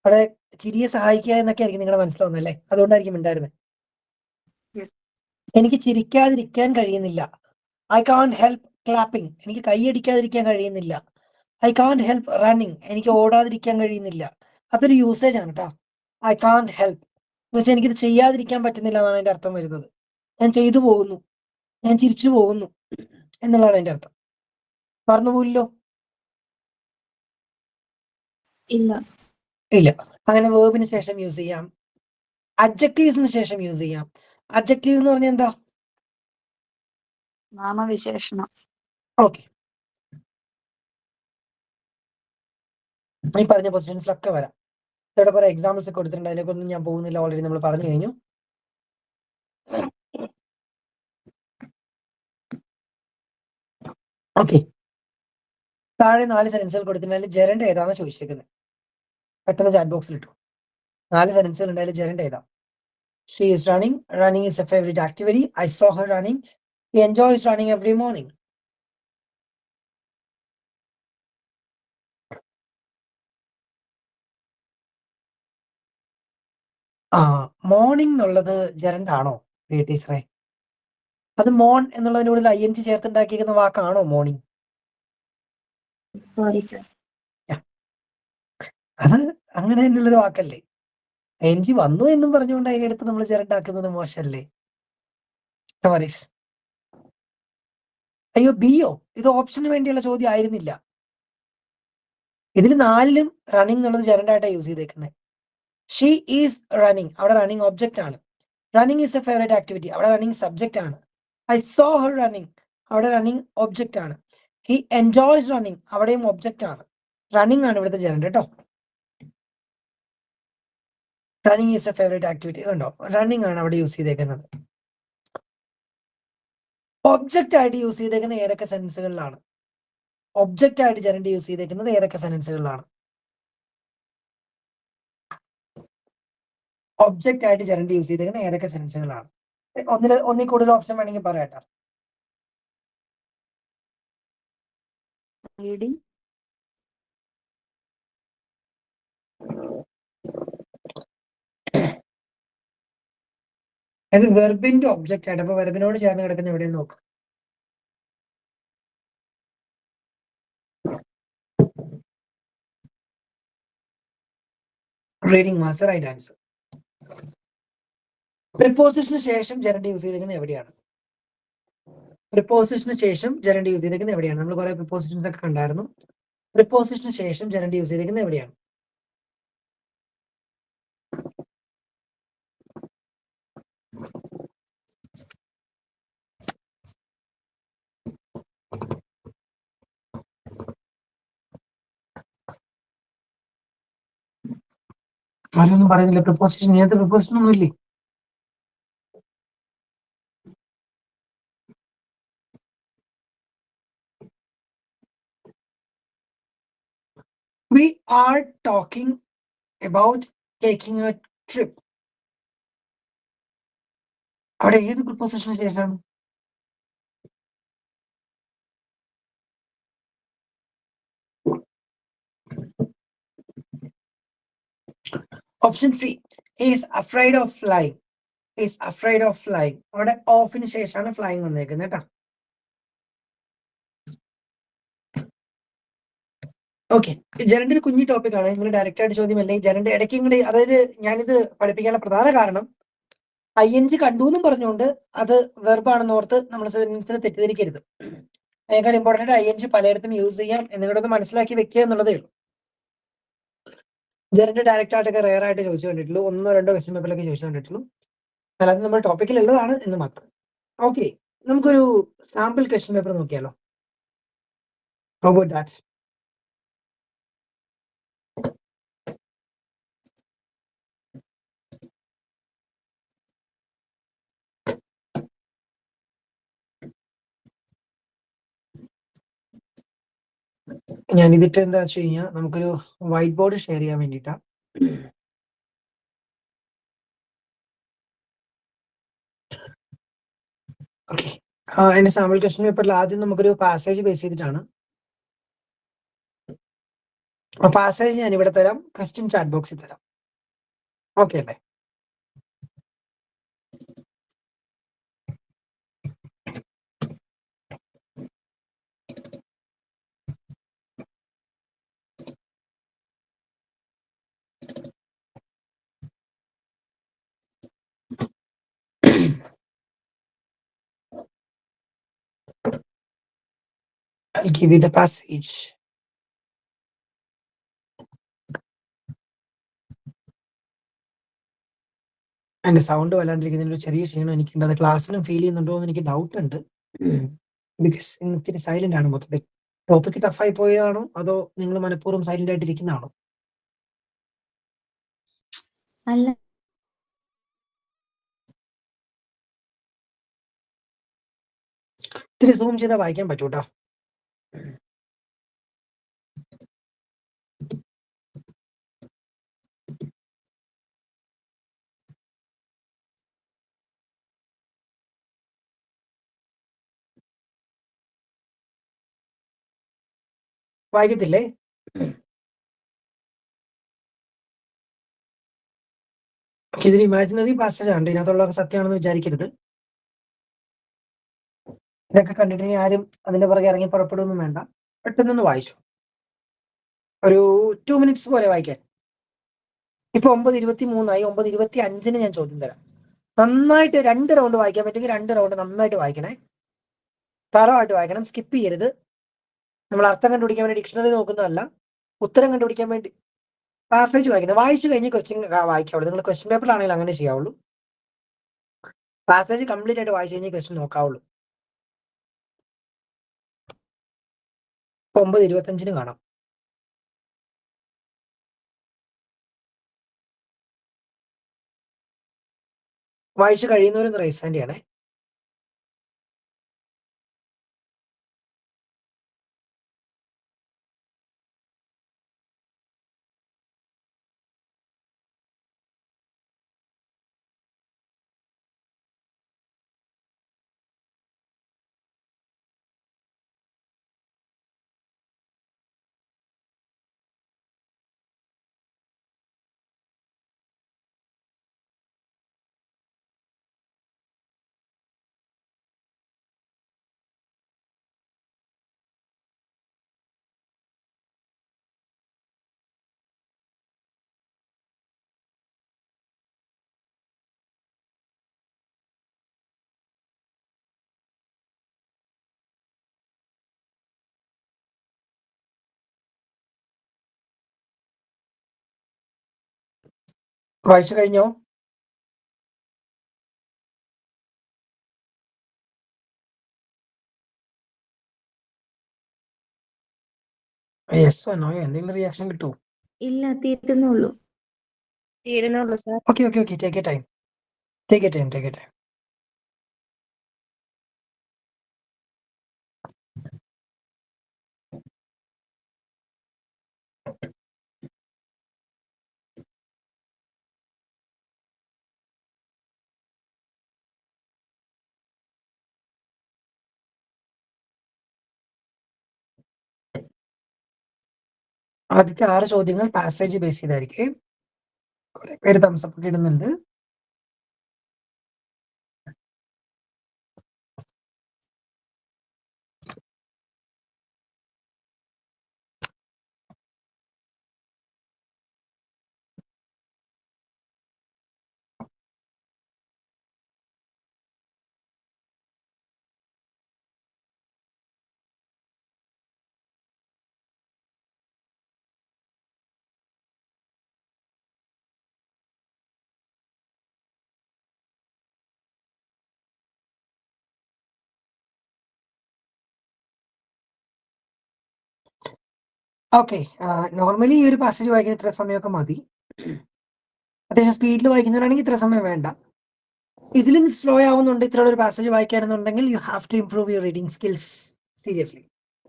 അവിടെ ചിരിയെ സഹായിക്കുക എന്നൊക്കെ ആയിരിക്കും നിങ്ങളുടെ മനസ്സിലാവുന്നല്ലേ, അതുകൊണ്ടായിരിക്കും ഉണ്ടായിരുന്നത്. എനിക്ക് ചിരിക്കാതിരിക്കാൻ കഴിയുന്നില്ല. ഐ കാൺ ഹെൽപ്പ് ക്ലാപ്പിംഗ്, എനിക്ക് കൈയടിക്കാതിരിക്കാൻ കഴിയുന്നില്ല. ഐ കാൺ ഹെൽപ്പ് റണ്ണിങ്, എനിക്ക് ഓടാതിരിക്കാൻ കഴിയുന്നില്ല. അതൊരു യൂസേജ് ആണ് കേട്ടോ. ഐ കാൺ ഹെൽപ്പ് എന്ന് വെച്ചാൽ എനിക്കിത് ചെയ്യാതിരിക്കാൻ പറ്റുന്നില്ല എന്നാണ് അതിന്റെ അർത്ഥം വരുന്നത്. ഞാൻ ചെയ്തു പോകുന്നു, ഞാൻ ചിരിച്ചു പോകുന്നു എന്നുള്ളതാണ് അതിന്റെ അർത്ഥം. മറന്നുപോയില്ലോ? ഇല്ല. ഇല്ല. അങ്ങനെ വേർബിന് ശേഷം യൂസ് ചെയ്യാം, അഡ്ജക്റ്റീവ്സിന് ശേഷം യൂസ് ചെയ്യാം. അഡ്ജക്റ്റീവ് എന്ന് പറഞ്ഞാൽ എന്താ? നാമവിശേഷണം. ഓക്കെ, ഈ പറഞ്ഞ പൊസിഷൻസിലൊക്കെ വരാം. ഇവിടെ കുറെ എക്സാമ്പിൾസ് ഒക്കെ കൊടുത്തിട്ടുണ്ട്, അതിലേക്കൊന്നും ഞാൻ പോകുന്നില്ല, ഓൾറെഡി നമ്മൾ പറഞ്ഞു കഴിഞ്ഞു. ഓക്കെ, താഴെ 4 സെന്റൻസുകൾ കൊടുത്തിട്ടുണ്ടെങ്കിൽ ജെറണ്ട് ഏതാണെന്ന് ചോദിച്ചേക്കുന്നത്. പെട്ടെന്ന് ചാറ്റ് ബോക്സിൽ ഇട്ടു. 4 സെന്റൻസുകൾ ഉണ്ടായാലും ജെറണ്ട് ഏതാ? She is running, running is A favourite activity. I so Har running, he enjoys running every morning. Morning എന്നുള്ളത് ജെറണ്ട് ആണോ ടീച്ചറെ? അത് മോൺ എന്നുള്ളതിനോട് ING ചേർത്തുണ്ടാക്കിയിരിക്കുന്ന വാക്കാണോ മോർണിംഗ്? Sorry sir. അത് അങ്ങനെ തന്നെയുള്ളൊരു വാക്കല്ലേ. ING വന്നു എന്നും പറഞ്ഞുകൊണ്ട് അതിനടുത്ത് നമ്മൾ ജെറണ്ടാക്കുന്നത് മോശമല്ലേ? അയ്യോ ബിയോ, ഇത് ഓപ്ഷന് വേണ്ടിയുള്ള ചോദ്യം ആയിരുന്നില്ല. ഇതിൽ 4ലും റണ്ണിങ് എന്നുള്ളത് ജെറണ്ടായിട്ടാണ് യൂസ് ചെയ്തേക്കുന്നത്. ഷീ ഈസ് റണ്ണിങ്, അവിടെ റണ്ണിങ് ഒബ്ജക്റ്റ് ആണ്. Running is A favourite activity, അവിടെ റണ്ണിങ് സബ്ജക്റ്റ് ആണ്. ഐ സോ ഹർ റണ്ണിങ്, അവിടെ റണ്ണിങ് ഒബ്ജക്റ്റ് ആണ്. ഹി എൻജോയ്സ് റണ്ണിങ്, അവിടെയും ഒബ്ജക്റ്റ് ആണ്. റണ്ണിങ് ആണ് ഇവിടുത്തെ ജെറണ്ട് കേട്ടോ. Running is A favourite activity കണ്ടോ, റണ്ണിങ് ആണ് അവിടെ യൂസ് ചെയ്തേക്കുന്നത്. ഒബ്ജക്റ്റ് ആയിട്ട് യൂസ് ചെയ്തേക്കുന്ന ഏതൊക്കെ സെന്റൻസുകളിലാണ്? ഒബ്ജക്റ്റ് ആയിട്ട് ജെറണ്ട് യൂസ് ചെയ്തേക്കുന്നത് ഏതൊക്കെ സെന്റൻസുകളിലാണ്? ഒബ്ജക്റ്റ് ആയിട്ട് ജെറണ്ട് യൂസ് ചെയ്തേക്കുന്ന ഏതൊക്കെ സെന്റൻസുകളാണ്? ഒന്നിൽ കൂടുതൽ ഓപ്ഷൻ വേണമെങ്കിൽ പറയാട്ടോ. റീഡിങ്, അത് വെർബിന്റെ ഒബ്ജക്റ്റ് ആയിട്ട്, അപ്പൊ വെർബിനോട് ചേർന്ന് കിടക്കുന്ന എവിടെയെന്ന് നോക്ക്. Reading master right answer. പ്രിപ്പോസിഷന് ശേഷം ജെറണ്ട് യൂസ് ചെയ്തിരിക്കുന്നത് എവിടെയാണ്? പ്രിപ്പോസിഷന് ശേഷം ജെറണ്ട് യൂസ് ചെയ്തിരിക്കുന്നത് എവിടെയാണ്? നമ്മൾ കുറെ പ്രിപ്പോസിഷൻസ് ഒക്കെ കണ്ടായിരുന്നു. പ്രിപ്പോസിഷന് ശേഷം ജെറണ്ട് യൂസ് ചെയ്തിരിക്കുന്നത് എവിടെയാണ്? ആരൊന്നും പറയുന്നില്ല. പ്രിപ്പോസിഷൻ, ഏത് പ്രിപ്പോസിഷൻ ഒന്നും ഇല്ലേ? We are talking about taking a trip. അവിടെ ഏത് പ്രിപ്പോസിഷന് ശേഷമാണ്? Option C, is afraid of flying. Is afraid of flying. അവിടെ ഓഫിന് ശേഷമാണ് ഫ്ലൈങ് വന്നേക്കുന്നത് കേട്ടോ. ഓക്കെ, ജനന്റെ ഒരു കുഞ്ഞു ടോപ്പിക്കാണ്. നിങ്ങൾ ഡയറക്റ്റ് ആയിട്ട് ചോദ്യമല്ലേ. ജനന്റെ ഇടയ്ക്ക് ഇങ്ങോട്ട്, അതായത് ഞാനിത് പഠിപ്പിക്കാനുള്ള പ്രധാന കാരണം ING കണ്ടു എന്നും പറഞ്ഞുകൊണ്ട് അത് വെർബാണെന്ന് ഓർത്ത് നമ്മൾ സെന്റൻസിനെ തെറ്റിദ്ധരിക്കരുത്. അതിനേക്കാൾ ഇമ്പോർട്ടന്റ് ING പലയിടത്തും യൂസ് ചെയ്യാം എന്നിങ്ങോട്ടൊന്ന് മനസ്സിലാക്കി വെക്കുക എന്നുള്ളതേ ഉള്ളൂ. ജനന്റെ ഡയറക്റ്റ് ആയിട്ടൊക്കെ റെയർ ആയിട്ട് ചോദിച്ചു കണ്ടിട്ടുള്ളൂ. 1-2 ക്വസ്റ്റ്യൻ പേപ്പറിലൊക്കെ ചോദിച്ചു കണ്ടിട്ടുള്ളൂ. അല്ലാതെ നമ്മുടെ ടോപ്പിക്കിൽ ഉള്ളതാണ് എന്ന് മാത്രം. ഓക്കെ, നമുക്കൊരു സാമ്പിൾ ക്വസ്റ്റ്യൻ പേപ്പർ നോക്കിയാലോ? How about that? ഞാൻ ഇതിട്ട് എന്താ വെച്ച് കഴിഞ്ഞാൽ നമുക്കൊരു വൈറ്റ് ബോർഡ് ഷെയർ ചെയ്യാൻ വേണ്ടിയിട്ടാ. ഓക്കെ, എന്റെ സാമ്പിൾ ക്വസ്റ്റ്യൻ പേപ്പറിൽ ആദ്യം നമുക്കൊരു പാസേജ് ബേസ് ചെയ്തിട്ടാണ്. പാസേജ് ഞാൻ ഇവിടെ തരാം, ക്വസ്റ്റ്യൻ ചാറ്റ് ബോക്സിൽ തരാം. ഓക്കെ അല്ലേ? I'll give you the passage. എന്റെ സൗണ്ട് വല്ലാണ്ടിരിക്കുന്നതിൽ ഒരു ചെറിയ ക്ഷീണം എനിക്കുണ്ട്. അത് ക്ലാസ്സിലും ഫീൽ ചെയ്യുന്നുണ്ടോ എന്ന് എനിക്ക് ഡൗട്ട് ഉണ്ട്. ബിക്കോസ് ഇന്ന് ഇത്തിരി സൈലന്റ് ആണ് മൊത്തത്തിൽ. ടോപ്പിക്ക് ടഫായി പോയതാണോ അതോ നിങ്ങൾ മനഃപൂർവ്വം സൈലന്റ് ആയിട്ട് ഇരിക്കുന്നതാണോ? അല്ല, ഇത്തിരി സൂം ചെയ്താൽ വായിക്കാൻ പറ്റൂട്ടോ. വായിക്കത്തില്ലേ? ഇതൊരു ഇമാജിനറി പാസേജ് ആണ്, ഇതിനകത്തുള്ള സത്യമാണെന്ന് വിചാരിക്കരുത്. ഇതൊക്കെ കണ്ടിട്ട് ഇനി ആരും അതിന്റെ പുറകെ ഇറങ്ങി പുറപ്പെടുകയൊന്നും വേണ്ട. പെട്ടെന്നൊന്ന് വായിച്ചു, ഒരു 2 minutes പോലെ വായിക്കാൻ. ഇപ്പൊ 9:23 9:25 ഞാൻ ചോദ്യം തരാം. നന്നായിട്ട് 2 റൗണ്ട് വായിക്കാൻ പറ്റുമെങ്കിൽ 2 റൗണ്ട് നന്നായിട്ട് വായിക്കണേ. തറവായിട്ട് വായിക്കണം, സ്കിപ്പ് ചെയ്യരുത്. നമ്മൾ അർത്ഥം കണ്ടുപിടിക്കാൻ വേണ്ടി ഡിക്ഷണറി നോക്കുന്നതല്ല, ഉത്തരം കണ്ടുപിടിക്കാൻ വേണ്ടി പാസേജ് വായിക്കുന്നത്. വായിച്ചു കഴിഞ്ഞ് ക്വസ്റ്റ്യൻ വായിക്കാവുള്ളൂ. നിങ്ങൾ ക്വസ്റ്റ്യൻ പേപ്പറിലാണെങ്കിൽ അങ്ങനെ ചെയ്യാവുള്ളൂ. പാസേജ് കംപ്ലീറ്റ് ആയിട്ട് വായിച്ചു കഴിഞ്ഞ് ക്വസ്റ്റ്യൻ നോക്കാവുള്ളൂ. 9:25 കാണാം. വായിച്ചു കഴിയുന്നവരൊന്ന് റൈസ് ഹാൻഡ് ചെയ്യണേ. വായിച്ചു കഴിഞ്ഞോ? യെസ് നോ എന്തെങ്കിലും റിയാക്ഷൻ കിട്ടുമോ? ഇല്ല, തീരുന്നുള്ളൂ. തീരുന്നുള്ളൂ sir. Okay okay okay, take a time, take a time, take a time. ആദ്യത്തെ 6 ചോദ്യങ്ങൾ പാസേജ് ബേസ് ചെയ്തായിരിക്കും. കുറെ പേര് തംസപ്പ് ഒക്കെ ഇടുന്നുണ്ട്. ഓക്കെ, നോർമലി ഈ ഒരു പാസേജ് വായിക്കാൻ ഇത്ര സമയമൊക്കെ മതി. അത്യാവശ്യം സ്പീഡിൽ വായിക്കുന്നവരാണെങ്കിൽ ഇത്ര സമയം വേണ്ട. ഇതിലും സ്ലോ ആവുന്നുണ്ട് ഇത്രയുള്ള ഒരു പാസേജ് വായിക്കുകയാണെന്നുണ്ടെങ്കിൽ you have to improve your reading skills seriously.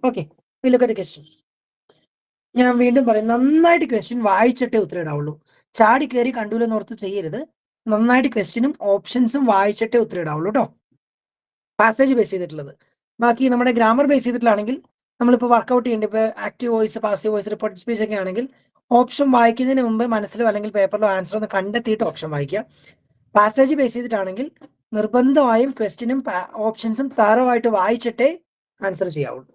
Okay, look at the question. ഞാൻ വീണ്ടും പറയും, നന്നായിട്ട് ക്വസ്റ്റ്യൻ വായിച്ചിട്ടേ ഉത്തരം ഇടാവുള്ളൂ. ചാടി കയറി കണ്ടൂലെന്ന് ഓർത്ത് ചെയ്യരുത്. നന്നായിട്ട് ക്വസ്റ്റ്യനും ഓപ്ഷൻസും വായിച്ചിട്ടേ ഉത്തരം ഇടാവുള്ളൂ കേട്ടോ. പാസേജ് ബേസ് ചെയ്തിട്ടുള്ളത്. ബാക്കി നമ്മുടെ ഗ്രാമർ ബേസ് ചെയ്തിട്ടുള്ളതാണെങ്കിൽ നമ്മളിപ്പോൾ വർക്കൗട്ട് ചെയ്യേണ്ടത് ഇപ്പോൾ active voice, passive voice, reported speech ഒക്കെ ആണെങ്കിൽ ഓപ്ഷൻ വായിക്കുന്നതിന് മുമ്പ് മനസ്സിലോ അല്ലെങ്കിൽ പേപ്പറിലോ ആൻസർ ഒന്ന് കണ്ടെത്തിയിട്ട് ഓപ്ഷൻ വായിക്കുക. പാസേജ് ബേസ് ചെയ്തിട്ടാണെങ്കിൽ നിർബന്ധമായും ക്വസ്റ്റ്യനും ഓപ്ഷൻസും താരമായിട്ട് വായിച്ചിട്ടേ ആൻസർ ചെയ്യാവുള്ളൂ.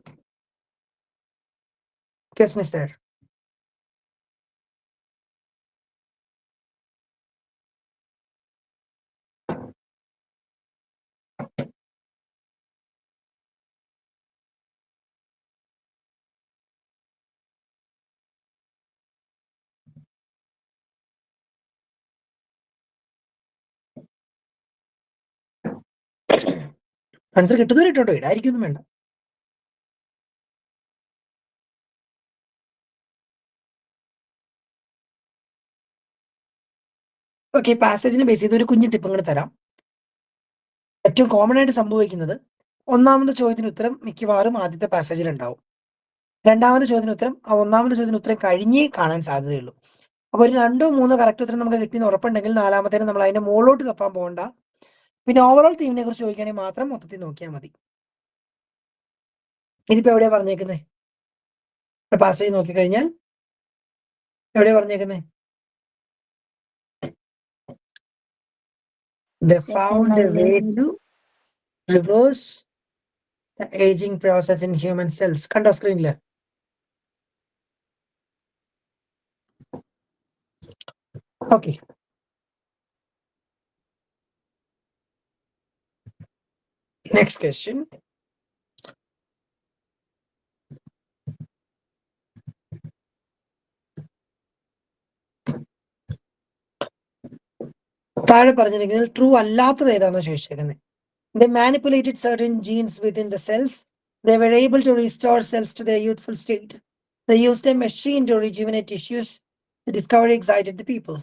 Question is there. ആൻസർ കിട്ടുന്നവരെ ഇട്ടോട്ടോ, ഇടായിരിക്കൊന്നും വേണ്ട. ഓക്കെ, പാസേജിനെ ബേസ് ചെയ്ത് ഒരു കുഞ്ഞു ടിപ്പ് ഇങ്ങനെ തരാം. ഏറ്റവും കോമൺ ആയിട്ട് സംഭവിക്കുന്നത്, ഒന്നാമത്തെ ചോദ്യത്തിന് ഉത്തരം മിക്കവാറും ആദ്യത്തെ പാസേജിൽ ഉണ്ടാവും. രണ്ടാമത്തെ ചോദ്യത്തിന് ഉത്തരം ആ ഒന്നാമത്തെ ചോദ്യത്തിന് ഉത്തരം കഴിഞ്ഞേ കാണാൻ സാധ്യതയുള്ളൂ. അപ്പൊ ഒരു 2-3 കറക്റ്റ് ഉത്തരം നമുക്ക് കിട്ടിയെന്ന് ഉറപ്പുണ്ടെങ്കിൽ നാലാമത്തേന് നമ്മൾ അതിന്റെ മുകളിലോട്ട് തപ്പാൻ പോകണ്ട. പിന്നെ ഓവറോൾ തീമിനെ കുറിച്ച് ചോദിക്കുകയാണെങ്കിൽ മാത്രം മൊത്തത്തിൽ നോക്കിയാൽ മതി. ഇതിപ്പോ എവിടെയാ പറഞ്ഞേക്കുന്നത്? പാസേജ് നോക്കിക്കഴിഞ്ഞാൽ എവിടെയാ പറഞ്ഞേക്കുന്നത്? They found a way to reverse the aging process in human cells. കണ്ടോ സ്ക്രീനില്? Okay, next question. താഴെ പറഞ്ഞിരിക്കുന്നത് ട്രൂ അല്ലാത്തത് ഏതാണെന്ന് ചോദിച്ചേക്കുന്നത്. They manipulated certain genes within the cells. They were able to restore cells to their youthful state. They used a machine to rejuvenate tissues. The discovery excited the people.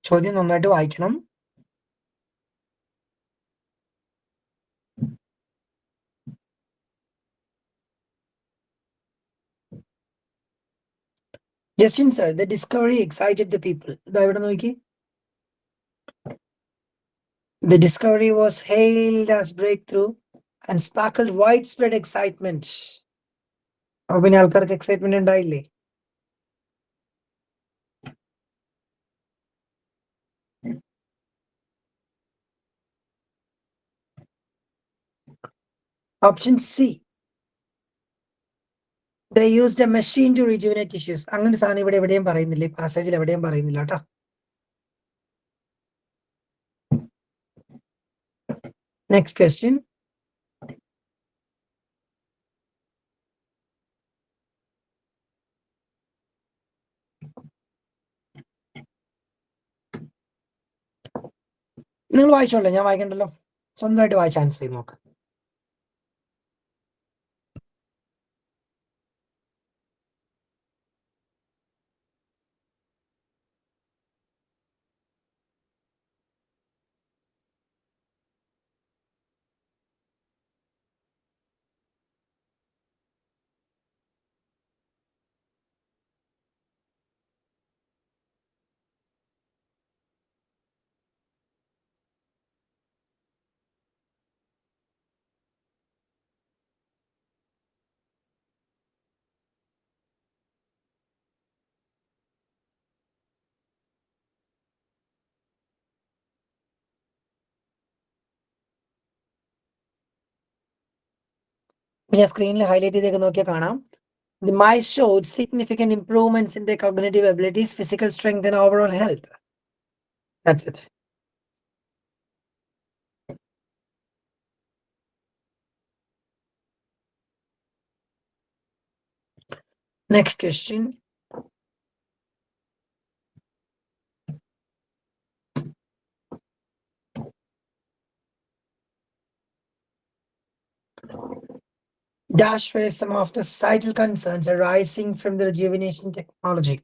ചോദ്യം നന്നായിട്ട് വായിക്കണം. Justin sir, the discovery excited the people. ഇതാ ഇവിടെ നോക്കി. The discovery was hailed as breakthrough and sparkled widespread excitement. അപ്പൊ പിന്നെ ആൾക്കാർക്ക് എക്സൈറ്റ്മെന്റ് ഉണ്ടായില്ലേ? Option C, they used a machine to rejuvenate tissues. അങ്ങനെ സാധനം ഇവിടെ എവിടെയും പറയുന്നില്ല, ഈ പാസേജിൽ എവിടെയും പറയുന്നില്ല കേട്ടോ. Next question. നിങ്ങൾ വായിച്ചോളൂ, ഞാൻ വായിക്കണ്ടല്ലോ. സ്വന്തമായിട്ട് വായിച്ച് ആൻസർ ചെയ്ത് നോക്ക്. ഞാൻ സ്ക്രീനിൽ ഹൈലൈറ്റ് ചെയ്തേക്ക് നോക്കിയാൽ കാണാം. The mice showed significant improvements in their cognitive abilities, physical strength, and overall health. That's it. Next question. Dash were some of the societal concerns arising from the rejuvenation technology.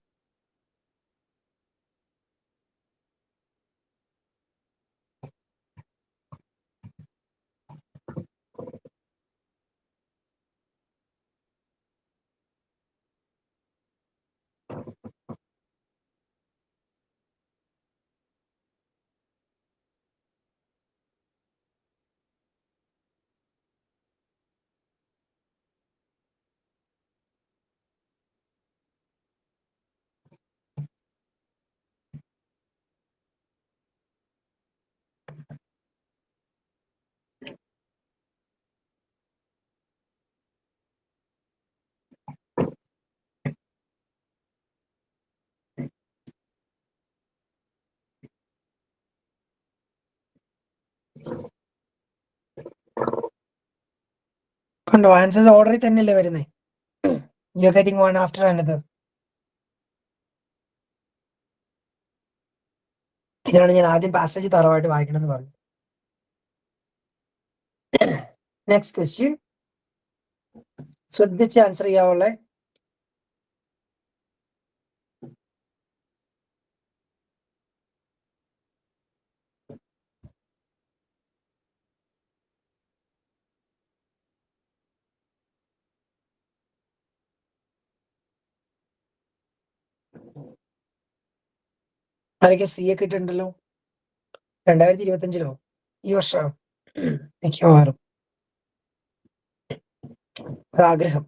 കണ്ടോ, ആൻസേഴ്സ് ഓർഡറിൽ തന്നെയല്ലേ വരുന്നത്. You are getting one after another. ഇതാണ് ഞാൻ ആദ്യം പാസേജ് തറവായിട്ട് വായിക്കണമെന്ന് പറഞ്ഞു. നെക്സ്റ്റ് ക്വസ്റ്റ്യൻ ശ്രദ്ധിച്ച് ആൻസർ ചെയ്യാവുള്ള. ആരൊക്കെ സി എ കിട്ടുണ്ടല്ലോ 2025 ഈ വർഷം മിക്കവാറും ആഗ്രഹം.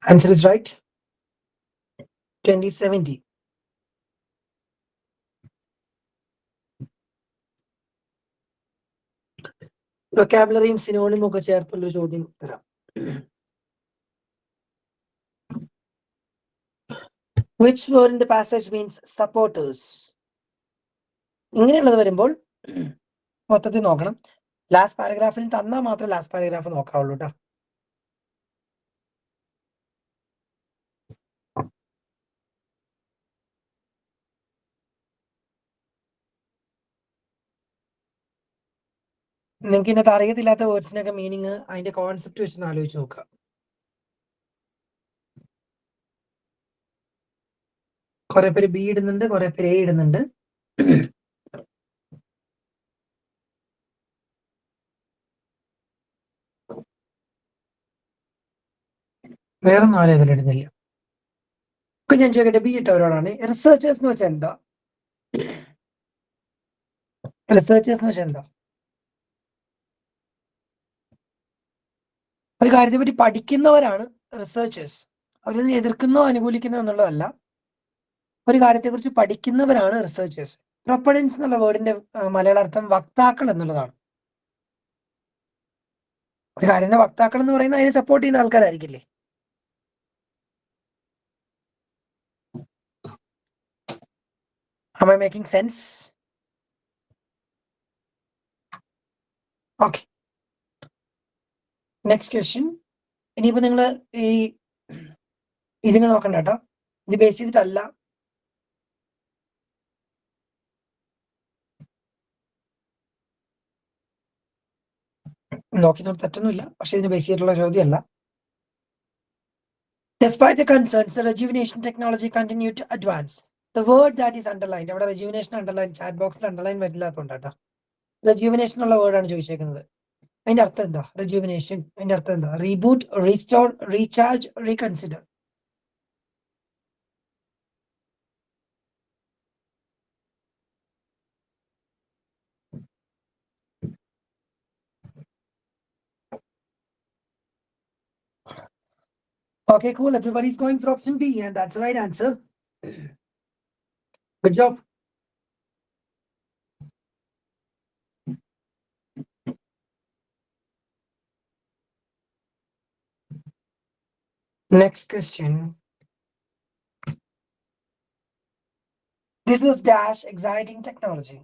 Answer is right. 2070. വൊക്കാബുലറിയും സിനോണിമും ഒക്കെ ചേർത്തുള്ളൊരു ചോദ്യം തരാം. Which word in the passage means supporters? ഇങ്ങനെയുള്ളത് വരുമ്പോൾ മൊത്തത്തിൽ നോക്കണം. ലാസ്റ്റ് പാരഗ്രാഫിൽ തന്നാൽ മാത്രം ലാസ്റ്റ് പാരഗ്രാഫ് നോക്കാവുള്ളൂ കേട്ടോ. നിങ്ങൾക്ക് ഇതിനകത്ത് അറിയത്തില്ലാത്ത വേർഡ്സിനൊക്കെ മീനിങ് അതിന്റെ കോൺസെപ്റ്റ് വെച്ച് ആലോചിച്ച് നോക്കുക. കുറെ പേര് ബി ഇടുന്നുണ്ട്, കുറെ പേര് എ ഇടുന്നുണ്ട്. വേറെ നാല് ഇതിൽ ഇടുന്നില്ല. ഞാൻ ചോദിക്കട്ടെ, ബി ഇട്ടവരോടാണ്. റിസർച്ചേഴ്സ് എന്ന് വെച്ചാൽ എന്താ? റിസർച്ചേഴ്സ് എന്ന് വെച്ചാൽ എന്താ? ഒരു കാര്യത്തെ പറ്റി പഠിക്കുന്നവരാണ് റിസർച്ചേഴ്സ്. അവരിതിനെ എതിർക്കുന്നോ അനുകൂലിക്കുന്നോ എന്നുള്ളതല്ല. ഒരു കാര്യത്തെക്കുറിച്ച് പഠിക്കുന്നവരാണ് റിസർച്ചേഴ്സ്. പ്രൊപ്പണൻസ് എന്നുള്ള വേർഡിന്റെ മലയാള അർത്ഥം വക്താക്കൾ എന്നുള്ളതാണ്. ഒരു കാര്യത്തിന്റെ വക്താക്കൾ എന്ന് പറയുന്നത് അതിനെ സപ്പോർട്ട് ചെയ്യുന്ന ആൾക്കാരായിരിക്കില്ലേ? Am I making sense? Okay. Next question. ഇനിയിപ്പോ നിങ്ങൾ ഈ ഇതിനെ നോക്കണ്ട കേട്ടോ, ഇത് ബേസ് ചെയ്തിട്ടല്ല. നോക്കി തെറ്റൊന്നുമില്ല, പക്ഷെ ഇതിന് ബേസ് ചെയ്തിട്ടുള്ള ചോദ്യമല്ല. Despite the concerns, the rejuvenation technology continued to advance. The word that is underlined, അവിടെ rejuvenation underline ചാറ്റ് ബോക്സിൽ അണ്ടർലൈൻ വരില്ലാത്തതുകൊണ്ട് കേട്ടോ. rejuvenation ഉള്ള വേർഡാണ് ചോദിച്ചേക്കുന്നത്. അതിന്റെ അർത്ഥം എന്താ? rejuvenation അതിന്റെ അർത്ഥം എന്താ? Reboot, restore, recharge, reconsider. Okay, cool. Everybody's going for option B, and that's the right answer. Good job. Next question. This was dash exciting technology.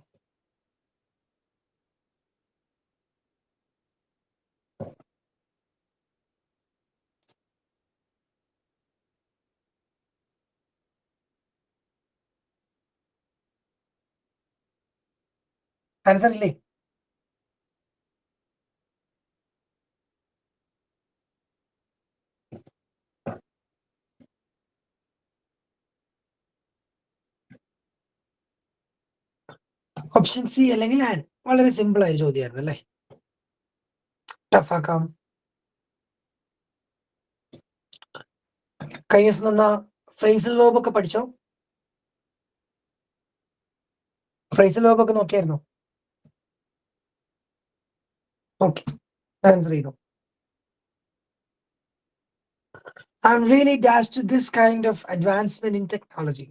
Answer ഇല്ലേ? ഓപ്ഷൻ സി അല്ലെങ്കിൽ ആൻ. വളരെ സിമ്പിൾ ആയ ചോദ്യമായിരുന്നു അല്ലേ? ടഫാക്കാം. കഴിഞ്ഞ ദിവസം തന്ന ഫ്രേസൽ വേർബ് ഒക്കെ പഠിച്ചോ? ഫ്രേസൽ വേർബ് ഒക്കെ നോക്കിയായിരുന്നോ? ഓക്കെ, ആൻസർ ചെയ്തു. I'm really dashed to this kind of advancement in technology.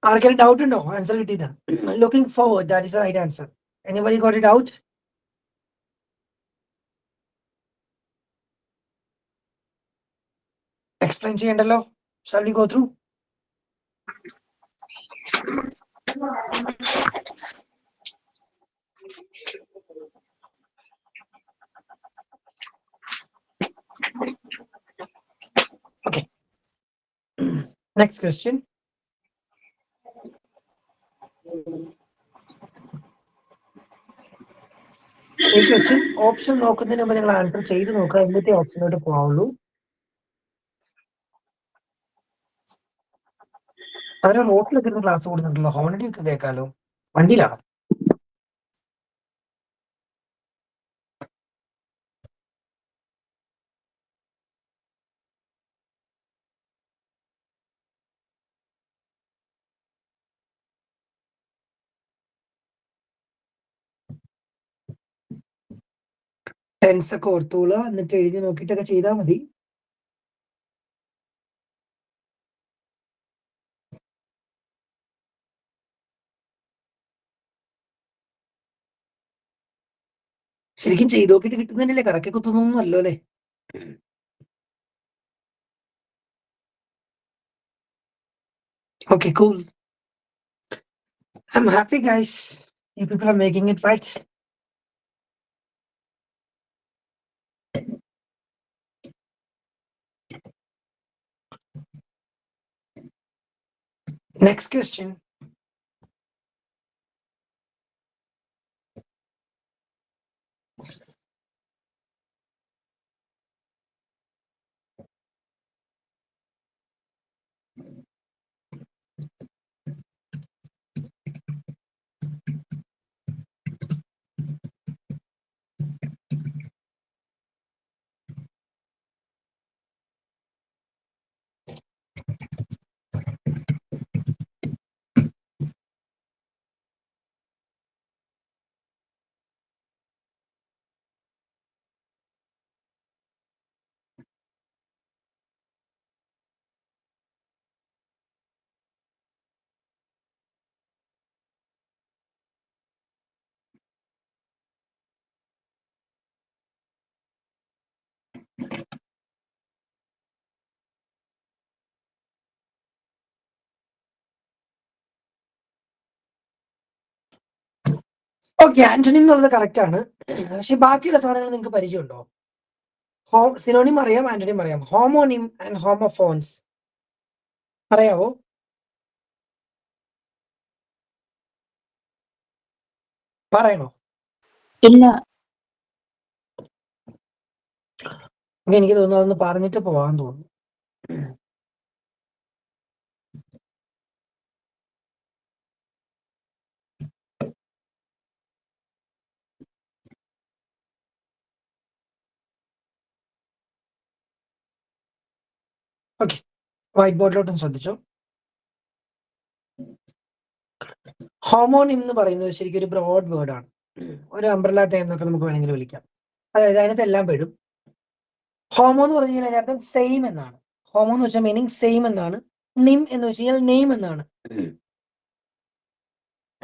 ആർക്കെങ്കിലും ഡൗട്ട് ഉണ്ടോ? ആൻസർ കിട്ടിയതാ. Looking forward, that is the right answer. Anybody got it out? Explain ചെയ്യണ്ടല്ലോ. Shall we go through? Okay. Next question. ഈ ക്വസ്റ്റ്യൻ ഓപ്ഷൻ നോക്കുന്നതിന് മുമ്പ് നിങ്ങൾ ആൻസർ ചെയ്ത് നോക്കുക, എന്നിട്ടേ ഓപ്ഷനിലോട്ട് പോകാവുള്ളൂ. അവരെ റോട്ടിലൊക്കെ ഇരുന്ന് ക്ലാസ് കൊടുക്കുന്നുണ്ടല്ലോ, ഹോണടി ഒക്കെ കേൾക്കാലോ. വണ്ടിയിലാണോ? ടെൻസ് ഒക്കെ ഓർത്തോളുക, എന്നിട്ട് എഴുതി നോക്കിയിട്ടൊക്കെ ചെയ്താൽ മതി. ശരിക്കും ചെയ്ത് നോക്കിയിട്ട് കിട്ടുന്നതന്നെയല്ലേ, കറക്കി കുത്തുന്നൊന്നും അല്ലോ അല്ലേ? Okay, cool. I'm happy, guys. You people are making it right. Next question. Okay, antonym എന്നുള്ളത് കറക്റ്റ് ആണ്. പക്ഷെ ബാക്കിയുള്ള സാധനങ്ങൾ നിങ്ങൾക്ക് പരിചയമുണ്ടോ? സിനോണിം അറിയാം, ആന്റണിം അറിയാം. ഹോമോണിം ആൻഡ് ഹോമോഫോൺസ് അറിയാവോ? പറയണോ? ഇല്ല. എനിക്ക് തോന്നുന്നു അതൊന്ന് പറഞ്ഞിട്ട് പോവാൻ തോന്നുന്നു. ഓക്കെ, വൈറ്റ് ബോർഡിലോട്ടും ശ്രദ്ധിച്ചോ. ഹോമോണിം എന്ന് പറയുന്നത് ശരിക്കും ഒരു ബ്രോഡ് വേർഡ് ആണ്. ഒരു അംബ്രല ടൈം എന്നൊക്കെ നമുക്ക് വേണമെങ്കിൽ വിളിക്കാം. അതായത് അതിനകത്ത് എല്ലാം പെടും. ഹോമോ എന്ന് പറഞ്ഞു കഴിഞ്ഞാൽ അതിന്റെ അർത്ഥം സെയിം എന്നാണ്. ഹോമോ എന്ന് വെച്ചാൽ മീനിങ് സെയിം എന്നാണ്. നിം എന്ന് വെച്ച് കഴിഞ്ഞാൽ നെയിം എന്നാണ്.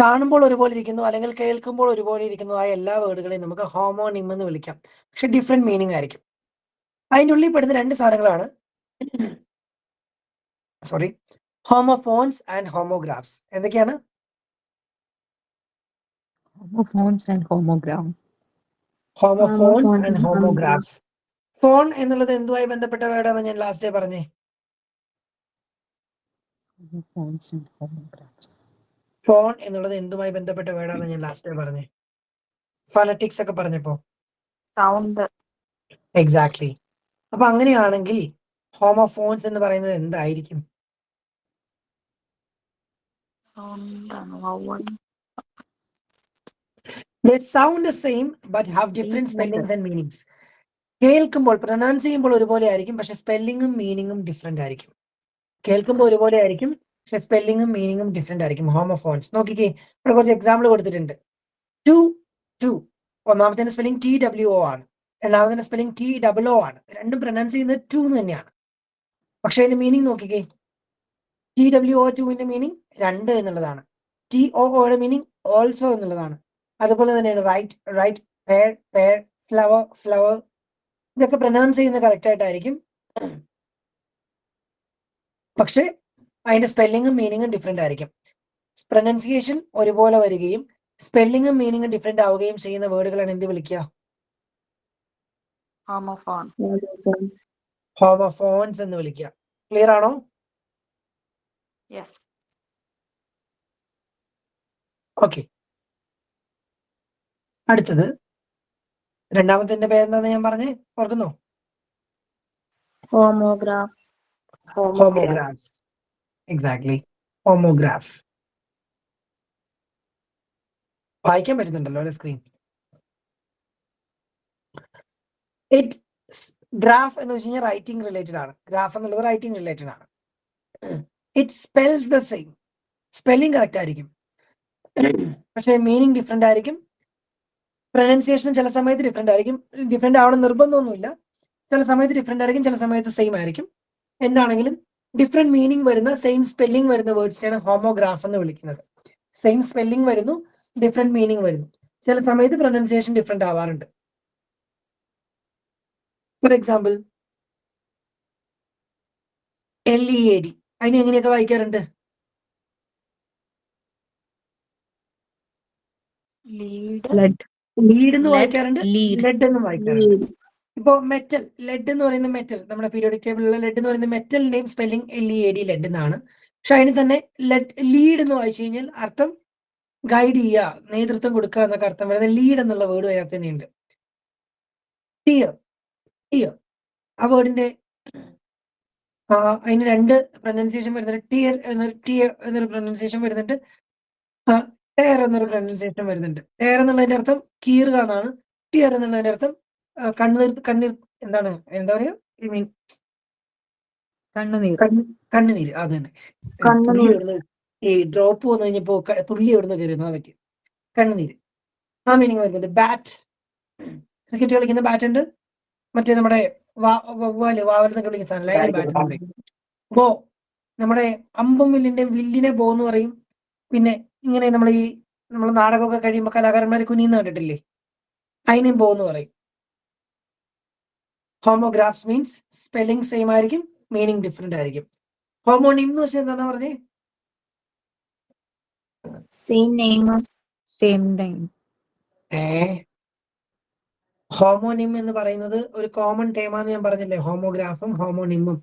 കാണുമ്പോൾ ഒരുപോലെ ഇരിക്കുന്നു അല്ലെങ്കിൽ കേൾക്കുമ്പോൾ ഒരുപോലെ ഇരിക്കുന്നതായ എല്ലാ വേർഡുകളെയും നമുക്ക് ഹോമോണിം എന്ന് വിളിക്കാം. പക്ഷെ ഡിഫറെന്റ് മീനിങ് ആയിരിക്കും. അതിൻ്റെ ഉള്ളിൽ പെടുന്ന രണ്ട് സാധനങ്ങളാണ് ഹോമോഫോൺസ് ആൻഡ് ഹോമോഗ്രാഫ്സ്. എന്തൊക്കെയാണ്? Homophones and homogram. Homophones and homographs. Phone എന്നുള്ളത് എന്തുമായി ബന്ധപ്പെട്ട വേർഡാണ് ഞാൻ ലാസ്റ്റ് പറഞ്ഞേ? Homophones and homographs. ഫോൺ എന്നുള്ളത് എന്തുമായി ബന്ധപ്പെട്ട വേർഡാണ് ഞാൻ ലാസ്റ്റ് പറഞ്ഞേ? ഫണറ്റിക്സ് ഒക്കെ പറഞ്ഞപ്പോ. സൗണ്ട്. എക്സാക്ട്ലി. അപ്പൊ അങ്ങനെയാണെങ്കിൽ ഹോമോഫോൺസ് എന്ന് പറയുന്നത് എന്തായിരിക്കും? They sound the same but have different spellings and meanings. കേൾക്കുമ്പോൾ പ്രൊനൗൺസ് ചെയ്യുമ്പോൾ ഒരുപോലെ ആയിരിക്കും, പക്ഷെ സ്പെല്ലിങ്ങും മീനിങ്ങും ഡിഫറെന്റ് ആയിരിക്കും. കേൾക്കുമ്പോൾ ഒരുപോലെ ആയിരിക്കും, പക്ഷെ സ്പെല്ലിങ്ങും മീനിങ്ങും ഡിഫറെന്റ് ആയിരിക്കും. ഹോമോഫോൺസ് നോക്കിക്കേ, ഇവിടെ കുറച്ച് എക്സാമ്പിൾ കൊടുത്തിട്ടുണ്ട്. ടു ടു, ഒന്നാമത്തെ സ്പെല്ലിംഗ് TWO ആണ്, രണ്ടാമത്തെ സ്പെല്ലിംഗ് TOO ആണ്. രണ്ടും പ്രൊനൗൺസ് ചെയ്യുന്നത് ടു എന്ന് പക്ഷെ അതിന്റെ മീനിങ് നോക്കിക്കേ. TWO2ന്റെ മീനിങ് രണ്ട് എന്നുള്ളതാണ്. TOOയുടെ മീനിങ് ഓൾസോ എന്നുള്ളതാണ്. അതുപോലെ തന്നെയാണ് right write, pair pear, flower flour. ഇതൊക്കെ പ്രൊനൗൺസ് ചെയ്യുന്നത് കറക്റ്റ് ആയിട്ടായിരിക്കും, പക്ഷെ അതിന്റെ സ്പെല്ലിങ്ങും മീനിങ്ങും ഡിഫറെന്റ് ആയിരിക്കും. പ്രൊനൗൺസിയേഷൻ ഒരുപോലെ വരികയും സ്പെല്ലിങ്ങും മീനിങ്ങും ഡിഫറെന്റ് ആവുകയും ചെയ്യുന്ന വേർഡുകളാണ് എന്ത് വിളിക്കുക? ഹോമോഫോൺസ് എന്ന് വിളിക്കുക. ക്ലിയർ ആണോ? ഓക്കെ, അടുത്തത് രണ്ടാമത്തെ പേരെന്താന്ന് ഞാൻ പറഞ്ഞേ, ഓർക്കുന്നോ? ഹോമോഗ്രാഫ്. ഹോമോഗ്രാഫ്സ്. എക്സാക്ട്ലി, ഹോമോഗ്രാഫ്. വായിക്കാൻ പറ്റുന്നുണ്ടല്ലോ അല്ലെ സ്ക്രീൻ? ഇറ്റ് ഗ്രാഫ് എന്ന് വെച്ച് കഴിഞ്ഞാൽ റൈറ്റിംഗ് റിലേറ്റഡ് ആണ്. ഗ്രാഫ് എന്നുള്ളത് റൈറ്റിംഗ് റിലേറ്റഡ് ആണ്. It spells the same, spelling correct ആയിരിക്കും, പക്ഷെ മീനിങ് ഡിഫറെന്റ് ആയിരിക്കും. പ്രൊനൗൺസിയേഷനും ചില സമയത്ത് ഡിഫറെന്റ് ആയിരിക്കും. ഡിഫറെന്റ് ആവണം നിർബന്ധമൊന്നുമില്ല. ചില സമയത്ത് ഡിഫറെന്റ് ആയിരിക്കും, ചില സമയത്ത് സെയിം ആയിരിക്കും. എന്താണെങ്കിലും ഡിഫറെന്റ് മീനിങ് വരുന്ന സെയിം സ്പെല്ലിംഗ് വരുന്ന വേർഡ്സിനെയാണ് ഹോമോഗ്രാഫ് എന്ന് വിളിക്കുന്നത്. സെയിം സ്പെല്ലിംഗ് വരുന്നു, ഡിഫറെന്റ് മീനിങ് വരുന്നു. ചില സമയത്ത് പ്രൊനൗൺസിയേഷൻ ഡിഫറെന്റ് ആവാറുണ്ട്. ഫോർ എക്സാമ്പിൾ LED, അതിനെ എങ്ങനെയൊക്കെ വായിക്കാറുണ്ട്? ലീഡ് എന്ന് വായിക്കാറുണ്ട്, ലെഡ് എന്ന് വായിക്കാറുണ്ട്. ഇപ്പൊ മെറ്റൽ, ലെഡ് എന്ന് പറയുന്ന മെറ്റൽ, നമ്മുടെ പീരിയോഡിക് ടേബിളിലുള്ള ലെഡ് എന്ന് പറയുന്ന മെറ്റലിന്റെയും സ്പെല്ലിംഗ് LED, ലെഡ് എന്നാണ്. പക്ഷെ അതിന് തന്നെ ലീഡ് എന്ന് വായിച്ചു കഴിഞ്ഞാൽ അർത്ഥം ഗൈഡ് ചെയ്യുക, നേതൃത്വം കൊടുക്കുക എന്നൊക്കെ അർത്ഥം വരുന്നത് ലീഡ് എന്നുള്ള വേർഡ് അതിനകത്ത് തന്നെയുണ്ട്. ടിയർ, ടിയർ, ആ വേർഡിന്റെ അതിന് രണ്ട് പ്രൊനൗൺസിയേഷൻ വരുന്നുണ്ട്. ടിയർ എന്നൊരു പ്രൊനൗൺസിയേഷൻ വരുന്നുണ്ട്, ടയർ എന്നൊരു പ്രൊനൗൺസിയേഷൻ വരുന്നുണ്ട്. ടയർ എന്നുള്ളതിന്റെ അർത്ഥം കീറുക എന്നാണ്. ടിയർ എന്നുള്ളതിന്റെ അർത്ഥം കണ്ണീർ എന്താണ്, എന്താ പറയാ, ഐ മീൻ കണ്ണുനീര്. അത് തന്നെ, ഈ ഡ്രോപ്പ് വന്നു കഴിഞ്ഞപ്പോ തുള്ളി എവിടുന്ന് കയറുന്ന പറ്റി കണ്ണുനീര്, ആ മീനിങ് വരുന്നുണ്ട്. ബാറ്റ്, ക്രിക്കറ്റ് കളിക്കുന്ന ബാറ്റ് ഉണ്ട്, മറ്റേ നമ്മുടെ വാവലെന്നൊക്കെ വിളിക്കുന്ന സാധനം ലൈനും ബാറ്റ് എന്ന് പറയും. ബോ, നമ്മുടെ അമ്പും വില്ലിന്റെ വില്ലിനെ ബോ എന്ന് പറയും. പിന്നെ ഇങ്ങനെ നമ്മൾ നാടകമൊക്കെ കഴിയുമ്പോൾ കലാകാരന്മാർ കുനിന്ന് കണ്ടിട്ടില്ലേ, അതിനെയും ബോ എന്ന് പറയും. ഹോമോഗ്രാഫ്സ് മീൻസ് സ്പെല്ലിംഗ് സെയിം ആയിരിക്കും, മീനിങ് ഡിഫറെന്റ് ആയിരിക്കും. ഹോമോണിം എന്ന് വെച്ചാൽ എന്താ പറഞ്ഞേ? ഹോമോണിം എന്ന് പറയുന്നത് ഒരു കോമൺ ടേമാന്ന് ഞാൻ പറഞ്ഞില്ലേ, ഹോമോഗ്രാഫും ഹോമോണിമും.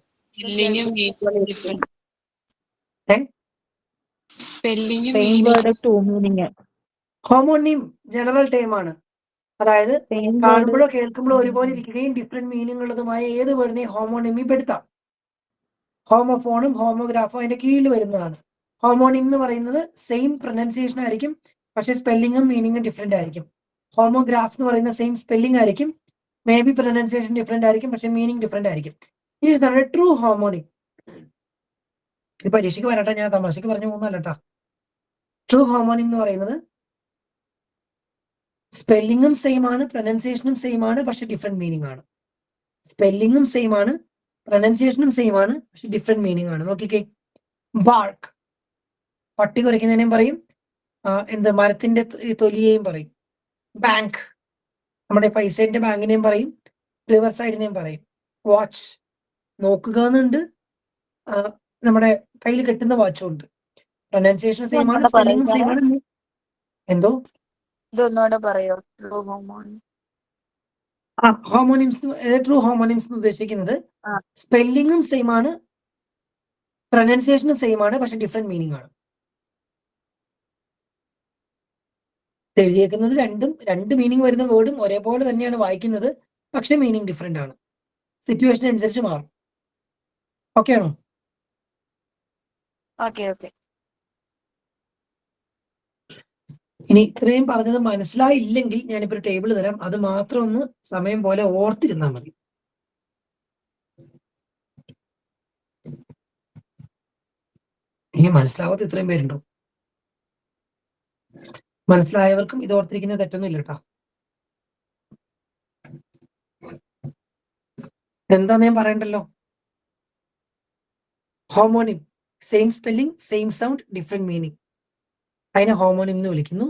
Spelling Same word of two meaning. Homonym general term ആണ്. അതായത് Same word. കാണുമ്പോഴോ കേൾക്കുമ്പോഴോ ഒരുപോലെ ഇരിക്കുകയും ഡിഫറെന്റ് മീനിങ് ഉള്ളതുമായ ഏത് വേർഡിനെയും ഹോമോണിമി പെടുത്താം. ഹോമോഫോണും ഹോമോഗ്രാഫും അതിന്റെ കീഴിൽ വരുന്നതാണ്. ഹോമോണിം എന്ന് പറയുന്നത് സെയിം പ്രൊനൗൺസിയേഷൻ ആയിരിക്കും, പക്ഷെ സ്പെല്ലിങ്ങും മീനിങ്ങും ഡിഫറെന്റ് ആയിരിക്കും. ഹോമോഗ്രാഫ് എന്ന് പറയുന്ന സെയിം സ്പെല്ലിംഗ് ആയിരിക്കും, മേ ബി പ്രൊനൗൺസിയേഷൻ ഡിഫറെന്റ് ആയിരിക്കും, പക്ഷെ മീനിങ് ഡിഫറെന്റ് ആയിരിക്കും. ഇനി ഇതാണ് ട്രൂ ഹോമോണിം. ഇത് പരീക്ഷയ്ക്ക് വരട്ടെ, ഞാൻ തമാശക്ക് പറഞ്ഞു പോകുന്നല്ലട്ടാ. ട്രൂ ഹോമോണിം എന്ന് പറയുന്നത് സ്പെല്ലിങ്ങും സെയിം ആണ്, പ്രൊനൗൺസിയേഷനും സെയിം ആണ്, പക്ഷെ ഡിഫറെന്റ് മീനിങ് ആണ്. സ്പെല്ലിങ്ങും സെയിം ആണ്, പ്രൊനൗൺസിയേഷനും സെയിം ആണ്, പക്ഷെ ഡിഫറെന്റ് മീനിങ് ആണ്. നോക്കിക്കേ, ബാർക്ക് പട്ടി കുരയ്ക്കുന്നതിനെയും പറയും, എന്താ മരത്തിന്റെ തൊലിയെയും പറയും. ബാങ്ക് നമ്മുടെ പൈസന്റെ ബാങ്കിനെയും പറയും, റിവർ സൈഡിനെയും പറയും. വാച്ച് നോക്കുക എന്നുണ്ട്, നമ്മുടെ കയ്യിൽ കെട്ടുന്ന വാച്ചും ഉണ്ട്. പ്രൊനൗൺസിയേഷൻ സെയിം ആണ്, സ്പെല്ലിംഗും സെയിം ആണ്. എന്തോ ഇതൊന്നുകൂടെ പറയോ? ട്രൂ ഹോമോണിം. ഹോമോണിംസ്, ട്രൂ ഹോമോണിംസ് എന്ന് ഉദ്ദേശിക്കുന്നത് സ്പെല്ലിങ്ങും സെയിം ആണ്, പ്രൊനൗൺസിയേഷനും സെയിം ആണ്, പക്ഷെ ഡിഫറെന്റ് മീനിങ് ആണ്. എഴുതിയേക്കുന്നത് രണ്ട് മീനിങ് വരുന്ന വേർഡും ഒരേപോലെ തന്നെയാണ് വായിക്കുന്നത്, പക്ഷെ മീനിങ് ഡിഫറെന്റ് ആണ്. സിറ്റുവേഷൻ അനുസരിച്ച് മാറും. ഓക്കെ ആണോ? Okay okay. ഇനി ഇത്രയും പറഞ്ഞത് മനസ്സിലായില്ലെങ്കിൽ ഞാനിപ്പോ ഒരു ടേബിൾ തരാം, അത് മാത്രം ഒന്ന് സമയം പോലെ ഓർത്തിരുന്നാൽ മതി. ഇനി മനസ്സിലാവാത്ത ഇത്രയും പേരുണ്ടോ? മനസ്സിലായവർക്കും ഇത് ഓർത്തിരിക്കുന്ന തെറ്റൊന്നും ഇല്ല കേട്ടോ. എന്താന്ന് ഞാൻ പറയണ്ടല്ലോ. Homonym same spelling, same sound, different meaning, അതിനെ ഹോമോണിം എന്ന് വിളിക്കുന്നു.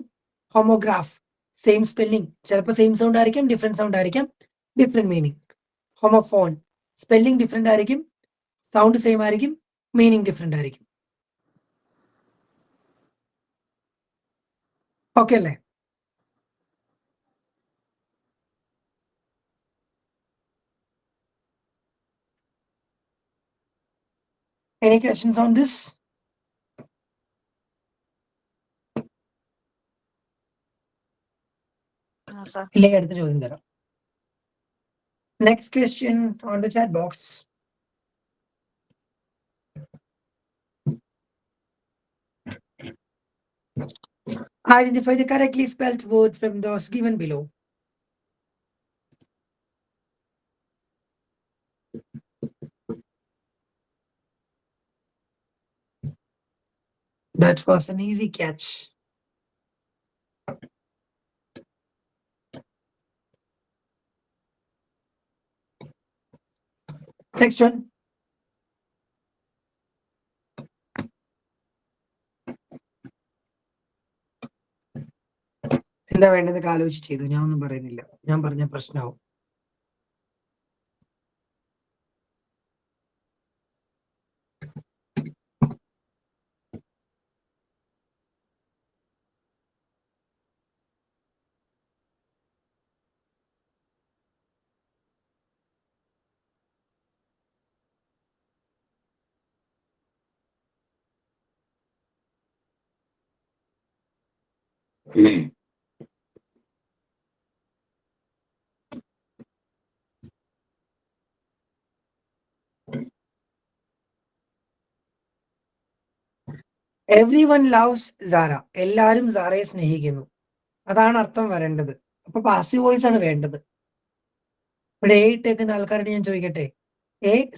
ഹോമോഗ്രാഫ് സെയിം സ്പെല്ലിംഗ്, ചിലപ്പോൾ സെയിം സൗണ്ട് ആയിരിക്കാം, ഡിഫറെന്റ് സൗണ്ട് ആയിരിക്കാം, different meaning. Homophone spelling different ആയിരിക്കും, സൗണ്ട് സെയിം ആയിരിക്കും, മീനിങ് ഡിഫറെന്റ് ആയിരിക്കും. ഓക്കെ അല്ലേ? Any questions on this? ഇല്ലെങ്കിൽ അടുത്ത ചോദ്യം തരാം. Next question on the chat box. Identify the correctly spelled words from those given below. That was an easy catch. Next one. എന്താ വേണ്ടത് ആലോചിച്ച് ചെയ്തു, ഞാൻ ഒന്നും പറയുന്നില്ല, ഞാൻ പറഞ്ഞ പ്രശ്നമാവും. Everyone loves Zara. എല്ലാരും സാറയെ സ്നേഹിക്കുന്നു, അതാണ് അർത്ഥം വരേണ്ടത്. അപ്പൊ പാസീവ് വോയിസ് ആണ് വേണ്ടത്. ഇവിടെ എ ഇട്ടേക്കുന്ന ആൾക്കാരോട് ഞാൻ ചോദിക്കട്ടെ,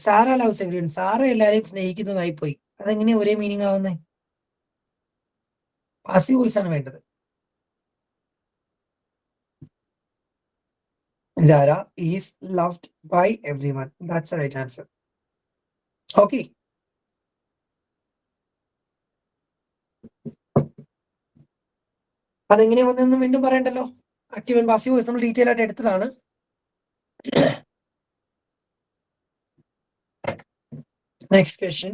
സാറ ലവ്സ് എവരിവൺ, സാറ എല്ലാരെയും സ്നേഹിക്കുന്നതായി പോയി, അതെങ്ങനെ ഒരേ മീനിങ് ആവുന്നേ? പാസീവ് വോയിസ് ആണ് വേണ്ടത്. Zara is loved by everyone. That's the right answer. Okay. അതെങ്ങനെ വന്നതെന്ന് വീണ്ടും പറയണ്ടല്ലോ. ആക്റ്റീവ് ആൻഡ് പാസീവ് വോയിസ് നമ്മൾ ഡീറ്റെയിൽ ആയിട്ട് എടുത്തതാണ്. Next question.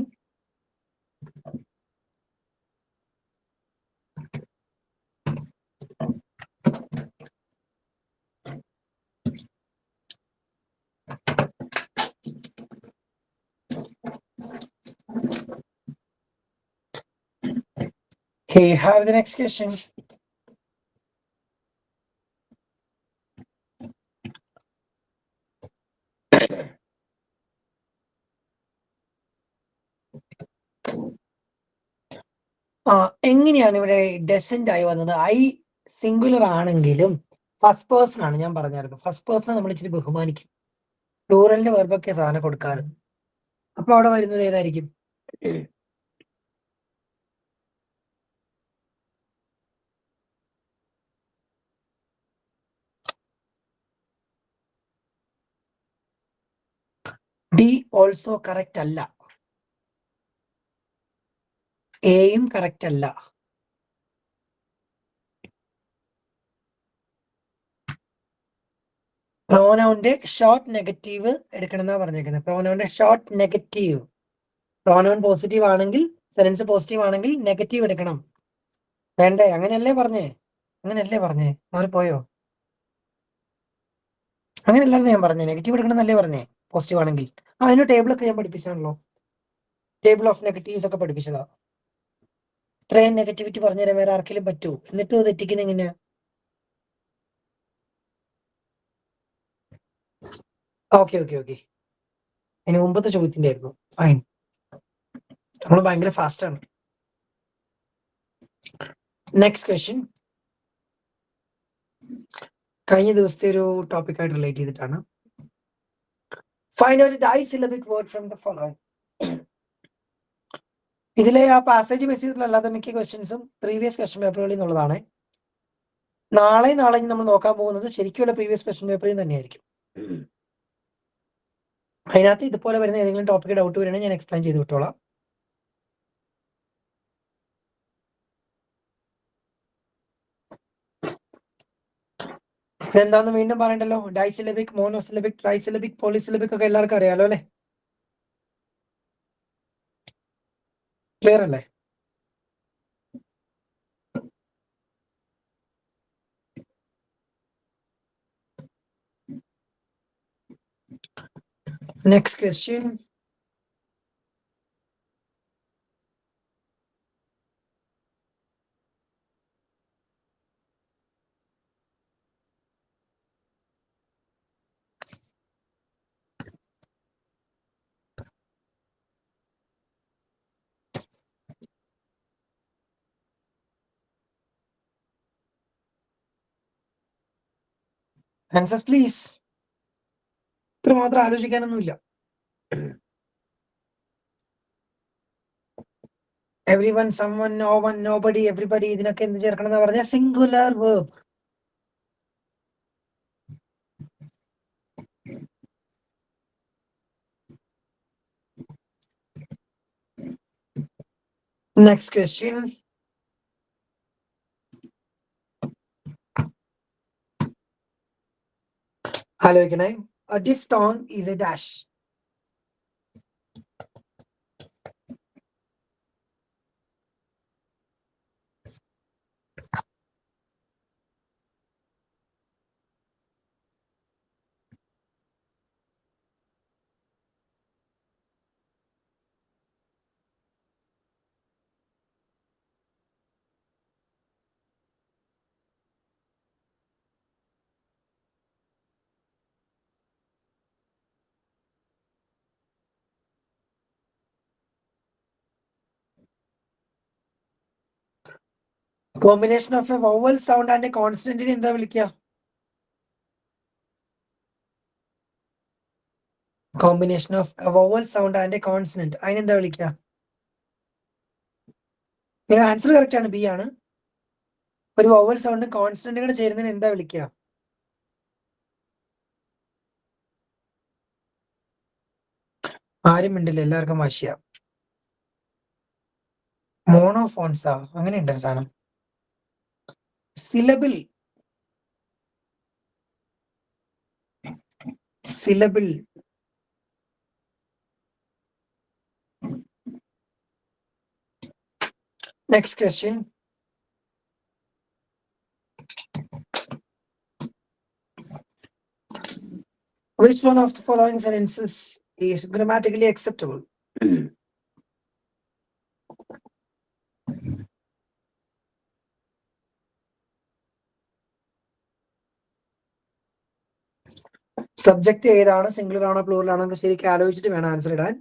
Hey, have the next question. എങ്ങനെയാണ് ഇവിടെ ഡെസെന്റ് ആയി വന്നത്? ഐ സിംഗുലർ ആണെങ്കിലും ഫസ്റ്റ് പേഴ്സൺ ആണ്. ഞാൻ പറഞ്ഞായിരുന്നു ഫസ്റ്റ് പേഴ്സൺ നമ്മൾ ഇച്ചിരി ബഹുമാനിക്കും. പ്ലൂറലിന്റെ വെർബൊക്കെ സാധനം കൊടുക്കാറ്. അപ്പൊ അവിടെ വരുന്നത് ഏതായിരിക്കും? ഡി ഓൾസോ കറക്റ്റ് അല്ല. എയും കറക്റ്റ് അല്ല. പ്രോനൗന്റെ ഷോർട്ട് നെഗറ്റീവ് എടുക്കണം എന്നാ പറഞ്ഞേക്കുന്നത്. പ്രോനൗന്റെ ഷോർട്ട് നെഗറ്റീവ്. പ്രോനൗൺ പോസിറ്റീവ് ആണെങ്കിൽ, സെന്റൻസ് പോസിറ്റീവ് ആണെങ്കിൽ നെഗറ്റീവ് എടുക്കണം. വേണ്ടേ? അങ്ങനെയല്ലേ പറഞ്ഞേ? മാറിപ്പോയോ? അങ്ങനെയല്ലായിരുന്നു ഞാൻ പറഞ്ഞേ. നെഗറ്റീവ് എടുക്കണം എന്നല്ലേ പറഞ്ഞേ പോസിറ്റീവ് ആണെങ്കിൽ. അതിന്റെ ടേബിളൊക്കെ ഞാൻ പഠിപ്പിച്ചാണല്ലോ. ടേബിൾ ഓഫ് നെഗറ്റീവ്സ് ഒക്കെ പഠിപ്പിച്ചതാ. ഇത്രയും നെഗറ്റിവിറ്റി പറഞ്ഞുതരാൻ വേറെ ആർക്കെങ്കിലും പറ്റൂ? എന്നിട്ടും അത് തെറ്റിക്കുന്ന എങ്ങനെയാ? ഓക്കെ. ഇനി മുമ്പത്തെ ചോദ്യത്തിന്റെ ആയിരുന്നു. ഫൈൻ. നമ്മൾ ഭയങ്കര ഫാസ്റ്റ് ആണ്. നെക്സ്റ്റ് ക്വസ്റ്റ്യൻ കഴിഞ്ഞ ദിവസത്തെ ഒരു ടോപ്പിക്കായിട്ട് റിലേറ്റ് ചെയ്തിട്ടാണ്. Find out disyllabic word from the following. ഇതിലെ ആ പാസേജ് ബേസ് ചെയ്തിട്ടുള്ള മിക്ക ക്വസ്റ്റ്യൻസും പ്രീവിയസ് ക്വസ്റ്റ്യൻ പേപ്പറുകളിൽ നിന്നുള്ളതാണ്. നാളെ നമ്മൾ നോക്കാൻ പോകുന്നത് ശരിക്കുള്ള പ്രീവിയസ് ക്വസ്റ്റ്യൻ പേപ്പറിൽ തന്നെയായിരിക്കും. അതിനകത്ത് ഇതുപോലെ വരുന്ന ഏതെങ്കിലും ടോപ്പിക്ക് ഡൗട്ട് വരികയാണെങ്കിൽ ഞാൻ എക്സ്പ്ലെയിൻ ചെയ്ത് വിട്ടോളാം. ഇതെന്താന്ന് വീണ്ടും പറയണ്ടല്ലോ. ഡൈസിലബിക്, മോണോസിലബിക്, ട്രൈസിലബിക്, പോളിസിലബിക് ഒക്കെ എല്ലാവർക്കും അറിയാലോ അല്ലെ? ക്ലിയർ അല്ലേ? Next question. Answers please. ഇത്ര മാത്രം ആലോചിക്കാനൊന്നുമില്ല. Everyone, someone, no one, nobody, everybody, ഇതിനൊക്കെ എന്ത് ചേർക്കണം എന്ന് പറഞ്ഞാൽ സിംഗുലർ വേർബ്. Next question. ആലോചിക്കണേ. A diphthong is a dash. Combination of a vowel sound and a കോൺസ്റ്റന്റിനെ എന്താ വിളിക്കുക? Combination of a vowel sound and a consonant, അതിനെന്താ വിളിക്കുക? നിങ്ങളുടെ ആൻസർ കറക്റ്റ് ആണ്, ബി ആണ്. ഒരു വവൽ സൗണ്ട് കോൺസ്റ്റന്റ് കൂടെ ചേരുന്നതിന് എന്താ വിളിക്കുക? ആരും മിണ്ടില്ല, എല്ലാവർക്കും വാശിയ. മോണോഫോൺസാ, അങ്ങനെ ഉണ്ടൊരു സാധനം. Syllable. Next question. Which one of the following sentences is grammatically acceptable? Subject ഏതാണ്, സിംഗുലർ ആണോ പ്ലൂറൽ ആണോ എന്ന് ശരിക്കും ആലോചിച്ചിട്ട് വേണം ആൻസർ ഇടാൻ.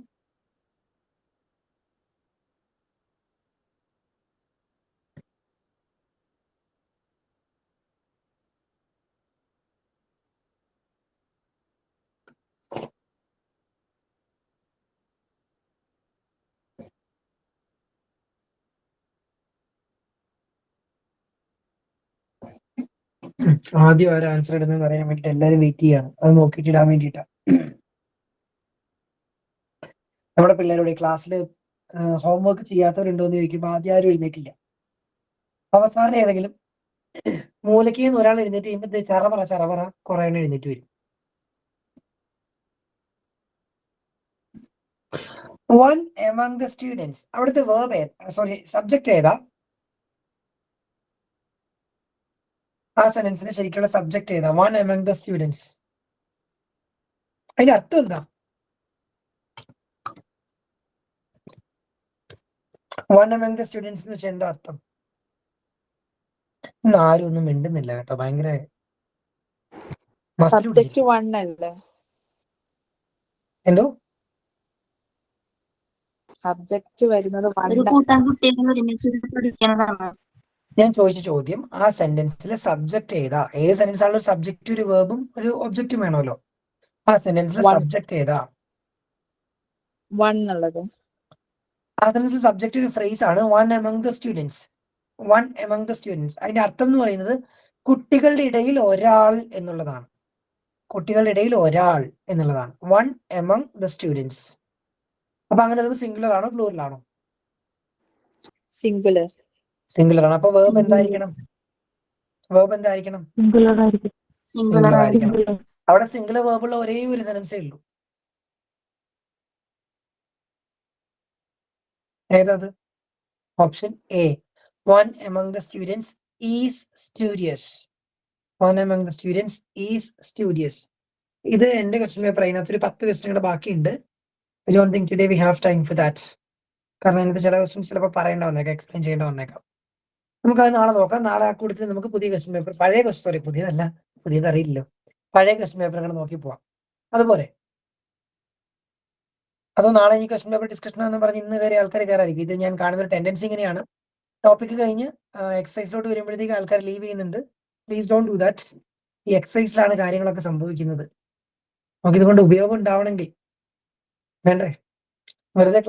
ആദ്യം ആരും ആൻസർ ഇടുന്നതെന്ന് അറിയാൻ വേണ്ടിയിട്ട് എല്ലാവരും വെയിറ്റ് ചെയ്യാണ്. അത് നോക്കിയിട്ട് ഇടാൻ വേണ്ടിയിട്ടാ. നമ്മുടെ പിള്ളേരുടെ ക്ലാസ്സിൽ ഹോംവർക്ക് ചെയ്യാത്തവരുണ്ടോ എന്ന് ചോദിക്കുമ്പോൾ ആദ്യം ആരും എഴുന്നേക്കില്ല. അവസാനം ഏതെങ്കിലും മൂലയ്ക്ക് നിന്ന് ഒരാൾ എഴുന്നേറ്റ് കഴിയുമ്പോൾ ചറപറ ചറപറ കുറെ എണ്ണം എഴുന്നേറ്റ് വരും. വൺ എമംഗ് ദ സ്റ്റുഡൻസ്, അവിടുത്തെ വേർബ് സബ്ജക്ട് ഏതാ? ആ സെന്റൻസിന് ശരിക്കുള്ള സബ്ജക്ട് ഏതാ? One among the students. അതിന്റെ അർത്ഥം എന്താ? വൺ എമംഗ് ദ സ്റ്റുഡൻസ് എന്ന് വെച്ചാൽ എന്താ അർത്ഥം? ഇന്ന് ആരും ഒന്നും മിണ്ടുന്നില്ല കേട്ടോ, ഭയങ്കര സബ്ജക്ട് വൺ അല്ലേ? എന്തോ സബ്ജക്ട് വരുന്നത് ഞാൻ ചോദിച്ച ചോദ്യം, ആ സെന്റൻസിലെ സബ്ജക്ട് ഏതാ? ഏത് സെന്റൻസ് ആണല്ലോ സബ്ജക്റ്റ് ഒരു വേർബും ഒരു ഒബ്ജക്റ്റും വേണമല്ലോ. ആ സെന്റൻസിലെ സബ്ജക്ട് ഏതാ? വൺ എന്നുള്ളത്. ആ സെന്റൻസിൽ സബ്ജക്റ്റ് ഒരു ഫ്രേസ് ആണ്, one among the students. One among the students അതിന്റെ അർത്ഥം എന്ന് പറയുന്നത് കുട്ടികളുടെ ഇടയിൽ ഒരാൾ എന്നുള്ളതാണ്. കുട്ടികളുടെ ഇടയിൽ ഒരാൾ എന്നുള്ളതാണ് വൺ എമംഗ് ദ സ്റ്റുഡൻസ്. അപ്പൊ അങ്ങനെ ഒരു സിംഗുലർ ആണോ പ്ലൂറൽ ആണോ? സിംഗുലർ. സിംഗുലർ ആണ്. അപ്പൊ വേർബ് എന്തായിരിക്കണം? വേർബ് എന്തായിരിക്കണം? സിംഗുലർ ആയിരിക്കും. സിംഗുലർ ആയിരിക്കണം. അവിടെ സിംഗുലർ വേർബുള്ള ഒരേ ഒരു സെന്റൻസേ ഉള്ളൂ. ഏതത്? Option A, one among the students is studious. One among the students is studious. ഇത് എന്റെ ക്വസ്റ്റ്യൻ പേപ്പർ. അതിനകത്ത് ഒരു 10 ക്വസ്റ്റ്യൻ ബാക്കി ഉണ്ട്. I don't think today we have time for that. കാരണം അതിനകത്ത് ചില ക്വസ്റ്റ്യൻസ് ചിലപ്പോൾ പറയേണ്ട വന്നേക്കാം, എക്സ്പ്ലെയിൻ ചെയ്യേണ്ട വന്നേക്കാം. നമുക്കത് നാളെ നോക്കാം. നാളെ ആ കൂട്ടത്തിൽ നമുക്ക് പുതിയ ക്വസ്റ്റ്യൻ പേപ്പർ, പഴയ ക്വസ്റ്റ്യൻ, പുതിയതല്ല, പുതിയത് അറിയില്ലല്ലോ, പഴയ ക്വസ്റ്റ്യൻ പേപ്പർ അങ്ങനെ നോക്കി പോവാം. അതുപോലെ അതോ നാളെ ഈ ക്വസ്റ്റ്യൻ പേപ്പർ ഡിസ്കഷൻ എന്ന് പറഞ്ഞ് ഇന്ന് കയറി ആൾക്കാർ കയറായിരിക്കും. ഇത് ഞാൻ കാണുന്ന ഒരു ടെൻഡൻസി ഇങ്ങനെയാണ്. ടോപ്പിക് കഴിഞ്ഞ് എക്സസൈസിലോട്ട് വരുമ്പോഴത്തേക്ക് ആൾക്കാർ ലീവ് ചെയ്യുന്നുണ്ട്. Please don't do that. ഈ എക്സസൈസിലാണ് കാര്യങ്ങളൊക്കെ സംഭവിക്കുന്നത്. നമുക്ക് ഇതുകൊണ്ട് ഉപയോഗം ഉണ്ടാവണമെങ്കിൽ വേണ്ടേ? വെറുതെ